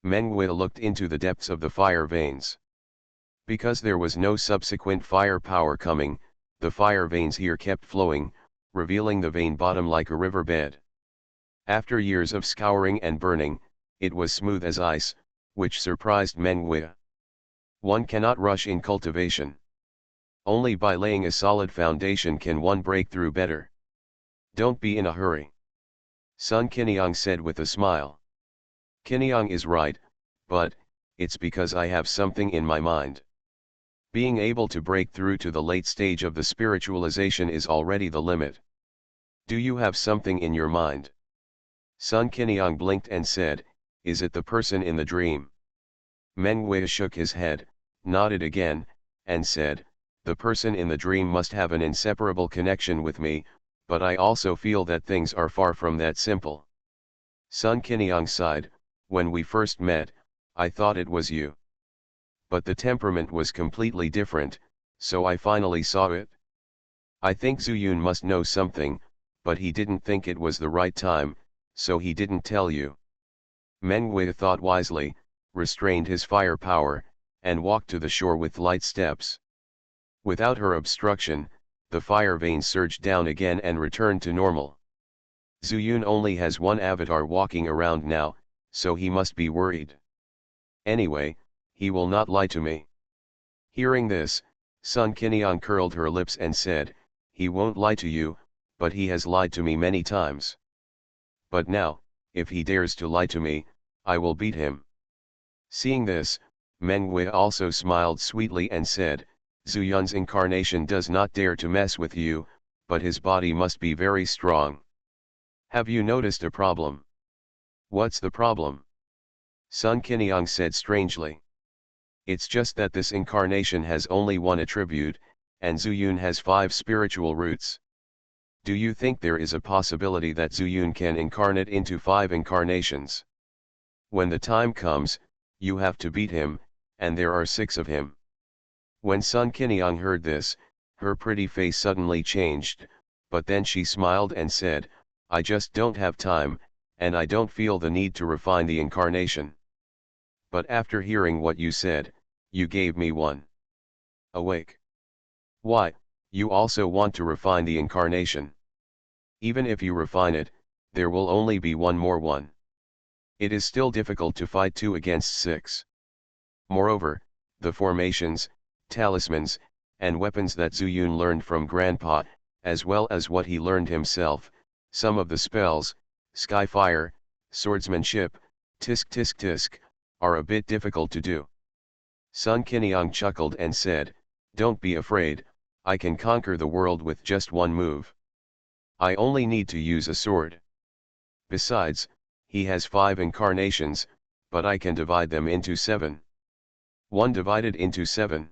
Menghui looked into the depths of the fire veins. Because there was no subsequent fire power coming, the fire veins here kept flowing, revealing the vein bottom like a riverbed. After years of scouring and burning, it was smooth as ice, which surprised Menghui. One cannot rush in cultivation. Only by laying a solid foundation can one break through better. Don't be in a hurry. Sun Qiniang said with a smile. Qiniang is right, but, it's because I have something in my mind. Being able to break through to the late stage of the spiritualization is already the limit. Do you have something in your mind? Sun Qiniang blinked and said, is it the person in the dream? Menghui shook his head, nodded again, and said, the person in the dream must have an inseparable connection with me, but I also feel that things are far from that simple. Sun Qiniang sighed, when we first met, I thought it was you. But the temperament was completely different, so I finally saw it. I think Zuyun must know something, but he didn't think it was the right time, so he didn't tell you. Menghui thought wisely, restrained his fire power, and walked to the shore with light steps. Without her obstruction, the fire vein surged down again and returned to normal. Zuyun only has 1 avatar walking around now, so he must be worried. Anyway, he will not lie to me. Hearing this, Sun Qinyang curled her lips and said, he won't lie to you, but he has lied to me many times. But now, if he dares to lie to me, I will beat him. Seeing this, Meng Wei also smiled sweetly and said, Zhu Yun's incarnation does not dare to mess with you, but his body must be very strong. Have you noticed a problem? What's the problem? Sun Qinyang said strangely. It's just that this incarnation has only one attribute, and Zhu Yun has 5 spiritual roots. Do you think there is a possibility that Zhu Yun can incarnate into 5 incarnations? When the time comes, you have to beat him, and there are 6 of him. When Sun Qinyang heard this, her pretty face suddenly changed, but then she smiled and said, I just don't have time, and I don't feel the need to refine the incarnation. But after hearing what you said, you gave me one. Awake. Why, you also want to refine the incarnation. Even if you refine it, there will only be one more one. It is still difficult to fight 2 against 6. Moreover, the formations, talismans, and weapons that Zhu Yun learned from Grandpa, as well as what he learned himself, some of the spells, sky fire, swordsmanship, tisk tisk tisk, are a bit difficult to do. Sun Qinyang chuckled and said, don't be afraid, I can conquer the world with just one move. I only need to use a sword. Besides, he has 5 incarnations, but I can divide them into 7. 1 divided into 7.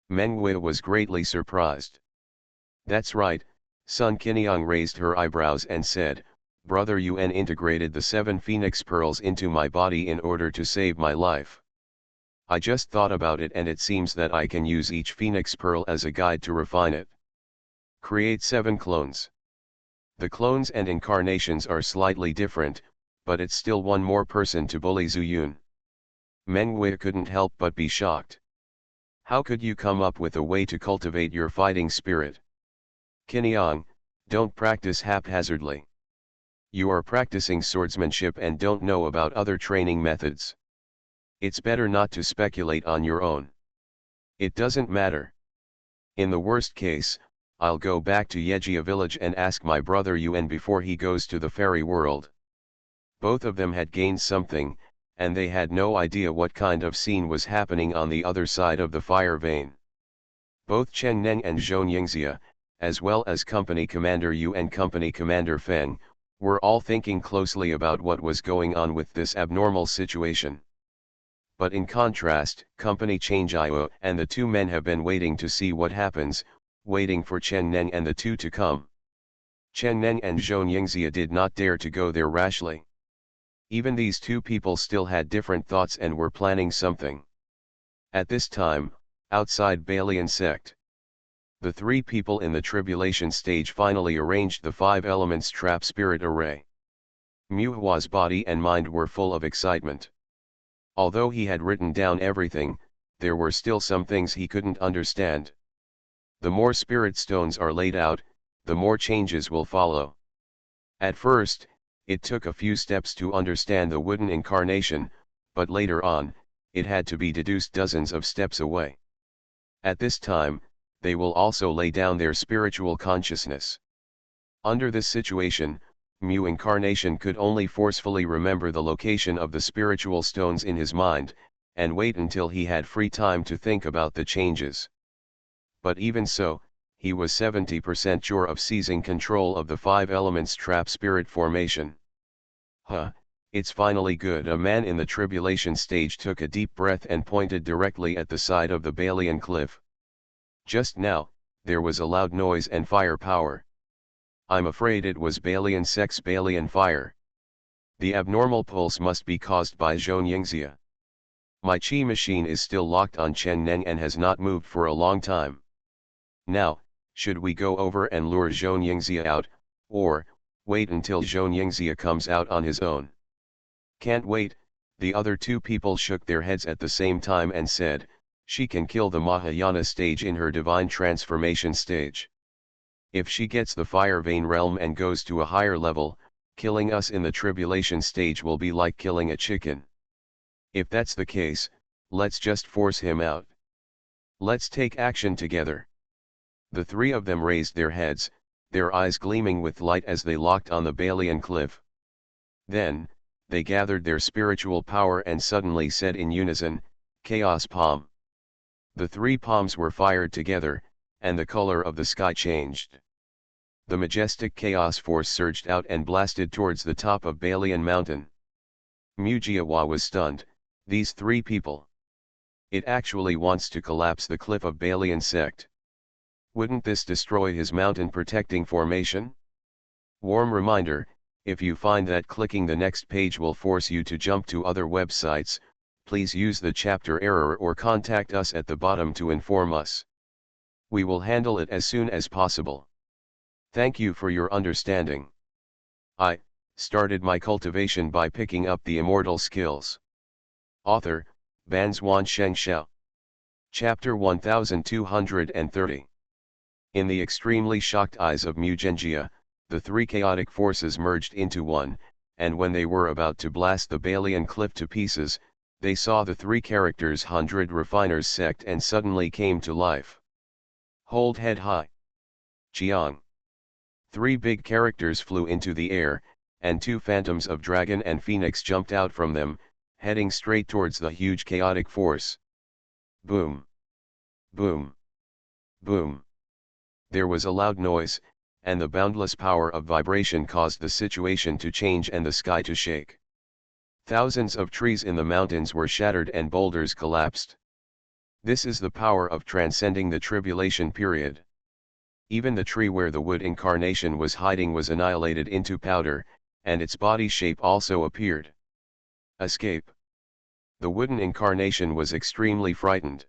Meng Wei was greatly surprised. That's right, Sun Qinyang raised her eyebrows and said, Brother Yuan integrated the 7 phoenix pearls into my body in order to save my life. I just thought about it and it seems that I can use each phoenix pearl as a guide to refine it. Create 7 clones. The clones and incarnations are slightly different, but it's still one more person to bully Zhu Yun. Meng Wei couldn't help but be shocked. How could you come up with a way to cultivate your fighting spirit? Qinyang, don't practice haphazardly. You are practicing swordsmanship and don't know about other training methods. It's better not to speculate on your own. It doesn't matter. In the worst case, I'll go back to Yejia village and ask my brother Yuan before he goes to the fairy world. Both of them had gained something, and they had no idea what kind of scene was happening on the other side of the fire vein. Both Chen Neng and Xianxia, as well as Company Commander Yu and Company Commander Feng, were all thinking closely about what was going on with this abnormal situation. But in contrast, Company Xianxia and the 2 men have been waiting to see what happens, waiting for Chen Neng and the 2 to come. Chen Neng and Xianxia did not dare to go there rashly. Even these 2 people still had different thoughts and were planning something. At this time, outside Balian sect, the 3 people in the tribulation stage finally arranged the 5 elements trap spirit array. Muhua's body and mind were full of excitement. Although he had written down everything, there were still some things he couldn't understand. The more spirit stones are laid out, the more changes will follow. At first, it took a few steps to understand the wooden incarnation, but later on, it had to be deduced dozens of steps away. At this time, they will also lay down their spiritual consciousness. Under this situation, Mu incarnation could only forcefully remember the location of the spiritual stones in his mind, and wait until he had free time to think about the changes. But even so, he was 70% sure of seizing control of the 5 elements trap spirit formation. It's finally good. A man in the tribulation stage took a deep breath and pointed directly at the side of the Balian cliff. Just now, there was a loud noise and fire power. I'm afraid it was Balian sect's Balian fire. The abnormal pulse must be caused by Xianxia. My chi machine is still locked on Chen Neng and has not moved for a long time. Now, should we go over and lure Xianxia out, or wait until Xianxia comes out on his own? Can't wait. The other 2 people shook their heads at the same time and said, she can kill the Mahayana stage in her divine transformation stage. If she gets the fire vein realm and goes to a higher level, killing us in the tribulation stage will be like killing a chicken. If that's the case, let's just force him out. Let's take action together. The three of them raised their heads, their eyes gleaming with light as they locked on the Balian cliff. Then, they gathered their spiritual power and suddenly said in unison, "Chaos Palm." The three palms were fired together, and the color of the sky changed. The majestic chaos force surged out and blasted towards the top of Balian Mountain. Mujiawa was stunned. These three people. It actually wants to collapse the cliff of Balian sect. Wouldn't this destroy his mountain protecting formation? Warm reminder, if you find that clicking the next page will force you to jump to other websites, please use the chapter error or contact us at the bottom to inform us. We will handle it as soon as possible. Thank you for your understanding. I started my cultivation by picking up the immortal skills. Author, Banzuan Xianxia. Chapter 1230. In the extremely shocked eyes of Xianxia, the three chaotic forces merged into one, and when they were about to blast the Balian cliff to pieces, they saw the three characters 100 Refiners sect and suddenly came to life. Hold head high. Chiang. Three big characters flew into the air, and two phantoms of dragon and phoenix jumped out from them, heading straight towards the huge chaotic force. Boom. Boom. Boom. There was a loud noise, and the boundless power of vibration caused the situation to change and the sky to shake. Thousands of trees in the mountains were shattered and boulders collapsed. This is the power of transcending the tribulation period. Even the tree where the wood incarnation was hiding was annihilated into powder, and its body shape also appeared. Escape. The wooden incarnation was extremely frightened.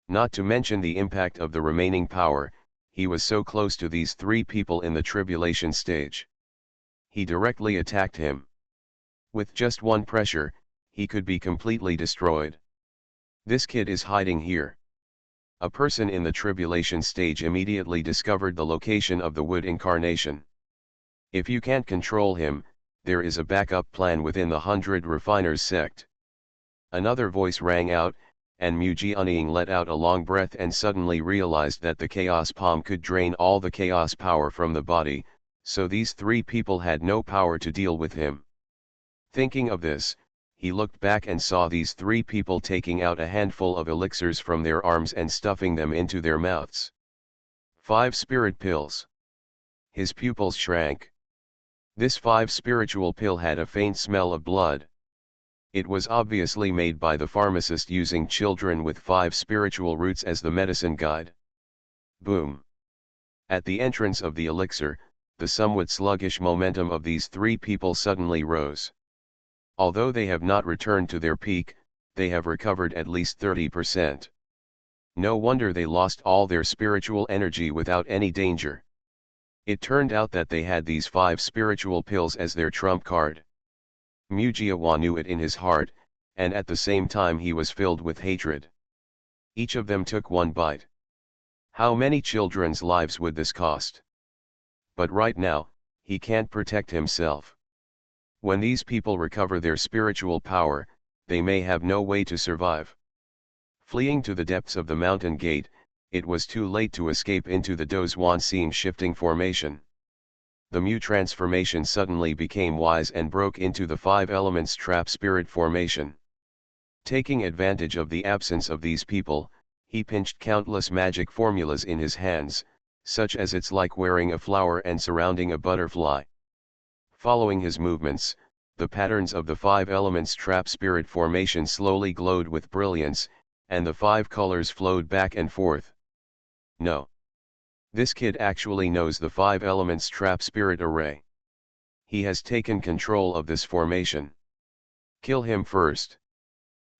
Not to mention the impact of the remaining power, he was so close to these three people in the tribulation stage. He directly attacked him. With just one pressure, he could be completely destroyed. This kid is hiding here. A person in the tribulation stage immediately discovered the location of the wood incarnation. If you can't control him, there is a backup plan within the 100 Refiners sect. Another voice rang out, and Mujianing let out a long breath and suddenly realized that the chaos palm could drain all the chaos power from the body, so these three people had no power to deal with him. Thinking of this, he looked back and saw these three people taking out a handful of elixirs from their arms and stuffing them into their mouths. 5 spirit pills. His pupils shrank. This 5 spiritual pill had a faint smell of blood. It was obviously made by the pharmacist using children with 5 spiritual roots as the medicine guide. Boom. At the entrance of the elixir, the somewhat sluggish momentum of these three people suddenly rose. Although they have not returned to their peak, they have recovered at least 30%. No wonder they lost all their spiritual energy without any danger. It turned out that they had these 5 spiritual pills as their trump card. Mujiawa knew it in his heart, and at the same time he was filled with hatred. Each of them took one bite. How many children's lives would this cost? But right now, he can't protect himself. When these people recover their spiritual power, they may have no way to survive. Fleeing to the depths of the mountain gate, it was too late to escape into the Dozwan seam shifting formation. The Mu transformation suddenly became wise and broke into the 5 elements trap spirit formation. Taking advantage of the absence of these people, he pinched countless magic formulas in his hands, such as it's like wearing a flower and surrounding a butterfly. Following his movements, the patterns of the 5 elements trap spirit formation slowly glowed with brilliance, and the 5 colors flowed back and forth. No. This kid actually knows the 5 elements trap spirit array. He has taken control of this formation. Kill him first.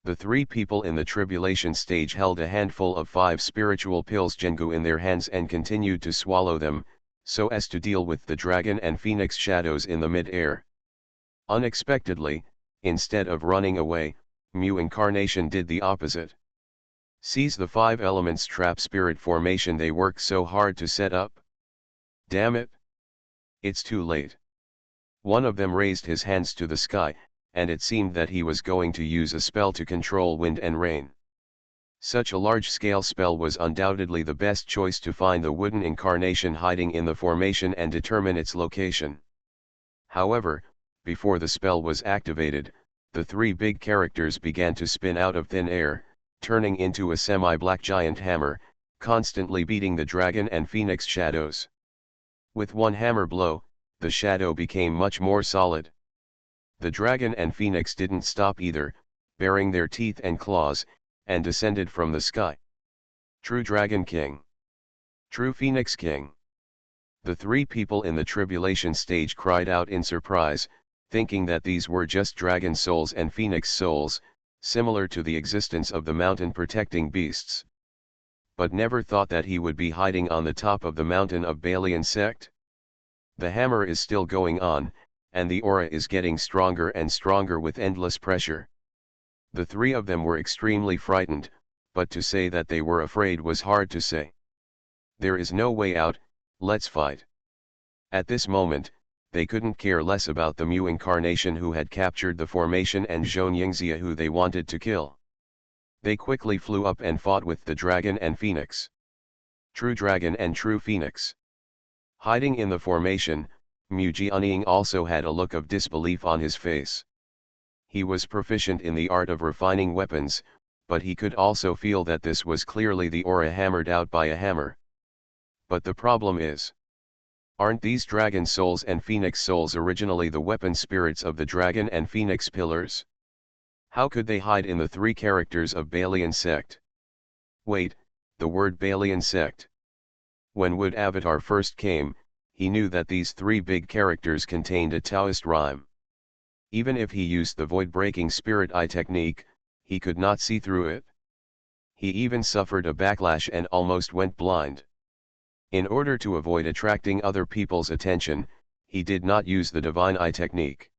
The 3 people in the tribulation stage held a handful of 5 spiritual pills Jengu in their hands and continued to swallow them, so as to deal with the dragon and phoenix shadows in the mid-air. Unexpectedly, instead of running away, Mu incarnation did the opposite. Seize the 5 elements trap spirit formation they worked so hard to set up. Damn it! It's too late. One of them raised his hands to the sky, and it seemed that he was going to use a spell to control wind and rain. Such a large-scale spell was undoubtedly the best choice to find the wooden incarnation hiding in the formation and determine its location. However, before the spell was activated, the three big characters began to spin out of thin air, turning into a semi-black giant hammer, constantly beating the dragon and phoenix shadows. With one hammer blow, the shadow became much more solid. The dragon and phoenix didn't stop either, baring their teeth and claws, and descended from the sky. True Dragon King. True Phoenix King. The three people in the tribulation stage cried out in surprise, thinking that these were just dragon souls and phoenix souls, similar to the existence of the mountain protecting beasts. But never thought that he would be hiding on the top of the mountain of Balian sect. The hammer is still going on, and the aura is getting stronger and stronger with endless pressure. The three of them were extremely frightened, but to say that they were afraid was hard to say. There is no way out, let's fight. At this moment, they couldn't care less about the Mu incarnation who had captured the formation and Xianxia who they wanted to kill. They quickly flew up and fought with the dragon and phoenix. True dragon and true phoenix. Hiding in the formation, Mu Jianying also had a look of disbelief on his face. He was proficient in the art of refining weapons, but he could also feel that this was clearly the aura hammered out by a hammer. But the problem is, aren't these dragon souls and phoenix souls originally the weapon spirits of the dragon and phoenix pillars? How could they hide in the three characters of Balian sect? Wait, the word Balian sect. When Wood Avatar first came, he knew that these three big characters contained a Taoist rhyme. Even if he used the void-breaking spirit eye technique, he could not see through it. He even suffered a backlash and almost went blind. In order to avoid attracting other people's attention, he did not use the divine eye technique.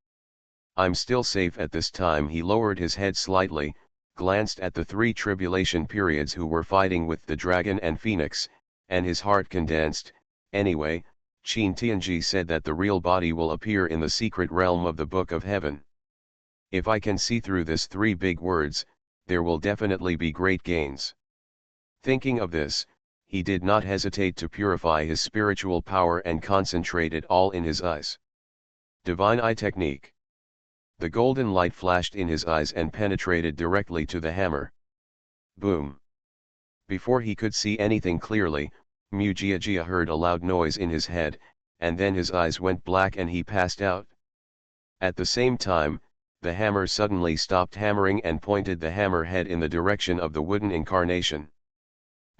I'm still safe at this time. He lowered his head slightly, glanced at the three tribulation periods who were fighting with the dragon and phoenix, and his heart condensed. Anyway, Qin Tianji said that the real body will appear in the secret realm of the Book of Heaven. If I can see through this three big words, there will definitely be great gains. Thinking of this, he did not hesitate to purify his spiritual power and concentrate it all in his eyes. Divine eye technique. The golden light flashed in his eyes and penetrated directly to the hammer. Boom. Before he could see anything clearly, Mu Jiajia heard a loud noise in his head, and then his eyes went black and he passed out. At the same time, the hammer suddenly stopped hammering and pointed the hammerhead in the direction of the wooden incarnation.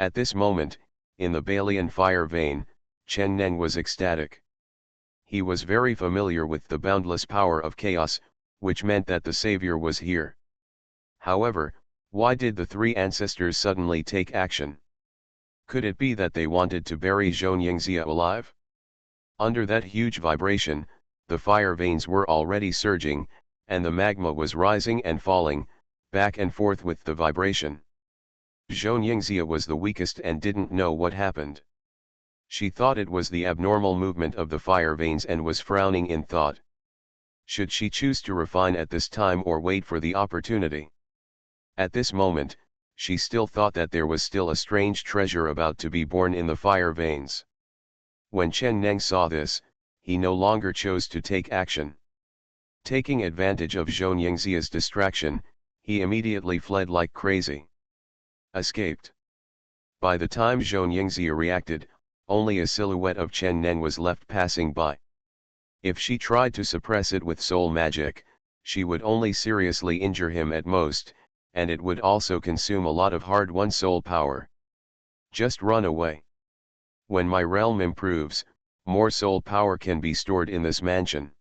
At this moment, in the Balian fire vein, Chen Neng was ecstatic. He was very familiar with the boundless power of chaos, which meant that the savior was here. However, why did the three ancestors suddenly take action? Could it be that they wanted to bury Xianxia alive? Under that huge vibration, the fire veins were already surging, and the magma was rising and falling, back and forth with the vibration. Xianxia was the weakest and didn't know what happened. She thought it was the abnormal movement of the fire veins and was frowning in thought. Should she choose to refine at this time or wait for the opportunity? At this moment, she still thought that there was still a strange treasure about to be born in the fire veins. When Chen Neng saw this, he no longer chose to take action. Taking advantage of Xianxia's distraction, he immediately fled like crazy. Escaped. By the time Xianxia reacted, only a silhouette of Chen Neng was left passing by. If she tried to suppress it with soul magic, she would only seriously injure him at most, and it would also consume a lot of hard-won soul power. Just run away. When my realm improves, more soul power can be stored in this mansion.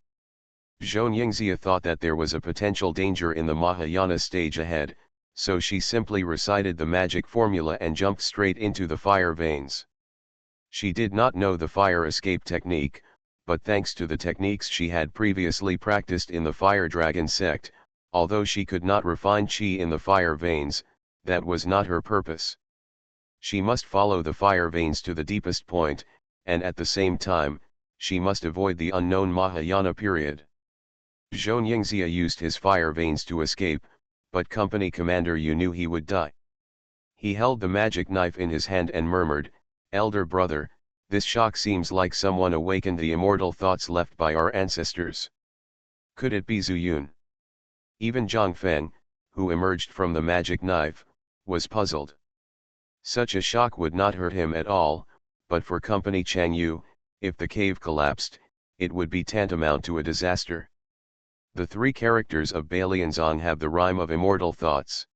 Xianxia thought that there was a potential danger in the Mahayana stage ahead, so she simply recited the magic formula and jumped straight into the fire veins. She did not know the fire escape technique, but thanks to the techniques she had previously practiced in the fire dragon sect, although she could not refine chi in the fire veins, that was not her purpose. She must follow the fire veins to the deepest point, and at the same time, she must avoid the unknown Mahayana period. Xianxia used his fire veins to escape, but company commander Yu knew he would die. He held the magic knife in his hand and murmured, "Elder brother, this shock seems like someone awakened the immortal thoughts left by our ancestors. Could it be Zuyun?" Even Zhang Feng, who emerged from the magic knife, was puzzled. Such a shock would not hurt him at all, but for Company Chang Yu, if the cave collapsed, it would be tantamount to a disaster. The three characters of Balianzong have the rhyme of immortal thoughts.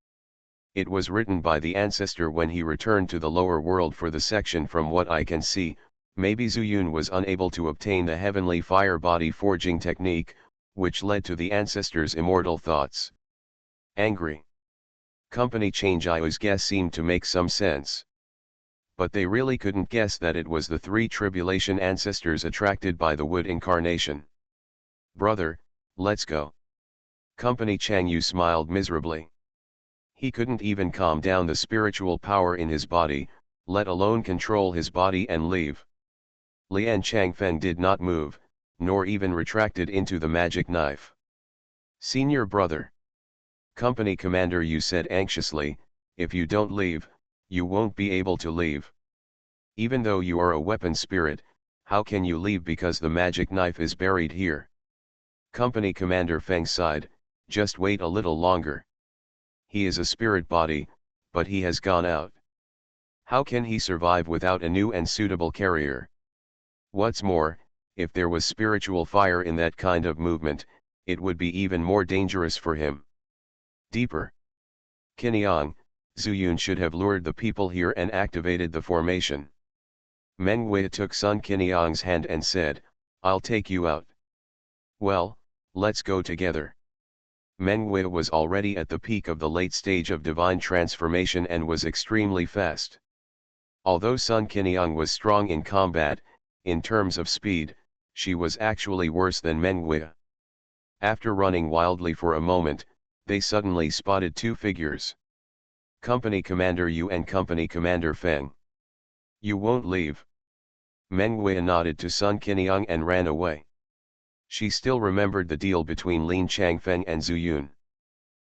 It was written by the ancestor when he returned to the lower world for the section. From what I can see, maybe Zuyun was unable to obtain the heavenly fire body forging technique, which led to the ancestor's immortal thoughts. Angry. Company Chang Yu's guess seemed to make some sense. But they really couldn't guess that it was the three tribulation ancestors attracted by the wood incarnation. "Brother, let's go." Company Chang Yu smiled miserably. He couldn't even calm down the spiritual power in his body, let alone control his body and leave. Lian Changfeng did not move, nor even retracted into the magic knife. "Senior brother." Company Commander Yu said anxiously, "If you don't leave, you won't be able to leave. Even though you are a weapon spirit, how can you leave because the magic knife is buried here?" Company Commander Feng sighed, "Just wait a little longer. He is a spirit body, but he has gone out. How can he survive without a new and suitable carrier? What's more, if there was spiritual fire in that kind of movement, it would be even more dangerous for him." Deeper. Qiniang, Zuyun should have lured the people here and activated the formation. Meng Wei took Sun Qiniang's hand and said, "I'll take you out." "Well, let's go together." Meng Wei was already at the peak of the late stage of divine transformation and was extremely fast. Although Sun Qiniang was strong in combat, in terms of speed, she was actually worse than Meng Wei. After running wildly for a moment, they suddenly spotted two figures. Company Commander Yu and Company Commander Feng. "You won't leave?" Meng Wei nodded to Sun Qiniang and ran away. She still remembered the deal between Lin Changfeng and Zuyun.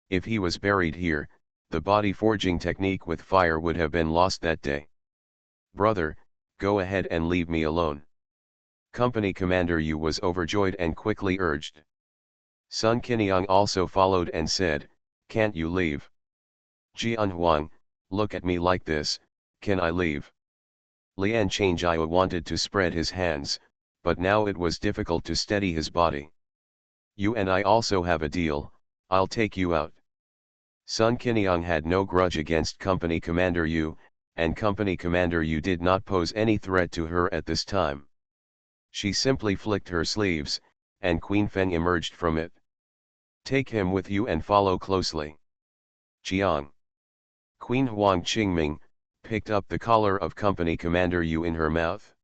If he was buried here, the body forging technique with fire would have been lost that day. "Brother, go ahead and leave me alone." Company Commander Yu was overjoyed and quickly urged. Sun Qiniang also followed and said, "Can't you leave?" "Jian Huang, look at me like this, can I leave?" Lian Changjia wanted to spread his hands, but now it was difficult to steady his body. "You and I also have a deal, I'll take you out." Sun Qiniang had no grudge against Company Commander Yu, and Company Commander Yu did not pose any threat to her at this time. She simply flicked her sleeves, and Queen Feng emerged from it. "Take him with you and follow closely." "Jiang." Queen Huang Qingming picked up the collar of Company Commander Yu in her mouth.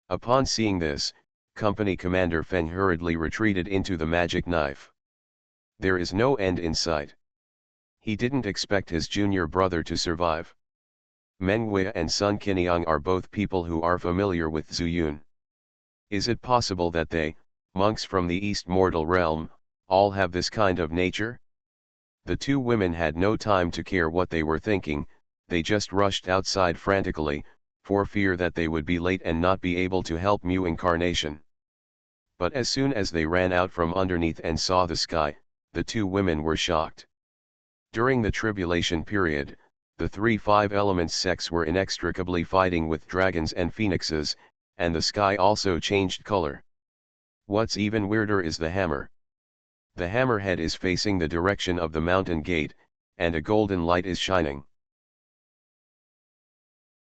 Upon seeing this, Company Commander Feng hurriedly retreated into the magic knife. There is no end in sight. He didn't expect his junior brother to survive. Meng Wei and Sun Qiniang are both people who are familiar with Zuyun. Is it possible that they, monks from the East Mortal realm, all have this kind of nature? The two women had no time to care what they were thinking, they just rushed outside frantically, for fear that they would be late and not be able to help Mu incarnation. But as soon as they ran out from underneath and saw the sky, the two women were shocked. During the tribulation period, the three five elements sects were inextricably fighting with dragons and phoenixes, and the sky also changed color. What's even weirder is the hammer. The hammerhead is facing the direction of the mountain gate, and a golden light is shining.